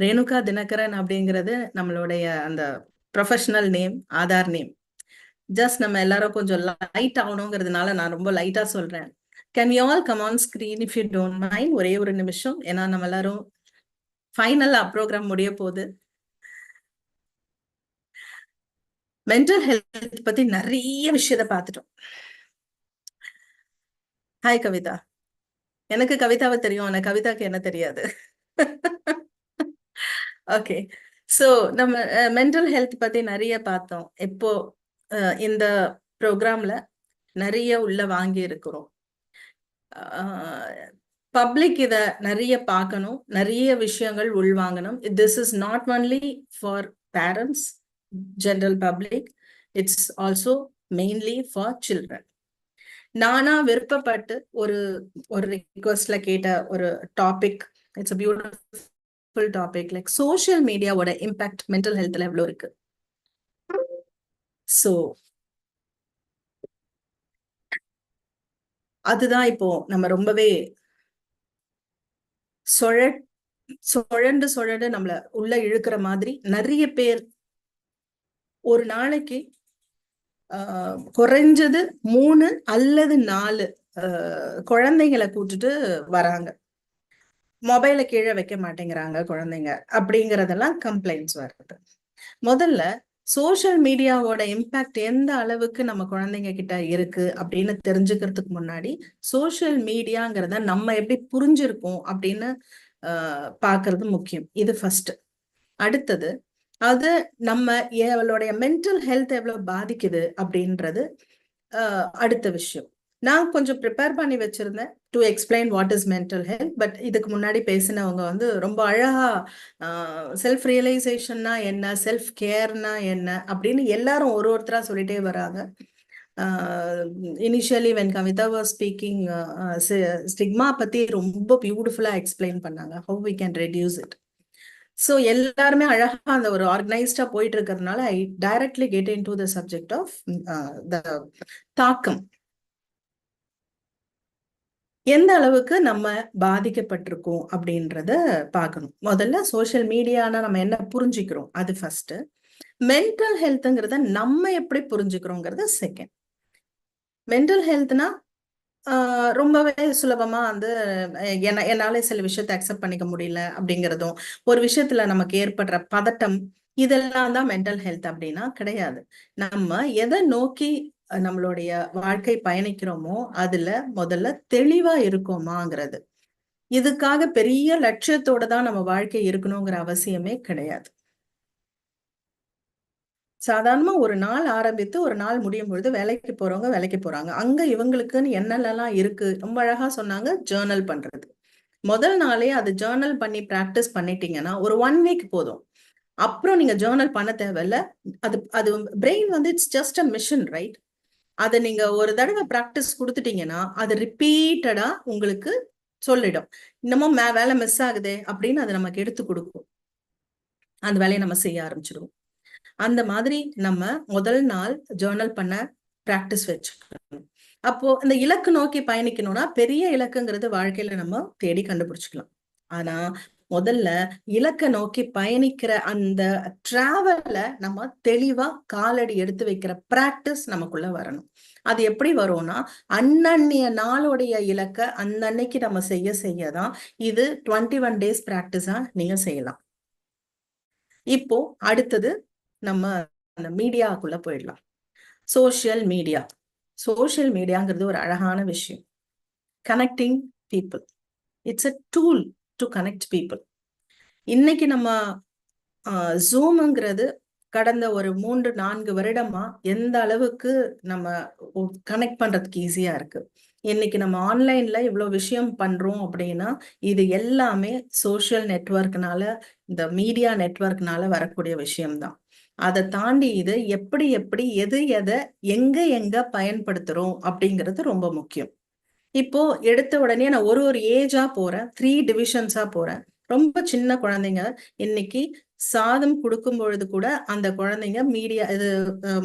ரேணுகா தினகரன் அப்படிங்கிறது நம்மளுடைய அந்த professional name, Aadhaar name. Just நம்ம எல்லாரும் கொஞ்சம் லைட் ஆகணுங்கிறதுனால நான் ரொம்ப லைட்டா சொல்றேன். Can we all come on screen if you don't mind? ஒரே ஒரு நிமிஷம், ஏன்னா நம்ம எல்லாரும் ஃபைனலா ப்ரோக்ராம் முடிய போகுது. மென்டல் ஹெல்த் பத்தி நிறைய விஷயத்த பார்த்துட்டோம். ஹாய் கவிதா. எனக்கு கவிதாவை தெரியும், ஆனா கவிதாக்கு என்ன தெரியாது. ஓகே, ஸோ நம்ம மென்டல் ஹெல்த் பத்தி நிறைய பார்த்தோம். இப்போ இந்த ப்ரோக்ராம்ல நிறைய உள்ள வாங்கி இருக்கிறோம். பப்ளிக் இத நிறைய பார்க்கணும், நிறைய விஷயங்கள் உள்வாங்கணும். This is not only for parents, general public, it's also mainly for children. நானா விருப்பப்பட்டு ஒரு ரிக்வெஸ்ட்ல கேட்ட ஒரு topic, it's a beautiful topic, like social மீடியாவோட இம்பாக்ட் மென்டல் ஹெல்த்ல எவ்வளவு இருக்கு. ஸோ அதுதான் இப்போ நம்ம ரொம்பவே சுழண்டு நம்மள உள்ள இழுக்கிற மாதிரி நிறைய பேர் ஒரு நாளைக்கு குறைஞ்சது 3 அல்லது 4 குழந்தைங்களை கூட்டிட்டு வராங்க. மொபைலை கீழே வைக்க மாட்டேங்கிறாங்க குழந்தைங்க, அப்படிங்கறதெல்லாம் கம்ப்ளைண்ட்ஸ் வருது. முதல்ல சோஷியல் மீடியாவோட இம்பாக்ட் எந்த அளவுக்கு நம்ம குழந்தைங்க கிட்ட இருக்கு அப்படின்னு தெரிஞ்சுக்கிறதுக்கு முன்னாடி சோஷியல் மீடியாங்கிறத நம்ம எப்படி புரிஞ்சிருக்கோம் அப்படின்னு பாக்குறது முக்கியம். இது ஃபர்ஸ்ட். அடுத்தது அது நம்ம அவளுடைய மென்டல் ஹெல்த் எவ்வளவு பாதிக்குது அப்படின்றது அடுத்த விஷயம். நான் கொஞ்சம் ப்ரிப்பேர் பண்ணி வச்சிருந்தேன் to explain what is mental health. But இதுக்கு முன்னாடி பேசினவங்க வந்து ரொம்ப அழகா செல்ஃப் ரியலைசேஷன்னா என்ன, செல்ஃப் கேர்னா என்ன அப்படின்னு எல்லாரும் ஒருத்தரா சொல்லிட்டே வராங்க. Initially when Kavitha was speaking stigma பத்தி ரொம்ப பியூட்டிஃபுல்லா எக்ஸ்பிளைன் பண்ணாங்க, how we can reduce it. So எல்லாருமே அழகா அந்த ஒரு ஆர்கனைஸ்டா போயிட்டு இருக்கிறதுனால I directly get into the subject of the தாக்கம். எந்த அளவுக்கு நம்ம பாதிக்கப்பட்டிருக்கோம் அப்படின்றத பார்க்கணும். முதல்ல சோஷியல் மீடியானா நம்ம என்ன புரிஞ்சுக்கிறோம் அது ஃபர்ஸ்ட். மென்டல் ஹெல்த்ங்கிறத நம்ம எப்படி புரிஞ்சுக்கிறோங்கிறது செகண்ட். மென்டல் ஹெல்த்னா ரொம்பவே சுலபமா வந்து என்னால சில விஷயத்தை அக்செப்ட் பண்ணிக்க முடியல அப்படிங்கிறதும், ஒரு விஷயத்துல நமக்கு ஏற்படுற பதட்டம், இதெல்லாம் தான் மென்டல் ஹெல்த் அப்படின்னா கிடையாது. நம்ம எதை நோக்கி நம்மளுடைய வாழ்க்கை பயணிக்கிறோமோ அதுல முதல்ல தெளிவா இருக்கோமாங்கிறது. இதுக்காக பெரிய லட்சியத்தோட தான் நம்ம வாழ்க்கை இருக்கணுங்கிற அவசியமே கிடையாது. சாதாரணமா ஒரு நாள் ஆரம்பித்து ஒரு நாள் முடியும் பொழுது வேலைக்கு போறவங்க வேலைக்கு போறாங்க. அங்க இவங்களுக்குன்னு என்னெல்லாம் இருக்கு, ரொம்ப அழகா சொன்னாங்க. ஜேர்னல் பண்றது முதல் நாளே அது ஜேர்னல் பண்ணி பிராக்டிஸ் பண்ணிட்டீங்கன்னா ஒரு 1 வீக் போதும். அப்புறம் நீங்க ஜேர்னல் பண்ண தேவையில்ல. அது அது பிரெயின் வந்து it's just a mission, right? அதை நீங்க ஒரு தடவை பிராக்டிஸ் கொடுத்துட்டீங்கன்னா அது ரிப்பீட்டடா உங்களுக்கு சொல்லிடும். இன்னமும் வேலை மிஸ் ஆகுதே அப்படின்னு அது நமக்கு எடுத்து கொடுக்கும். அந்த வேலையை நம்ம செய்ய ஆரம்பிச்சிடுவோம். அந்த மாதிரி நம்ம முதல் நாள் ஜேர்னல் பண்ண பிராக்டிஸ் வச்சுக்கணும். அப்போ இந்த இலக்கு நோக்கி பயணிக்கணும்னா பெரிய இலக்குங்கிறது வாழ்க்கையில நம்ம தேடி கண்டுபிடிச்சுக்கலாம். ஆனா முதல்ல இலக்க நோக்கி பயணிக்கிற அந்த டிராவல்ல நம்ம தெளிவா காலடி எடுத்து வைக்கிற பிராக்டிஸ் நமக்குள்ள வரணும். அது எப்படி வரும்னா அன்னன்னைய நாளுடைய இலக்க அன்னன்னைக்கு நம்ம செய்யதான் இது 21 days பிராக்டிஸா நீங்க செய்யலாம். இப்போ அடுத்தது நம்ம அந்த மீடியாக்குள்ள போயிடலாம். சோஷியல் மீடியாங்கிறது ஒரு அழகான விஷயம். Connecting people. It's a tool to connect people. இன்னைக்கு நம்ம ஜூம்ங்கிறது கடந்த ஒரு 3-4 வருடமா எந்த அளவுக்கு நம்ம கனெக்ட் பண்றதுக்கு ஈஸியா இருக்கு. இன்னைக்கு நம்ம ஆன்லைன்ல இவ்வளவு விஷயம் பண்றோம் அப்படின்னா இது எல்லாமே சோஷியல் நெட்வொர்க்னால, இந்த மீடியா நெட்வொர்க்னால வரக்கூடிய விஷயம்தான். அதை தாண்டி இது எப்படி எதை எங்க பயன்படுத்துறோம் அப்படிங்கிறது ரொம்ப முக்கியம். இப்போ எடுத்த உடனே நான் ஒரு ஏஜா போறேன், 3 டிவிஷன்ஸா போறேன். ரொம்ப சின்ன குழந்தைங்க இன்னைக்கு சாதம் கொடுக்கும் பொழுது கூட அந்த குழந்தைங்க மீடியா இது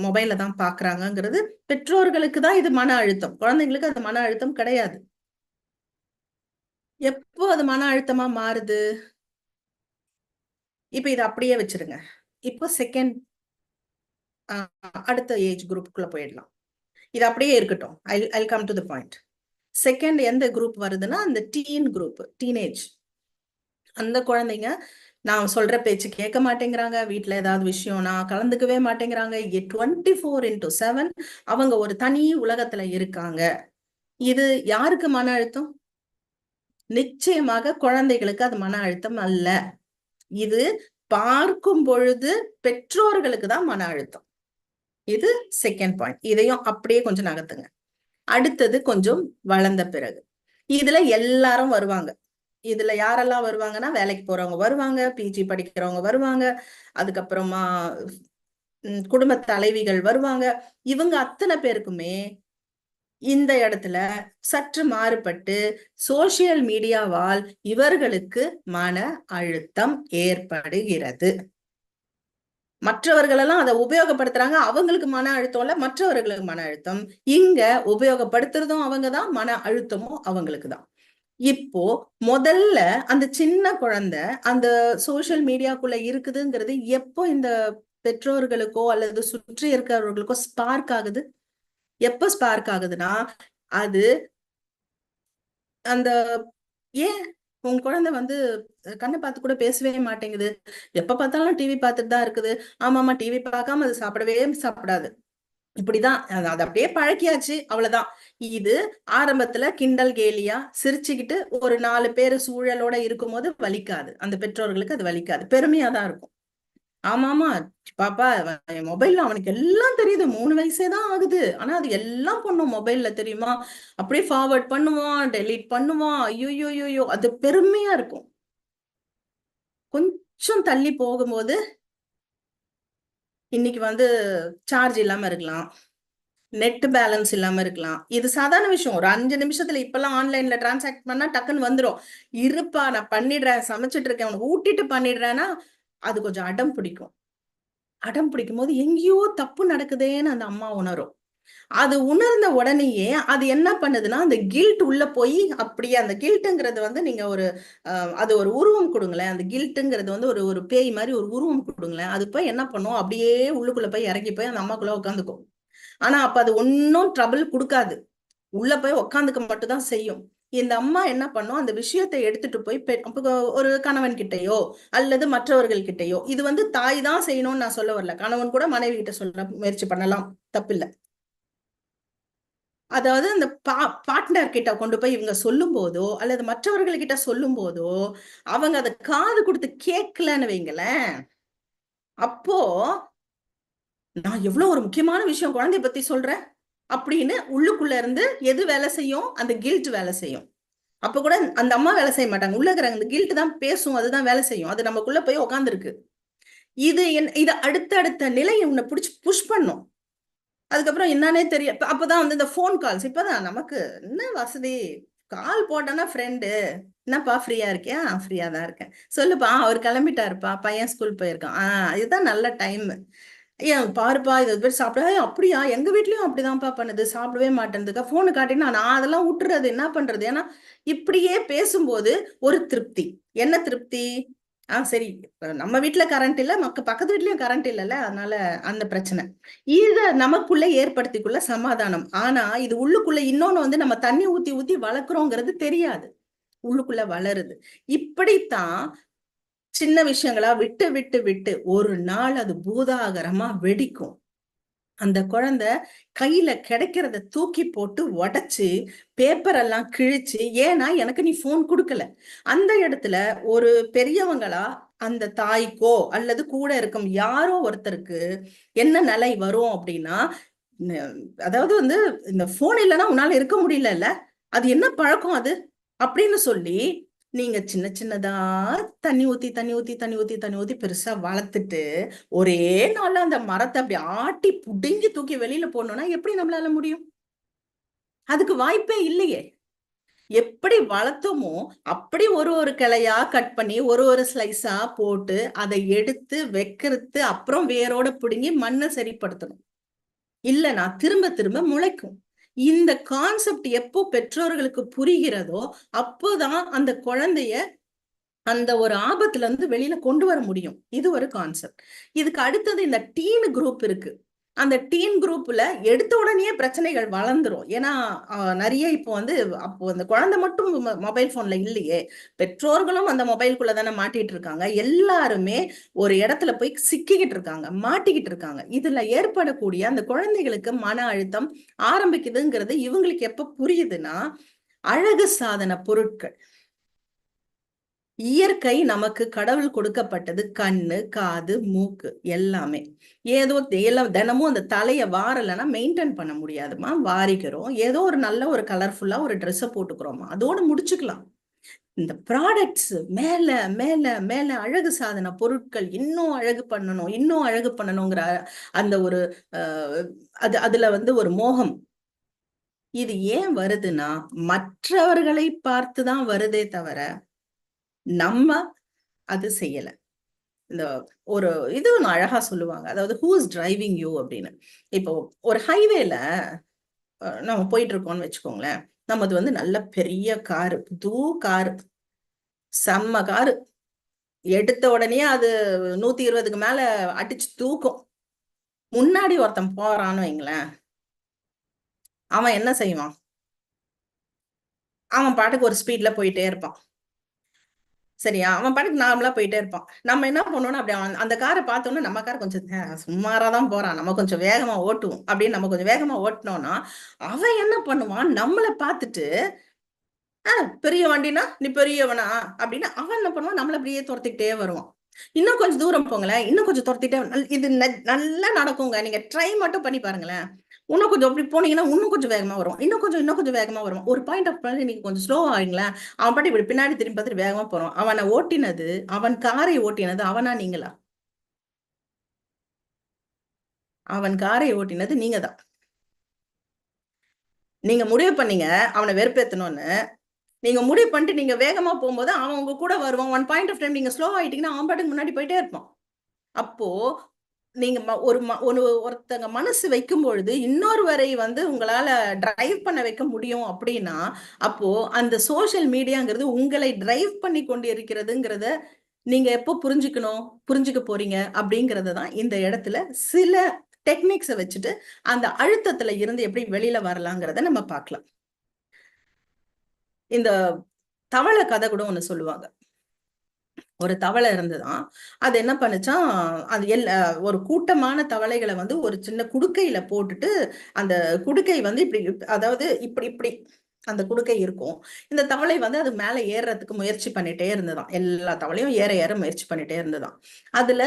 மொபைல்ல தான் பாக்குறாங்கிறது பெற்றோர்களுக்கு தான் இது மன அழுத்தம். குழந்தைங்களுக்கு அது மன அழுத்தம் கிடையாது. எப்போ அது மன அழுத்தமா மாறுது? இப்ப இது அப்படியே வச்சிருங்க. இப்போ செகண்ட் அடுத்த ஏஜ் குரூப்புக்குள்ள போயிடலாம். இது அப்படியே இருக்கட்டும். I come to the point. Second எந்த குரூப் வருதுன்னா அந்த டீன் குரூப், டீனேஜ். அந்த குழந்தைங்க நான் சொல்ற பேச்சு கேட்க மாட்டேங்கிறாங்க, வீட்டுல ஏதாவது விஷயம்னா கலந்துக்கவே மாட்டேங்கிறாங்க. 24/7 அவங்க ஒரு தனி உலகத்துல இருக்காங்க. இது யாருக்கு மன அழுத்தம்? நிச்சயமாக குழந்தைகளுக்கு அது மன அழுத்தம் அல்ல. இது பார்க்கும் பொழுது பெற்றோர்களுக்கு தான் மன அழுத்தம். இது செகண்ட் பாயிண்ட். இதையும் அப்படியே கொஞ்சம் நகர்த்துங்க. அடுத்தது கொஞ்சம் வளர்ந்த பிறகு இதுல எல்லாரும் வருவாங்க. இதுல யாரெல்லாம் வருவாங்கன்னா வேலைக்கு போறவங்க வருவாங்க, பிஜி படிக்கிறவங்க வருவாங்க, அதுக்கப்புறமா குடும்ப தலைவிகள் வருவாங்க. இவங்க அத்தனை பேருக்குமே இந்த இடத்துல சற்று மாறுபட்டு சோசியல் மீடியாவால் இவர்களுக்கு மன அழுத்தம் ஏற்படுகிறது. மற்றவர்களெல்லாம் அதை உபயோகப்படுத்துறாங்க, அவங்களுக்கு மன அழுத்தம் இல்ல, மற்றவர்களுக்கு மன அழுத்தம். இங்க உபயோகப்படுத்துறதும் அவங்கதான், மன அழுத்தமும் அவங்களுக்கு தான். இப்போ முதல்ல அந்த சின்ன குழந்தை அந்த சோசியல் மீடியாக்குள்ள இருக்குதுங்கிறது எப்போ இந்த பெற்றோர்களுக்கோ அல்லது சுற்றி இருக்கிறவர்களுக்கோ ஸ்பார்க் ஆகுது? எப்ப ஸ்பார்க் ஆகுதுன்னா அது அந்த ஏன் உங்க குழந்தை வந்து கண்ணை பார்த்து கூட பேசவே மாட்டேங்குது, எப்ப பார்த்தாலும் டிவி பார்த்துட்டு தான் இருக்குது. ஆமாமா, டிவி பார்க்காம அது சாப்பிடவே சாப்பிடாது. இப்படிதான் அது அப்படியே பழக்கியாச்சு, அவ்வளவுதான். இது ஆரம்பத்துல கிண்டல் கேலியா சிரிச்சுக்கிட்டு ஒரு 4 பேரு சூழலோட இருக்கும்போது வலிக்காது, அந்த பெற்றோர்களுக்கு அது வலிக்காது, பெருமையா தான் இருக்கும். ஆமாமா, பாப்பா மொபைல்ல அவனுக்கு எல்லாம் தெரியுது, 3 வயசே தான் ஆகுது, ஆனா அது எல்லாம் பண்ணும் மொபைல்ல, தெரியுமா? அப்படியே ஃபார்வர்ட் பண்ணுவான், டெலீட் பண்ணுவான், ஐயோ, அது பெருமையா இருக்கும். கொஞ்சம் தள்ளி போகும்போது இன்னைக்கு வந்து சார்ஜ் இல்லாம இருக்கலாம், நெட் பேலன்ஸ் இல்லாம இருக்கலாம், இது சாதாரண விஷயம். ஒரு 5 நிமிஷத்துல இப்பெல்லாம் ஆன்லைன்ல டிரான்சாக்ட் பண்ணா டக்குன்னு வந்துடும். இருப்பா நான் பண்ணிடுறேன், சமைச்சிட்டு இருக்கேன், உனக்கு ஊட்டிட்டு பண்ணிடுறேன்னா அது கொஞ்சம் அடம் பிடிக்கும். அடம் பிடிக்கும் போது எங்கேயோ தப்பு நடக்குதேன்னு அந்த அம்மா உணரும். அது உணர்ந்த உடனேயே அது என்ன பண்ணுதுன்னா, அந்த கில்ட் உள்ள போய், அப்படியே அந்த கில்ட்டுங்கிறது வந்து நீங்க ஒரு அது ஒரு உருவம் கொடுங்களேன். அந்த கில்ட்டுங்கிறது வந்து ஒரு ஒரு பேய் மாதிரி ஒரு உருவம் கொடுங்களேன். அது போய் என்ன பண்ணும், அப்படியே உள்ளுக்குள்ள போய் இறங்கி போய் அந்த அம்மாக்குள்ள உட்காந்துக்கும். ஆனா அப்ப அது ஒன்னும் ட்ரபிள் கொடுக்காது, உள்ள போய் உட்காந்துக்க மட்டும் தான் செய்யும். இந்த அம்மா என்ன பண்ணும், அந்த விஷயத்தை எடுத்துட்டு போய் ஒரு கணவன் கிட்டயோ அல்லது மற்றவர்கள் கிட்டயோ, இது வந்து தாய் தான் செய்யணும்னு நான் சொல்ல வரல, கணவன் கூட மனைவி கிட்ட சொல்ல முயற்சி பண்ணலாம், தப்பில்லை. அதாவது அந்த பார்ட்னர் கிட்ட கொண்டு போய் இவங்க சொல்லும் போதோ அல்லது மற்றவர்கள் கிட்ட சொல்லும் போதோ அவங்க அதை காது கொடுத்து கேட்கலன்னு வைங்களேன், அப்போ நான் எவ்வளவு ஒரு முக்கியமான விஷயம் குழந்தைய பத்தி சொல்றேன் அப்படின்னு உள்ளுக்குள்ள இருந்து எது வேலை செய்யும், அந்த கில்ட் வேலை செய்யும். அப்ப கூட அந்த அம்மா வேலை செய்ய மாட்டாங்க, உள்ள இருக்கிற அந்த கில்ட் தான் பேசும், அதுதான் வேலை செய்யும். அது நமக்குள்ள போய் உட்காந்துருக்கு. இது அடுத்த நிலையை உன்னை பிடிச்சி புஷ் பண்ணும். அதுக்கப்புறம் என்னன்னே தெரியும். அப்பதான் வந்து இந்த போன் கால்ஸ், இப்பதான் நமக்கு என்ன வசதி, கால் போட்டோன்னா ஃப்ரெண்டு, என்னப்பா ஃப்ரீயா இருக்கியா? ஃப்ரீயா தான் இருக்கேன், சொல்லுப்பா, அவர் கிளம்பிட்டாருப்பா, பையன் ஸ்கூல் போயிருக்கான், இதுதான் நல்ல டைம், ஏன் பாருப்பா இது பேர் சாப்பிட, அப்படியா, எங்க வீட்லயும் அப்படிதான்ப்பா பண்ணுது, சாப்பிடவே மாட்டேன்துக்கா, போனு காட்டினா நான் அதெல்லாம் விட்டுறது, என்ன பண்றது? ஏன்னா இப்படியே பேசும்போது ஒரு திருப்தி. என்ன திருப்தி? சரி, நம்ம வீட்டுல கரண்ட் இல்ல, பக்கத்து வீட்லயும் கரண்ட் இல்லைல்ல, அதனால அந்த பிரச்சனை இத நமக்குள்ள ஏற்படுத்திக்குள்ள சமாதானம். ஆனா இது உள்ளுக்குள்ள இன்னொன்னு வந்து நம்ம தண்ணி ஊத்தி ஊத்தி வளர்க்குறோங்கிறது தெரியாது, உள்ளுக்குள்ள வளருது. இப்படித்தான் சின்ன விஷயங்களா விட்டு விட்டு விட்டு ஒரு நாள் அது பூதாகரமா வெடிக்கும். அந்த குழந்தை கையில கிடைக்கிறத தூக்கி போட்டு உடைச்சு பேப்பர் எல்லாம் கிழிச்சு, ஏன்னா எனக்கு நீ போன் கொடுக்கல. அந்த இடத்துல ஒரு பெரியவங்களா அந்த தாய்க்கோ அல்லது கூட இருக்கும் யாரோ ஒருத்தருக்கு என்ன நிலை வரும் அப்படின்னா, அதாவது வந்து இந்த போன் இல்லைன்னா உன்னால இருக்க முடியல, அது என்ன பழக்கம் அது அப்படின்னு சொல்லி நீங்க சின்ன சின்னதா தண்ணி ஊத்தி தண்ணி ஊத்தி தண்ணி ஊத்தி தண்ணி ஊத்தி பெருசா வளர்த்துட்டு ஒரே நாள்ல அந்த மரத்தை அப்படி ஆட்டி புடுங்கி தூக்கி வெளியில போடணும்னா எப்படி நம்மளால முடியும்? அதுக்கு வாய்ப்பே இல்லையே. எப்படி வளர்த்தோமோ அப்படி ஒரு ஒரு கிளையா கட் பண்ணி ஒரு ஒரு ஸ்லைஸா போட்டு அதை எடுத்து வைக்கிறது, அப்புறம் வேரோட பிடுங்கி மண்ணை சரிப்படுத்தணும். இல்லைன்னா திரும்ப திரும்ப முளைக்கும். இந்த கான்செப்ட் எப்போ பெற்றோர்களுக்கு புரிகிறதோ அப்போதான் அந்த குழந்தைய அந்த ஒரு ஆபத்துல இருந்து வெளியில கொண்டு வர முடியும். இது ஒரு கான்செப்ட். இதுக்கு அடுத்தது இந்த டீன் குரூப் இருக்கு. அந்த டீன் குரூப்ல எடுத்த உடனே பிரச்சனைகள் வளர்ந்துரும். ஏன்னா நிறைய இப்போ வந்து அப்போ அந்த குழந்தை மட்டும் மொபைல் போன்ல இல்லையே, பெற்றோர்களும் அந்த மொபைலுக்குள்ள தானே மாட்டிட்டு இருக்காங்க. எல்லாருமே ஒரு இடத்துல போய் சிக்கிக்கிட்டு இருக்காங்க, மாட்டிக்கிட்டு இருக்காங்க. இதுல ஏற்படக்கூடிய அந்த குழந்தைகளுக்கு மன அழுத்தம் ஆரம்பிக்குதுங்கிறது இவங்களுக்கு எப்ப புரியுதுன்னா, அழகு சாதன பொருட்கள், இயற்கை நமக்கு கடவுள் கொடுக்கப்பட்டது, கண்ணு காது மூக்கு எல்லாமே. ஏதோ தினமும் அந்த தலைய வாரலைன்னா மெயின்டைன் பண்ண முடியாதுமா, வாரிக்கிறோம், ஏதோ ஒரு நல்ல ஒரு கலர்ஃபுல்லா ஒரு ட்ரெஸ்ஸை போட்டுக்கிறோமா, அதோட முடிச்சுக்கலாம். இந்த ப்ராடக்ட்ஸ் மேல மேல மேல அழகு சாதன பொருட்கள், இன்னும் அழகு பண்ணணும் இன்னும் அழகு பண்ணணுங்கிற அந்த ஒரு அதுல வந்து ஒரு மோகம். இது ஏன் வருதுன்னா மற்றவர்களை பார்த்துதான் வருதே தவிர நம்ம அது செய்யல. இந்த ஒரு இது ஒண்ணு அழகா சொல்லுவாங்க, அதாவது ஹூ இஸ் டிரைவிங் யூ அப்படின்னு. இப்போ ஒரு ஹைவேல நம்ம போயிட்டு இருக்கோம்னு வச்சுக்கோங்களேன், நமது வந்து நல்ல பெரிய காரு, புது காரு, செம்ம காரு, எடுத்த உடனே அது 120க்கு மேல அடிச்சு தூக்கும். முன்னாடி ஒருத்தன் போறான்னு வைங்களேன், அவன் என்ன செய்வான்? அவன் பாட்டுக்கு ஒரு ஸ்பீட்ல போயிட்டே இருப்பான். சரியா? அவன் பாட்டுக்கு நார்மலா போயிட்டே இருப்பான். நம்ம என்ன பண்ணோம்னா அப்படி அந்த காரை பார்த்தோம்னா நம்ம கார் கொஞ்சம் சுமாராதான் போறான், நம்ம கொஞ்சம் வேகமா ஓட்டுவோம் அப்படின்னு நம்ம கொஞ்சம் வேகமா ஓட்டினோம்னா அவன் என்ன பண்ணுவான், நம்மளை பார்த்துட்டு பெரிய வண்டினா நீ பெரியவனா அப்படின்னு அவன் என்ன பண்ணுவான், நம்மள அப்படியே துரத்திக்கிட்டே வருவான். இன்னும் கொஞ்சம் தூரம் போங்களேன், இன்னும் கொஞ்சம் துரத்திட்டே. இது நல்லா நடக்குங்க, நீங்க ட்ரை மட்டும் பண்ணி பாருங்களேன். இன்னும் கொஞ்சம் அப்படி போனீங்கன்னா இன்னும் கொஞ்சம் வேகமா வரும், இன்னும் கொஞ்சம் வேகமா வரும். ஒரு பாயிண்ட் ஆஃப் நீங்க கொஞ்சம் ஸ்லோ ஆகுங்களேன், அவன் பாட்டு இப்படி பின்னாடி திரும்பி பார்த்துட்டு வேகமா போறான். அவனை ஓட்டினது, அவன் காரை ஓட்டினது அவனா நீங்களா? அவன் காரை ஓட்டினது நீங்க தான். நீங்க முடிவு பண்ணீங்க அவனை வெறுப்பேத்தணும்னு. நீங்க முடிவு பண்ணிட்டு நீங்க வேகமா போகும்போது அவன் உங்க கூட வருவான். ஒன் பாயிண்ட் ஆஃப் டைம் நீங்க ஸ்லோ ஆயிட்டீங்கன்னா அவன் பாட்டுக்கு முன்னாடி போயிட்டே இருப்பான். அப்போ நீங்க ஒருத்தங்க மனசு வைக்கும் பொழுது இன்னொருவரை உங்களால டிரைவ் பண்ண வைக்க முடியும் அப்படின்னா, அப்போ அந்த சோசியல் மீடியாங்கிறது உங்களை டிரைவ் பண்ணி கொண்டு இருக்கிறதுங்கிறத நீங்க எப்போ புரிஞ்சுக்க போறீங்க அப்படிங்கறத தான் இந்த இடத்துல சில டெக்னிக்ஸை வச்சுட்டு அந்த அழுத்தத்துல இருந்து எப்படி வெளியில வரலாங்கிறத நம்ம பார்க்கலாம். இந்த தவளை கதை கூட ஒண்ணு சொல்லுவாங்க. ஒரு தவளை இருந்துதான், அது என்ன பண்ணுச்சான், அது ஒரு கூட்டமான தவளைகளை ஒரு சின்ன குடுக்கையில போட்டுட்டு, அந்த குடுக்கை இப்படி, அதாவது இப்படி இப்படி அந்த குடுக்கை இருக்கும். இந்த தவளை அது மேல ஏறுறதுக்கு முயற்சி பண்ணிட்டே இருந்ததாம். எல்லா தவளையும் ஏற முயற்சி பண்ணிட்டே இருந்ததாம். அதுல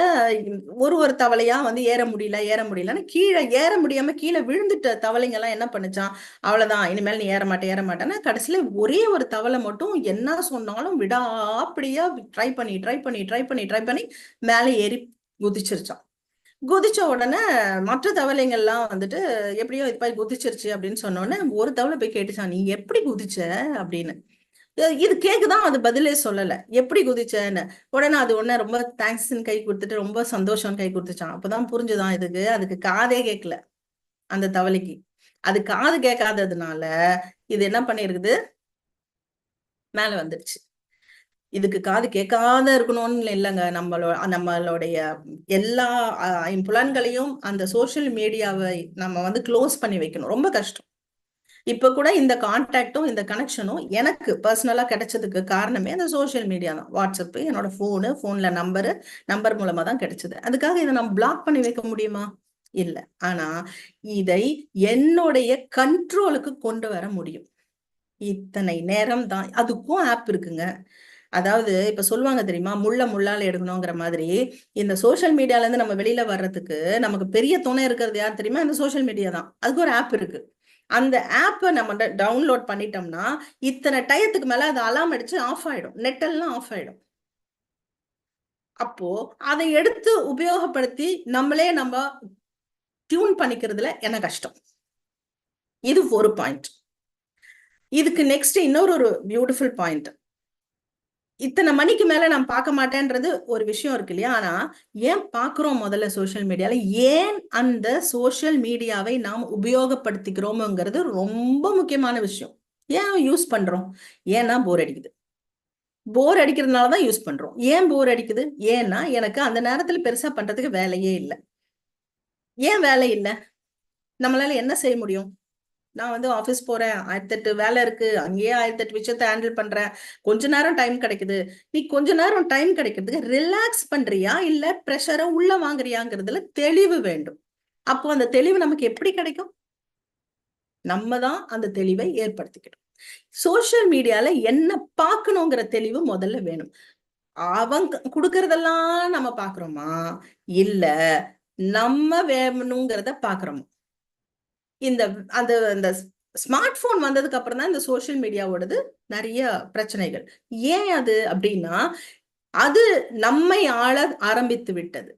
ஒரு தவளையா ஏற முடியலன்னு கீழே ஏற முடியாம கீழே விழுந்துட்ட தவளைங்க எல்லாம் என்ன பண்ணுச்சான், அவ்வளவுதான் இனிமேல் நீ ஏற மாட்டேன்னா கடைசியில ஒரே ஒரு தவளை மட்டும் என்ன சொன்னாலும் விடாப்படியா ட்ரை பண்ணி மேல ஏறி குதிச்சிருச்சான். குதிச்ச உடனே மற்ற தவளைங்கள்லாம் எப்படியோ இது போய் குதிச்சிருச்சு அப்படின்னு சொன்னோடனே ஒரு தவளை போய் கேட்டுச்சான், நீ எப்படி குதிச்ச அப்படின்னு. இது கேக்குதான், அது பதிலே சொல்லல, எப்படி குதிச்சேன்னு. உடனே அது உடனே ரொம்ப தேங்க்ஸ்ன்னு கை கொடுத்துட்டு ரொம்ப சந்தோஷம் கை கொடுத்துச்சான். அப்பதான் புரிஞ்சுதான் அதுக்கு காதே கேட்கல அந்த தவளைக்கு. அது காது கேட்காததுனால இது என்ன பண்ணிருக்குது, மேல வந்துருச்சு. இதுக்கு காது கேட்காத இருக்கணும்னு இல்லைங்க, நம்மளுடைய எல்லா புலன்களையும் அந்த சோசியல் மீடியாவை நம்ம க்ளோஸ் பண்ணி வைக்கணும். ரொம்ப கஷ்டம். இப்ப கூட இந்த கான்டாக்டும் இந்த கனெக்ஷனும் எனக்கு பர்சனலா கிடைச்சதுக்கு காரணமே அந்த சோசியல் மீடியா தான். வாட்ஸ்அப், என்னோட போன்ல நம்பர் மூலமா தான் கிடைச்சது. அதுக்காக இதை நம்ம பிளாக் பண்ணி வைக்க முடியுமா? இல்ல. ஆனா இதை என்னுடைய கண்ட்ரோலுக்கு கொண்டு வர முடியும். இத்தனை நேரம் தான். அதுக்கும் ஆப் இருக்குங்க. அதாவது இப்ப சொல்லுவாங்க தெரியுமா, முள்ளால எடுக்கணுங்கிற மாதிரி, இந்த சோசியல் மீடியால இருந்து நம்ம வெளியில வர்றதுக்கு நமக்கு பெரிய துணை இருக்கிறது யார் தெரியுமா? இந்த சோசியல் மீடியா தான். அதுக்கு ஒரு ஆப் இருக்கு. அந்த ஆப்பை நம்ம டவுன்லோட் பண்ணிட்டோம்னா இத்தனை டயத்துக்கு மேல அது அலாம் அடிச்சு ஆஃப் ஆயிடும், நெட் எல்லாம் ஆஃப் ஆயிடும். அப்போ அதை எடுத்து உபயோகப்படுத்தி நம்ம டியூன் பண்ணிக்கிறதுல என்ன கஷ்டம்? இது ஒரு பாயிண்ட். இதுக்கு நெக்ஸ்ட் இன்னொரு பியூட்டிஃபுல் பாயிண்ட். இத்தனை மணிக்கு மேல நான் பார்க்க மாட்டேன்றது ஒரு விஷயம் இருக்கு இல்லையா? ஆனா ஏன் பாக்குறோம் முதல்ல சோசியல் மீடியால, ஏன் அந்த சோசியல் மீடியாவை நாம் உபயோகப்படுத்திக்கிறோம்ங்கிறது ரொம்ப முக்கியமான விஷயம். ஏன் யூஸ் பண்றோம்? ஏன்னா போர் அடிக்குது. போர் அடிக்கிறதுனாலதான் யூஸ் பண்றோம். ஏன் போர் அடிக்குது? ஏன்னா எனக்கு அந்த நேரத்துல பெருசா பண்றதுக்கு வேலையே இல்லை. ஏன் வேலை இல்லை? நம்மளால என்ன செய்ய முடியும்? நான் ஆஃபீஸ் போறேன், 1008 வேலை இருக்கு, அங்கேயே 1008 விஷயத்த ஹேண்டில் பண்றேன், கொஞ்ச நேரம் டைம் கிடைக்குது. நீ கொஞ்ச நேரம் டைம் கிடைக்கிறதுக்கு ரிலாக்ஸ் பண்றியா இல்ல ப்ரெஷரை உள்ள வாங்குறியாங்கிறதுல தெளிவு வேண்டும். அப்போ அந்த தெளிவு நமக்கு எப்படி கிடைக்கும்? நம்ம தான் அந்த தெளிவை ஏற்படுத்திக்கணும். சோசியல் மீடியால என்ன பார்க்கணுங்கிற தெளிவு முதல்ல வேணும். அவங்க கொடுக்கறதெல்லாம் நம்ம பாக்குறோமா இல்ல நம்ம வேணுங்கிறத பாக்குறோமா? அந்த ஸ்மார்ட் போன் வந்ததுக்கு அப்புறம் தான் இந்த சோசியல் மீடியாவோடது நிறைய பிரச்சனைகள். ஏன் அது அப்படின்னா, அது நம்மை ஆள ஆரம்பித்து விட்டது.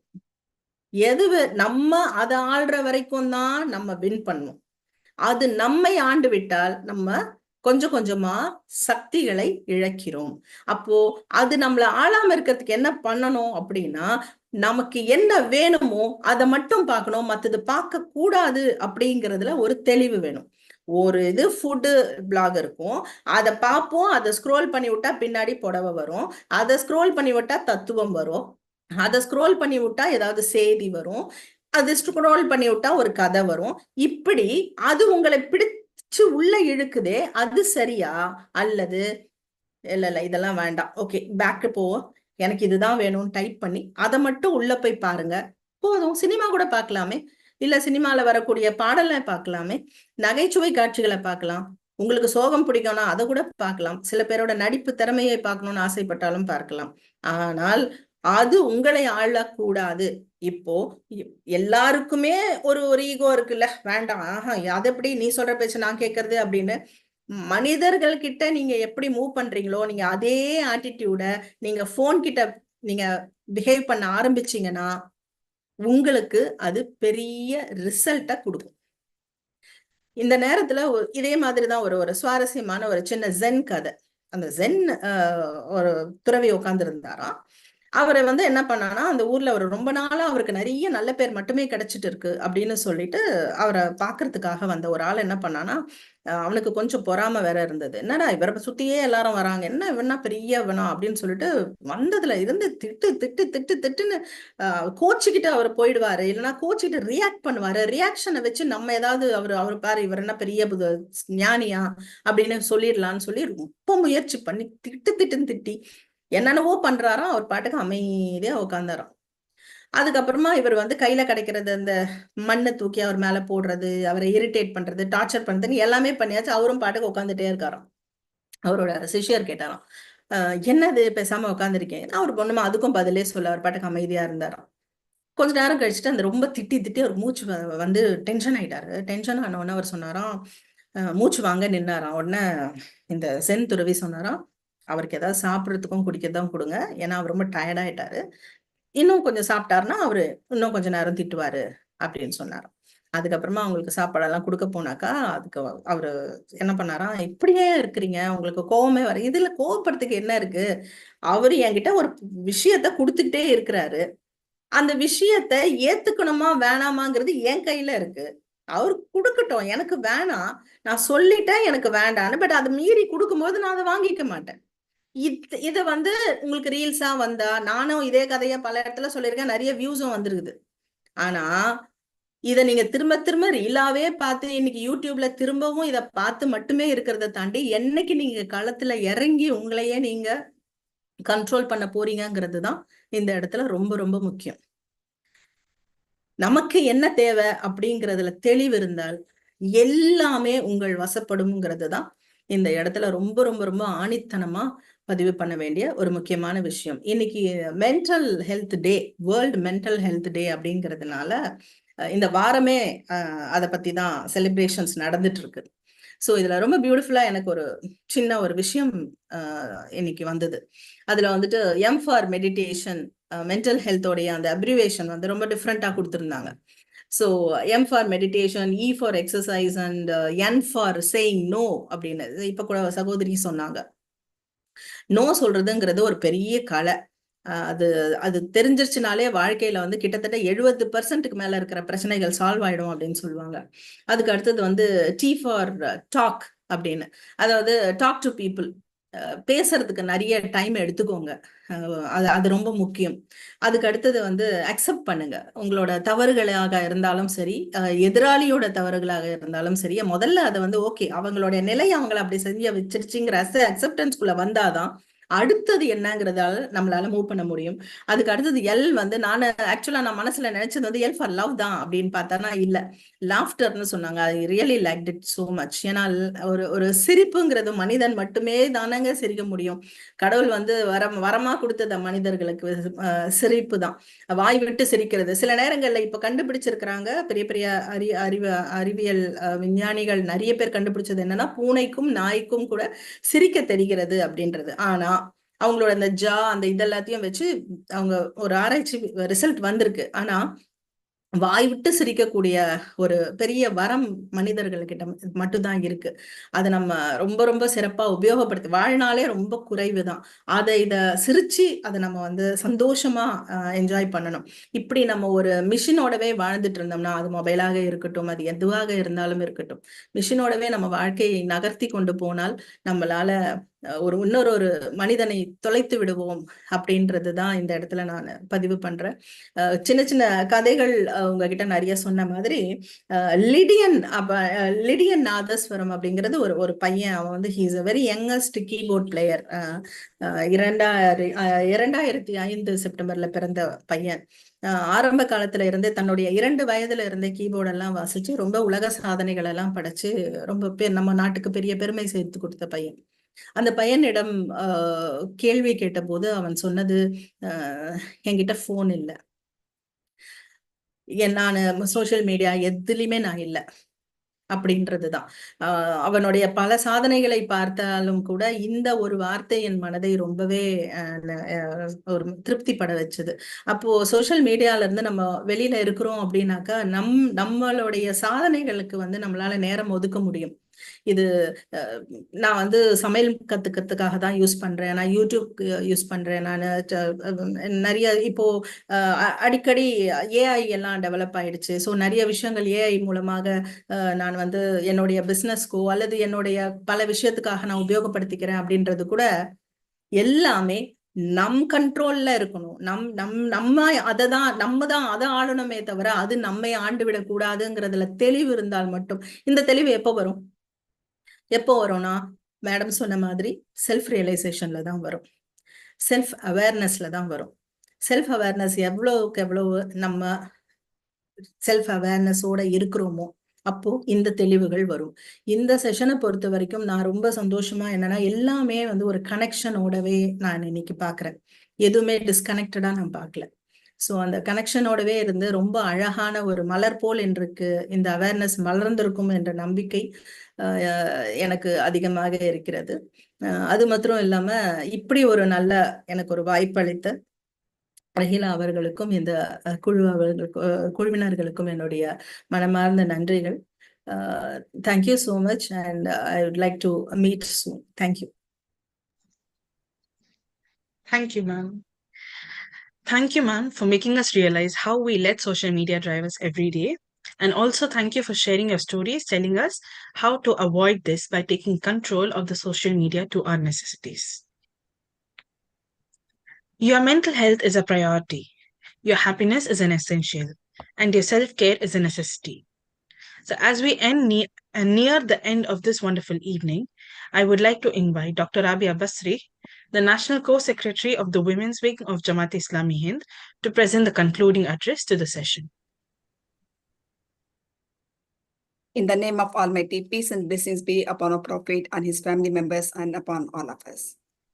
நம்ம அதை ஆள்ற வரைக்கும் தான் நம்ம வின் பண்ணுவோம். அது நம்மை ஆண்டு விட்டால் நம்ம கொஞ்சம் கொஞ்சமா சக்திகளை இழக்கிறோம். அப்போ அது நம்மள ஆளாம இருக்கிறதுக்கு என்ன பண்ணணும் அப்படின்னா, நமக்கு என்ன வேணுமோ அதை மட்டும் பார்க்கணும், மற்றது பார்க்க கூடாது அப்படிங்கிறதுல ஒரு தெளிவு வேணும். ஒரு இது ஃபுட்டு பிளாக் இருக்கும், அதை பார்ப்போம், அதை ஸ்க்ரோல் பண்ணி விட்டா பின்னாடி புடவை வரும், அதை ஸ்க்ரோல் பண்ணி விட்டா தத்துவம் வரும், அதை ஸ்க்ரோல் பண்ணி விட்டா ஏதாவது செய்தி வரும், அது ஸ்க்ரோல் பண்ணி விட்டா ஒரு கதை வரும். இப்படி அது உங்களை பிடிச்சு உள்ள இழுக்குதே, அது சரியா? அல்லது இல்ல இதெல்லாம் வேண்டாம், ஓகே பேக்கு போவோம், எனக்கு இதுதான் வேணும்னு டைப் பண்ணி அதை மட்டும் உள்ள போய் பாருங்க போதும். சினிமா கூட பார்க்கலாமே, இல்ல சினிமால வரக்கூடிய பாடலை பார்க்கலாமே, நகைச்சுவை காட்சிகளை பார்க்கலாம், உங்களுக்கு சோகம் பிடிக்கும்னா அதை கூட பார்க்கலாம், சில பேரோட நடிப்பு திறமையை பார்க்கணும்னு ஆசைப்பட்டாலும் பார்க்கலாம். ஆனால் அது உங்களை ஆளக்கூடாது. இப்போ எல்லாருக்குமே ஒரு ஒரு ஈகோ இருக்குல்ல, வேண்டாம் அது எப்படி நீ சொல்ற பேச்சு நான் கேட்கறது அப்படின்னு. மனிதர்கள் கிட்ட நீங்க எப்படி மூவ் பண்றீங்களோ, நீங்க அதே ஆட்டிடியூட நீங்க போன் கிட்ட நீங்க பிஹேவ் பண்ண ஆரம்பிச்சீங்கன்னா உங்களுக்கு அது பெரிய ரிசல்ட்டை கொடுக்கும். இந்த நேரத்துல இதே மாதிரிதான் ஒரு சுவாரஸ்யமான ஒரு சின்ன ஜென் கதை. அந்த ஜென் ஒரு துறவி உட்கார்ந்து இருந்தாராம். அவரை என்ன பண்ணானா, அந்த ஊர்ல அவர் ரொம்ப நாளா அவருக்கு நிறைய நல்ல பேர் மட்டுமே கிடைச்சிட்டு இருக்கு அப்படின்னு சொல்லிட்டு அவரை பாக்குறதுக்காக வந்த ஒரு ஆள் என்ன பண்ணானா, அவனுக்கு கொஞ்சம் பொறாம வேற இருந்தது. என்னடா இவரை சுத்தியே எல்லாரும் வராங்க, என்ன இவனா பெரிய வேணும் அப்படின்னு சொல்லிட்டு வந்ததுல இருந்து திட்டு திட்டு திட்டு திட்டுன்னு கோச்சிக்கிட்டு அவர் போயிடுவாரு, இல்லைன்னா கோச்சிக்கிட்டு ரியாக்ட் பண்ணுவாரு. ரியாக்ஷனை வச்சு நம்ம ஏதாவது அவர் பாரு இவர் என்ன பெரிய ஞானியா அப்படின்னு சொல்லிடலான்னு சொல்லி ரொம்ப முயற்சி பண்ணி திட்டு திட்டுன்னு திட்டி என்னென்னவோ பண்றாராம். அவர் பாட்டுக்கு அமைதியா உட்காந்தாராம். அதுக்கப்புறமா இவர் கையில கிடைக்கிறது அந்த மண்ணை தூக்கி அவர் மேல போடுறது, அவரை இரிட்டேட் பண்றது, டார்ச்சர் பண்றதுன்னு எல்லாமே பண்ணியாச்சு. அவரும் பாட்டுக்கு உட்காந்துட்டே இருக்காராம். அவரோட சிஷ்யர் கேட்டாராம், என்னது பேசாம உட்காந்துருக்கேன். அவர் பொண்ணுமா அதுக்கும் பதிலே சொல்ல, அவர் பாட்டுக்கு அமைதியா இருந்தாராம். கொஞ்ச நேரம் கழிச்சுட்டு அந்த ரொம்ப திட்டி திட்டி அவர் மூச்சு டென்ஷன் ஆயிட்டாரு. டென்ஷன் ஆன உடனே அவர் சொன்னாராம், மூச்சு வாங்க நின்னாராம். உடனே இந்த சென் துறவி சொன்னாராம், அவருக்கு ஏதாவது சாப்பிட்றதுக்கும் குடிக்கிறதும் கொடுங்க, ஏன்னா அவர் ரொம்ப டயர்டாயிட்டாரு, இன்னும் கொஞ்சம் சாப்பிட்டாருன்னா அவரு இன்னும் கொஞ்ச நேரம் திட்டுவாரு அப்படின்னு சொன்னாராம். அதுக்கப்புறமா அவங்களுக்கு சாப்பாடெல்லாம் கொடுக்க போனாக்கா அதுக்கு அவரு என்ன பண்ணாராம், இப்படியே இருக்கிறீங்க, உங்களுக்கு கோவமே வர, இதுல கோவப்படுறதுக்கு என்ன இருக்கு, அவரு என்கிட்ட ஒரு விஷயத்த கொடுத்துக்கிட்டே இருக்கிறாரு, அந்த விஷயத்த ஏத்துக்கணுமா வேணாமாங்கிறது என் கையில இருக்கு, அவரு கொடுக்கட்டும், எனக்கு வேணாம், நான் சொல்லிட்டேன் எனக்கு வேண்டான்னு, பட் அதை மீறி கொடுக்கும்போது நான் அதை வாங்கிக்க மாட்டேன். இத உங்களுக்கு ரீல்ஸா வந்தா, நானும் இதே கதைய பல இடத்துல சொல்லியிருக்கேன், நிறைய வியூஸும் வந்திருக்குது. ஆனா இத நீங்க திரும்ப திரும்ப ரீலாவே பார்த்து இன்னைக்கு யூடியூப்ல திரும்பவும் இத பார்த்து மட்டுமே இருக்கிறத தாண்டி, என்னைக்கு நீங்க களத்துல இறங்கி உங்களையே நீங்க கண்ட்ரோல் பண்ண போறீங்கிறது தான் இந்த இடத்துல ரொம்ப ரொம்ப முக்கியம். நமக்கு என்ன தேவை அப்படிங்கிறதுல தெளிவு இருந்தால் எல்லாமே உங்கள் வசப்படும்ங்கிறது தான் இந்த இடத்துல ரொம்ப ரொம்ப ரொம்ப ஆணித்தனமா பதிவு பண்ண வேண்டிய ஒரு முக்கியமான விஷயம். இன்னைக்கு மென்டல் ஹெல்த் டே, வேர்ல்டு மென்டல் ஹெல்த் டே அப்படிங்கிறதுனால இந்த வாரமே அதை பத்தி தான் செலிப்ரேஷன்ஸ் நடந்துட்டு இருக்கு. ஸோ இதுல ரொம்ப பியூட்டிஃபுல்லா எனக்கு ஒரு சின்ன ஒரு விஷயம் இன்னைக்கு வந்தது. அதுல எம் ஃபார் மெடிடேஷன், மென்டல் ஹெல்த்தோடைய அந்த அப்ரிவேஷன் ரொம்ப டிஃப்ரெண்டா கொடுத்துருந்தாங்க. So M for meditation, E for exercise and N for saying no அப்படின்னு இப்ப கூட சகோதரி சொன்னாங்க. நோ சொல்றதுங்கிறது ஒரு பெரிய கலை. அது அது தெரிஞ்சிருச்சுனாலே வாழ்க்கையில கிட்டத்தட்ட 70% மேல இருக்கிற பிரச்சனைகள் சால்வ் ஆயிடும் அப்படின்னு சொல்லுவாங்க. அதுக்கு அடுத்தது டி ஃபார் டாக் அப்படின்னு, அதாவது டாக் டு பீப்புள், பேசுறதுக்கு நிறைய டைம் எடுத்துக்கோங்க, அது ரொம்ப முக்கியம். அதுக்கு அடுத்தது அக்செப்ட் பண்ணுங்க, உங்களோட தவறுகளாக இருந்தாலும் சரி, எதிராளியோட தவறுகளாக இருந்தாலும் சரி, முதல்ல அதை ஓகே அவங்களுடைய நிலை அவங்களை அப்படி செஞ்சு வச்சிருச்சுங்கிற அக்செப்டன்ஸ்குள்ள வந்தாதான் அடுத்தது என்னங்கிறதால நம்மளால மூவ் பண்ண முடியும். அதுக்கு அடுத்தது எல் நான் ஆக்சுவலா நான் மனசுல நினைச்சது எல் ஃபார் லவ் தான் அப்படின்னு பார்த்தா இல்ல, லாஃப்டர்னு சொன்னாங்க. I really liked it so much. ஏன்னா ஒரு சிரிப்புங்கிறது மனிதன் மட்டுமே தானங்க சிரிக்க முடியும். கடவுள் வரமா கொடுத்தத மனிதர்களுக்கு சிரிப்பு தான், வாய் விட்டு சிரிக்கிறது. சில நேரங்கள்ல இப்ப கண்டுபிடிச்சிருக்கிறாங்க பெரிய பெரிய அறிவியல் விஞ்ஞானிகள் நிறைய பேர் கண்டுபிடிச்சது என்னன்னா, பூனைக்கும் நாய்க்கும் கூட சிரிக்க தெரிகிறது அப்படின்றது. ஆனா அவங்களோட அந்த அந்த இதெல்லாத்தையும் வச்சு அவங்க ஒரு ஆராய்ச்சி ரிசல்ட் வந்திருக்கு. ஆனா வாய் விட்டு சிரிக்கக்கூடிய ஒரு பெரிய வரம் மனிதர்கள்கிட்ட மட்டும்தான் இருக்கு. அதை நம்ம ரொம்ப ரொம்ப சிறப்பா உபயோகப்படுத்தி, வாழ்நாளே ரொம்ப குறைவு தான், இதை சிரிச்சு அதை நம்ம சந்தோஷமா என்ஜாய் பண்ணணும். இப்படி நம்ம ஒரு மிஷினோடவே வாழ்ந்துட்டு இருந்தோம்னா, அது மொபைலாக இருக்கட்டும், அது எதுவாக இருந்தாலும் இருக்கட்டும், மிஷினோடவே நம்ம வாழ்க்கையை நகர்த்தி கொண்டு போனால் நம்மளால இன்னொரு மனிதனை தொலைத்து விடுவோம் அப்படின்றது தான் இந்த இடத்துல நான் பதிவு பண்றேன். சின்ன சின்ன கதைகள் உங்ககிட்ட நிறைய சொன்ன மாதிரி லிடியன் நாதஸ்வரம் அப்படிங்கிறது ஒரு பையன். அவன் வந்து he's a very youngest keyboard player. 2005 செப்டம்பர்ல பிறந்த பையன். ஆரம்ப காலத்துல இருந்து தன்னுடைய 2 வயதுல இருந்த கீபோர்ட் எல்லாம் வாசிச்சு ரொம்ப உலக சாதனைகள் எல்லாம் படைச்சு ரொம்ப பேர் நம்ம நாட்டுக்கு பெரிய பெருமை சேர்த்து கொடுத்த பையன். அந்த பையனிடம் கேள்வி கேட்டபோது அவன் சொன்னது, என்கிட்ட போன் இல்லை, நான் சோசியல் மீடியா எதுலையுமே நான் இல்லை அப்படின்றதுதான். அவனுடைய பல சாதனைகளை பார்த்தாலும் கூட இந்த ஒரு வார்த்தை என் மனதை ரொம்பவே ஒரு திருப்திப்பட வச்சது. அப்போ சோசியல் மீடியால இருந்து நம்ம வெளியில இருக்கிறோம் அப்படின்னாக்கா நம்மளுடைய சாதனைகளுக்கு வந்து நம்மளால நேரம் ஒதுக்க முடியும். இது நான் வந்து சமையல் கத்துக்கிறதுக்காக தான் யூஸ் பண்றேன், நான் யூடியூப் யூஸ் பண்றேன், நான் நிறைய இப்போ அடிக்கடி ஏஐ எல்லாம் டெவலப் ஆயிடுச்சு. ஸோ நிறைய விஷயங்கள் ஏஐ மூலமாக நான் வந்து என்னுடைய பிசினஸ்க்கோ அல்லது என்னுடைய பல விஷயத்துக்காக நான் உபயோகப்படுத்திக்கிறேன் அப்படின்றது கூட எல்லாமே நம் கண்ட்ரோல்ல இருக்கணும். நம்ம அதை ஆளணுமே தவிர அது நம்மை ஆண்டு விடக்கூடாதுங்கிறதுல தெளிவு இருந்தால் மட்டும். இந்த தெளிவு எப்போ வரும்னா மேடம் சொன்ன மாதிரி செல்ஃப் ரியலைசேஷன்ல தான் வரும், செல்ஃப் அவேர்னஸ்ல தான் வரும். செல்ஃப் அவேர்னஸ் எவ்வளவுக்கு எவ்வளவு நம்ம செல்ஃப் அவேர்னஸோட இருக்கிறோமோ அப்போ இந்த தெளிவுகள் வரும். இந்த செஷனை பொறுத்த வரைக்கும் நான் ரொம்ப சந்தோஷமா என்னன்னா எல்லாமே வந்து ஒரு கனெக்ஷனோடவே நான் இன்னைக்கு பாக்குறேன். எதுவுமே டிஸ்கனெக்டடா நான் பார்க்கல. ஸோ அந்த கனெக்ஷனோடவே இருந்து ரொம்ப அழகான ஒரு மலர் போல் இன்றைக்கு இந்த அவேர்னஸ் மலர்ந்திருக்கும் என்ற நம்பிக்கை எனக்கு அதிகமாக இருக்கிறது. அது மாத்திரம் இல்லாம இப்படி ஒரு நல்ல எனக்கு ஒரு வாய்ப்பளித்த ரஹீலா அவர்களுக்கும் இந்த குழுவினர்களுக்கும் என்னுடைய மனமார்ந்த நன்றிகள். Thank you so much and I would like to meet soon. Thank you. Thank you, ma'am. Thank you, ma'am, for making us realize how we let social media drive us every day. And also thank you for sharing your stories, telling us how to avoid this by taking control of the social media to our necessities. Your mental health is a priority. Your happiness is an essential. And your self-care is a necessity. So as we near the end of this wonderful evening, I would like to invite Dr. Rabia Basri, the National Co-Secretary of the Women's Wing of Jamaat-e-Islami Hind, to present the concluding address to the session. In the name of Almighty, peace and blessings be upon our Prophet and his family members and upon all of us.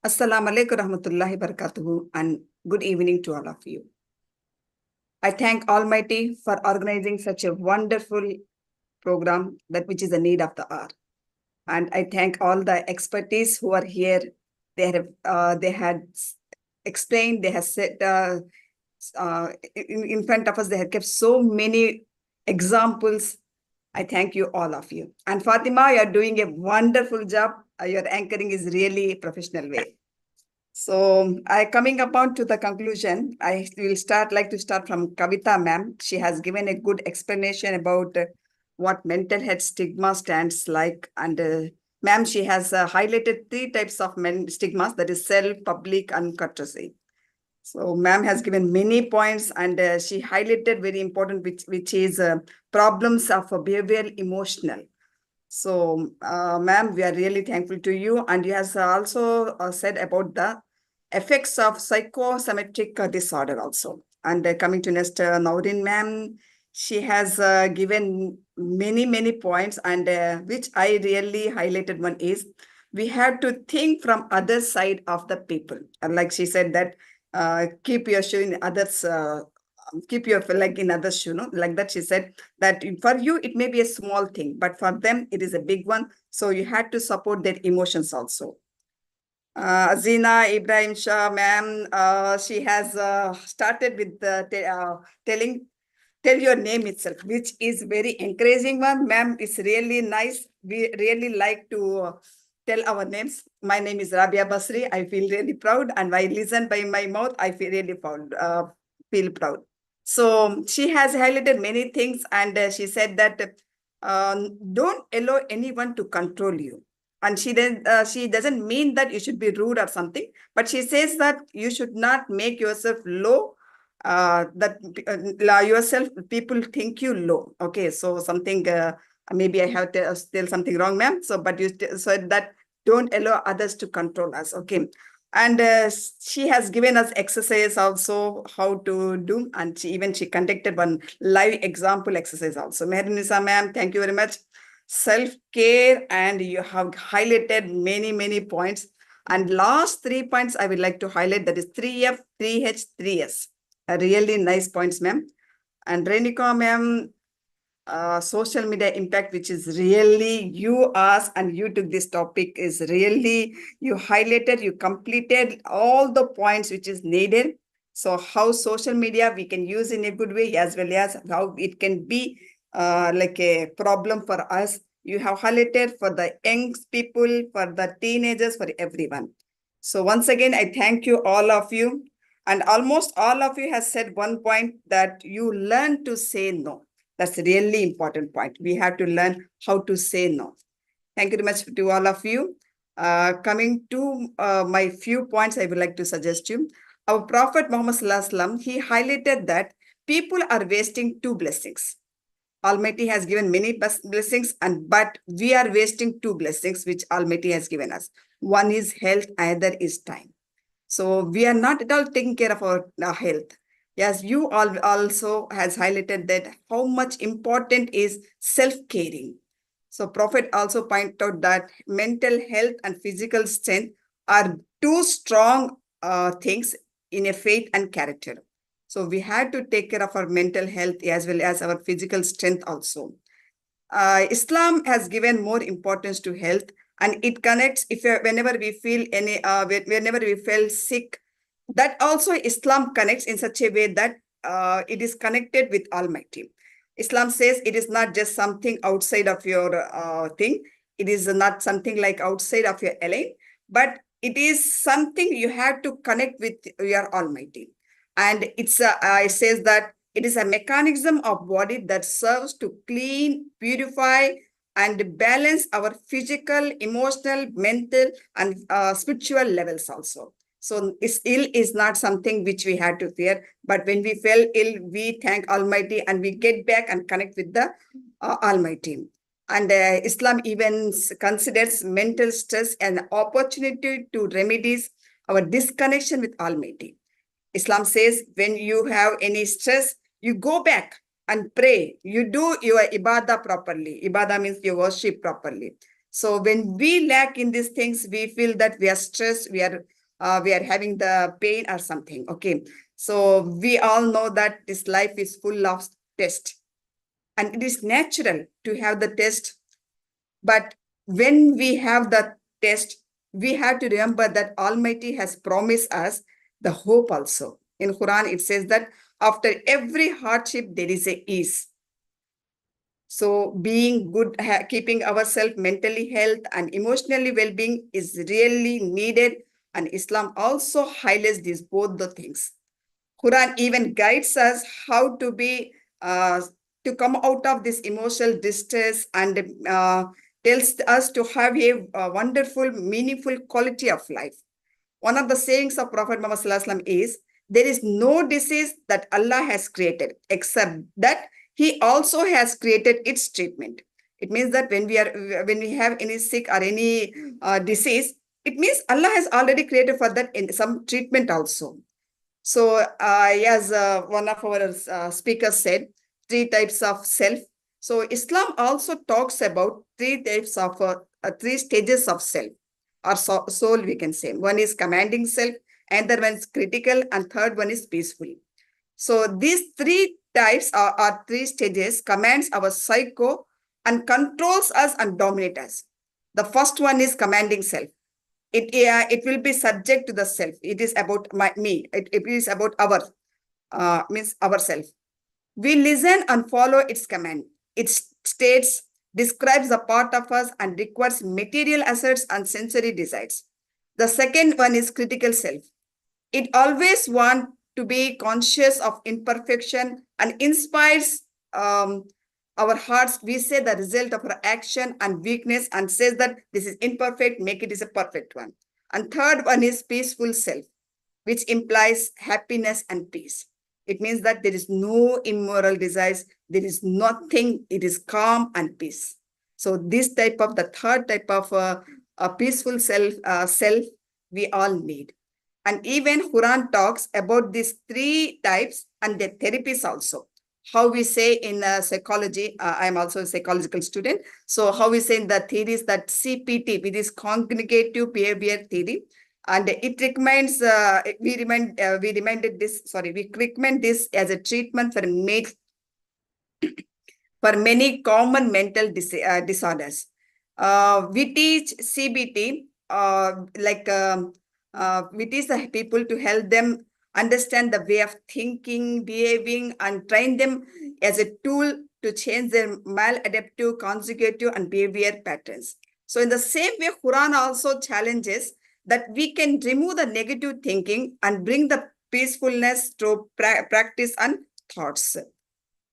Assalamu alaikum rahmatullahi barakatuhu and good evening to all of you. I thank Almighty for organizing such a wonderful program that which is the need of the hour. And I thank all the expertise who are here. They had explained, they have said in front of us, they have kept so many examples. I thank you, all of you. And Fatima, you are doing a wonderful job. Your anchoring is really professional way. So coming upon to the conclusion, I will like to start from Kavita ma'am. She has given a good explanation about what mental health stigma stands like. And ma'am, she has highlighted 3 types of stigmas, that is self, public, and courtesy. So ma'am has given many points, and she highlighted very important, which is problems of behavioral emotional. So ma'am, we are really thankful to you. And you have also said about the effects of psychosomatic disorder also. And coming to next, Naurin ma'am, she has given many points, and which I really highlighted. One is we have to think from other side of the people. And like she said that keep your shoe in others, keep your leg in others' shoe, no? Like that, she said that for you it may be a small thing, but for them it is a big one. So you had to support their emotions also. Azina Ibrahim Shah ma'am, she has started with tell your name itself, which is very encouraging one. Ma'am, it's really nice. We really like to tell our names. My name is Rabia Basri. I feel really proud, and I listen by my mouth. I feel really proud. So she has highlighted many things, and she said that don't allow anyone to control you. and she doesn't mean that you should be rude or something, but she says that you should not make yourself low, yourself, people think you low. Okay, so something, maybe I have to tell something wrong, ma'am. So, but you said that don't allow others to control us. Okay. And she has given us exercise also how to do, and she conducted one live example exercise also. Mehrnisa ma'am, thank you very much. Self-care, and you have highlighted many points. And last 3 points I would like to highlight, that is 3F, 3H, 3S. Really nice points, ma'am. And Renika ma'am, social media impact, which is really you asked and you took this topic, is really, you highlighted, you completed all the points which is needed. So how social media we can use in a good way, as well as how it can be like a problem for us. You have highlighted for the young people, for the teenagers, for everyone. So once again, I thank you, all of you. And almost all of you has said one point, that you learn to say no. That's a really important point. We have to learn how to say no. Thank you very much to all of you. Coming to my few points, I would like to suggest you. Our Prophet Muhammad Sallallahu Alaihi Wasallam, he highlighted that people are wasting 2 blessings. Almighty has given many blessings, but we are wasting 2 blessings which Almighty has given us. One is health, another is time. So we are not at all taking care of our health. Yes, you all also has highlighted that how much important is self-caring. So Prophet also pointed out that mental health and physical strength are 2 strong things in a faith and character. So we had to take care of our mental health as well as our physical strength also. Islam has given more importance to health, and it connects, whenever we feel whenever we feel sick, that also Islam connects in such a way that it is connected with Almighty. Islam says it is not just something outside of your thing. It is not something like outside of your lane, but it is something you have to connect with your Almighty. And it says that it is a mechanism of body that serves to clean, purify, and balance our physical, emotional, mental, and spiritual levels also. So ill is not something which we had to fear, but when we fell ill, we thank Almighty and we get back and connect with the Almighty. And Islam even considers mental stress an opportunity to remedies our disconnection with Almighty. Islam says when you have any stress, you go back and pray. You do your ibadah properly. Ibadah means you worship properly. So when we lack in these things, we feel that we are stressed, we are having the pain or something. Okay. So we all know that this life is full of tests. And it is natural to have the test. But when we have the test, we have to remember that Almighty has promised us the hope also. In Quran, it says that after every hardship, there is a ease. So being good, keeping ourselves mentally health and emotionally well-being is really needed. And Islam also highlights these both the things. Quran even guides us how to be to come out of this emotional distress, and tells us to have a wonderful, meaningful quality of life. One of the sayings of Prophet Muhammad Sallallahu Alaihi Wasallam is, there is no disease that Allah has created, except that He also has created its treatment. It means that when we have any sick or any disease, it means Allah has already created for that in some treatment also. So as one of our speakers said, 3 types of self. So Islam also talks about 3 types of 3 stages of self, or soul, we can say. One is commanding self, another one is critical, and third one is peaceful. So these 3 types or 3 stages commands our psycho and controls us and dominate us. The first one is commanding self. It will be subject to the self. It is about me. It is about means ourself. We listen and follow its command. It states, describes a part of us, and requires material assets and sensory desires. The second one is critical self. It always wants to be conscious of imperfection and inspires our hearts, we say the result of our action and weakness and says that this is imperfect, make it is a perfect one. And third one is peaceful self, which implies happiness and peace. It means that there is no immoral desires, there is nothing, it is calm and peace. So this type of, the third type of a peaceful self, we all need. And even Quran talks about these three types and their therapies also. How we say in psychology, I'm also a psychological student. So how we say in the theories that CPT, which is cognitive behavior theory, and it recommends, we recommend this as a treatment for many common mental disorders. We teach CBT, we teach the people to help them understand the way of thinking, behaving, and train them as a tool to change their maladaptive, consecutive, and behavior patterns. So in the same way, Quran also challenges that we can remove the negative thinking and bring the peacefulness to practice and thoughts.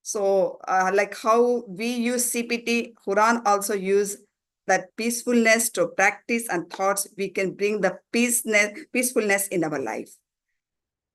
So like how we use CPT, Quran also use that peacefulness to practice and thoughts, we can bring the peacefulness in our life.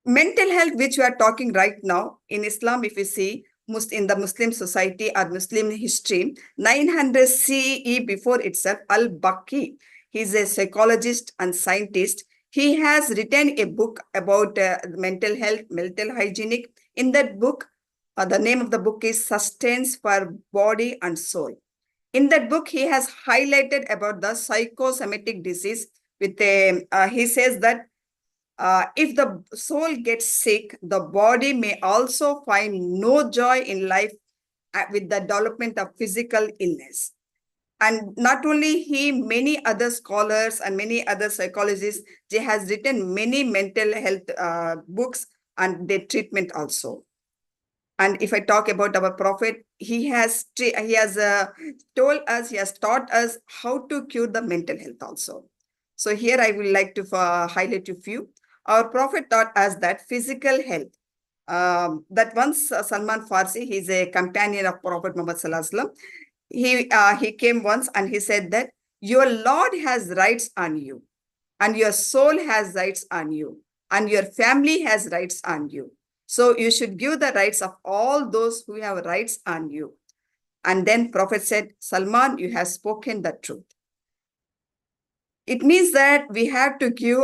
Mental health, which we are talking right now, in Islam, if you see, in the Muslim society or Muslim history, 900 CE before itself, Al-Baqi, he's a psychologist and scientist. He has written a book about mental health, mental hygienic. In that book, the name of the book is Sustenance for Body and Soul. In that book, he has highlighted about the psychosomatic disease. He says that if the soul gets sick, the body may also find no joy in life with the development of physical illness. And not only he, many other scholars and many other psychologists, they has written many mental health books and their treatment also. And if I talk about our Prophet, he has taught us how to cure the mental health also. So here I would like to highlight a few. Our Prophet taught us that physical health, that once Salman Farsi, he's a companion of Prophet Muhammad Sallallahu Alaihi Wasallam, he came once and he said that your Lord has rights on you, and your soul has rights on you, and your family has rights on you. So you should give the rights of all those who have rights on you. And then Prophet said, Salman, you have spoken the truth. It means that we have to give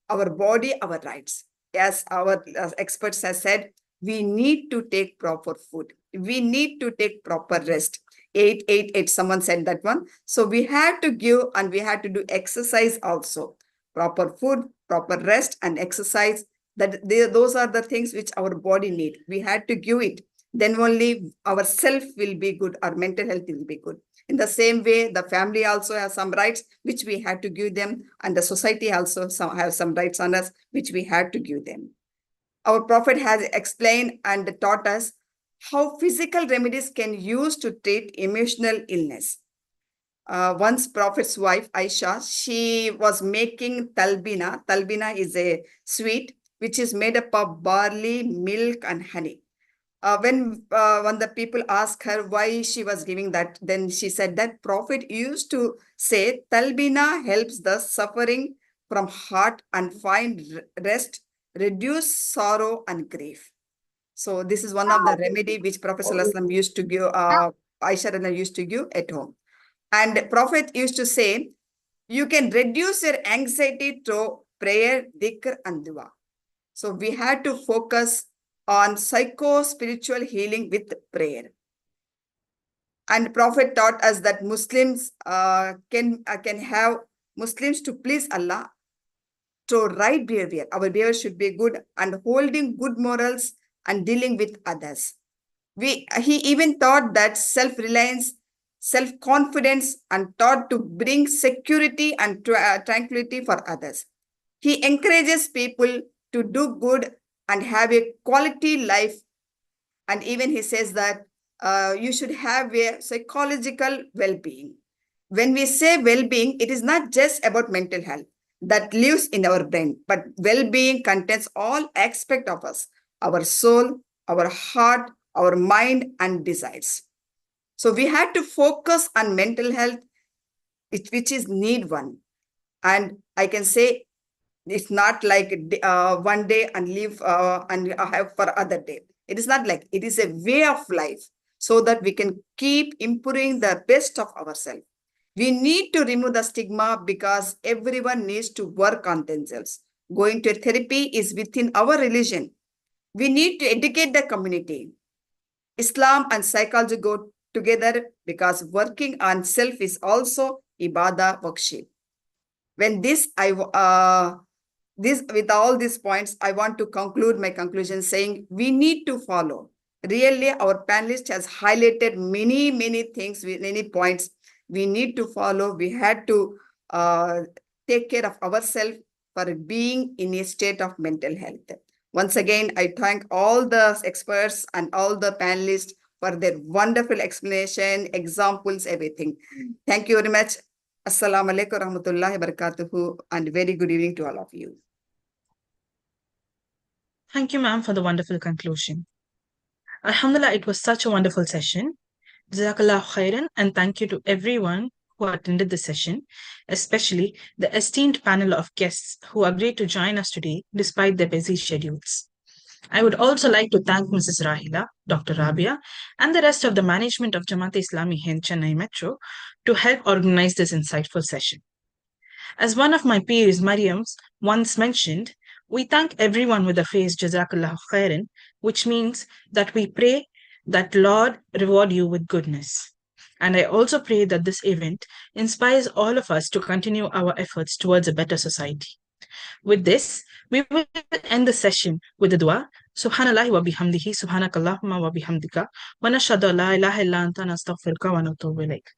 our body our rights. As our experts have said, we need to take proper food. We need to take proper rest. 888, someone said that one. So we have to give, and we have to do exercise also. Proper food, proper rest, and exercise. Those are the things which our body need. We had to give it. Then only our self will be good, our mental health will be good. In the same way, the family also has some rights which we had to give them, and the society also have some rights on us which we had to give them. Our Prophet has explained and taught us how physical remedies can use to treat emotional illness. Once Prophet's wife Aisha, she was making talbina. Talbina is a sweet which is made up of barley, milk, and honey. When the people asked her why she was giving that, then she said that Prophet used to say, Talbina helps the suffering from heart and find rest, reduce sorrow and grief. So this is one of the remedy which Prophet ﷺ used to give, Aisha used to give at home. And Prophet used to say, you can reduce your anxiety through prayer, dhikr, and dua. So we had to focus on psycho-spiritual healing with prayer. And Prophet taught us that Muslims can have Muslims to please Allah through right behavior. Our behavior should be good and holding good morals and dealing with others. He even taught that self-reliance, self-confidence, and taught to bring security and tranquility for others. He encourages people to do good and have a quality life. And even he says that you should have a psychological well-being. When we say well-being, it is not just about mental health that lives in our brain, but well-being contains all aspects of us, our soul, our heart, our mind, and desires. So we had to focus on mental health, which is need one. And I can say it's not like one day and leave and have for other day. It is not like, it is a way of life, so that we can keep improving the best of ourselves. We need to remove the stigma because everyone needs to work on themselves. Going to therapy is within our religion. We need to educate the community. Islam and psychology go together because working on self is also ibadah worship. When this with all these points, I want to conclude my conclusion saying we need to follow. Really, our panelist has highlighted many things, many points we need to follow. We had to take care of ourselves for being in a state of mental health. Once again, I thank all the experts and all the panelists for their wonderful explanation, examples, everything. Thank you very much. Assalamu alaikum warahmatullahi wabarakatuh, and very good evening to all of you. Thank you, ma'am, for the wonderful conclusion. Alhamdulillah, it was such a wonderful session. Jazakallah khairan, and thank you to everyone who attended the session, especially the esteemed panel of guests who agreed to join us today despite their busy schedules. I would also like to thank Mrs. Rahila, Dr. Rabia, and the rest of the management of Jamaat-e-Islami Hind Chennai Metro to help organize this insightful session. As one of my peers, Mariam's, once mentioned, we thank everyone with a phrase Jazakallah khairan, which means that we pray that Lord reward you with goodness. And I also pray that this event inspires all of us to continue our efforts towards a better society. With this, we will end the session with the dua. Subhanallahi wa bihamdihi, subhanakallahumma wa bihamdika, wa nashhadu an la ilaha illa anta nastaghfiruka wa natubu ilaik.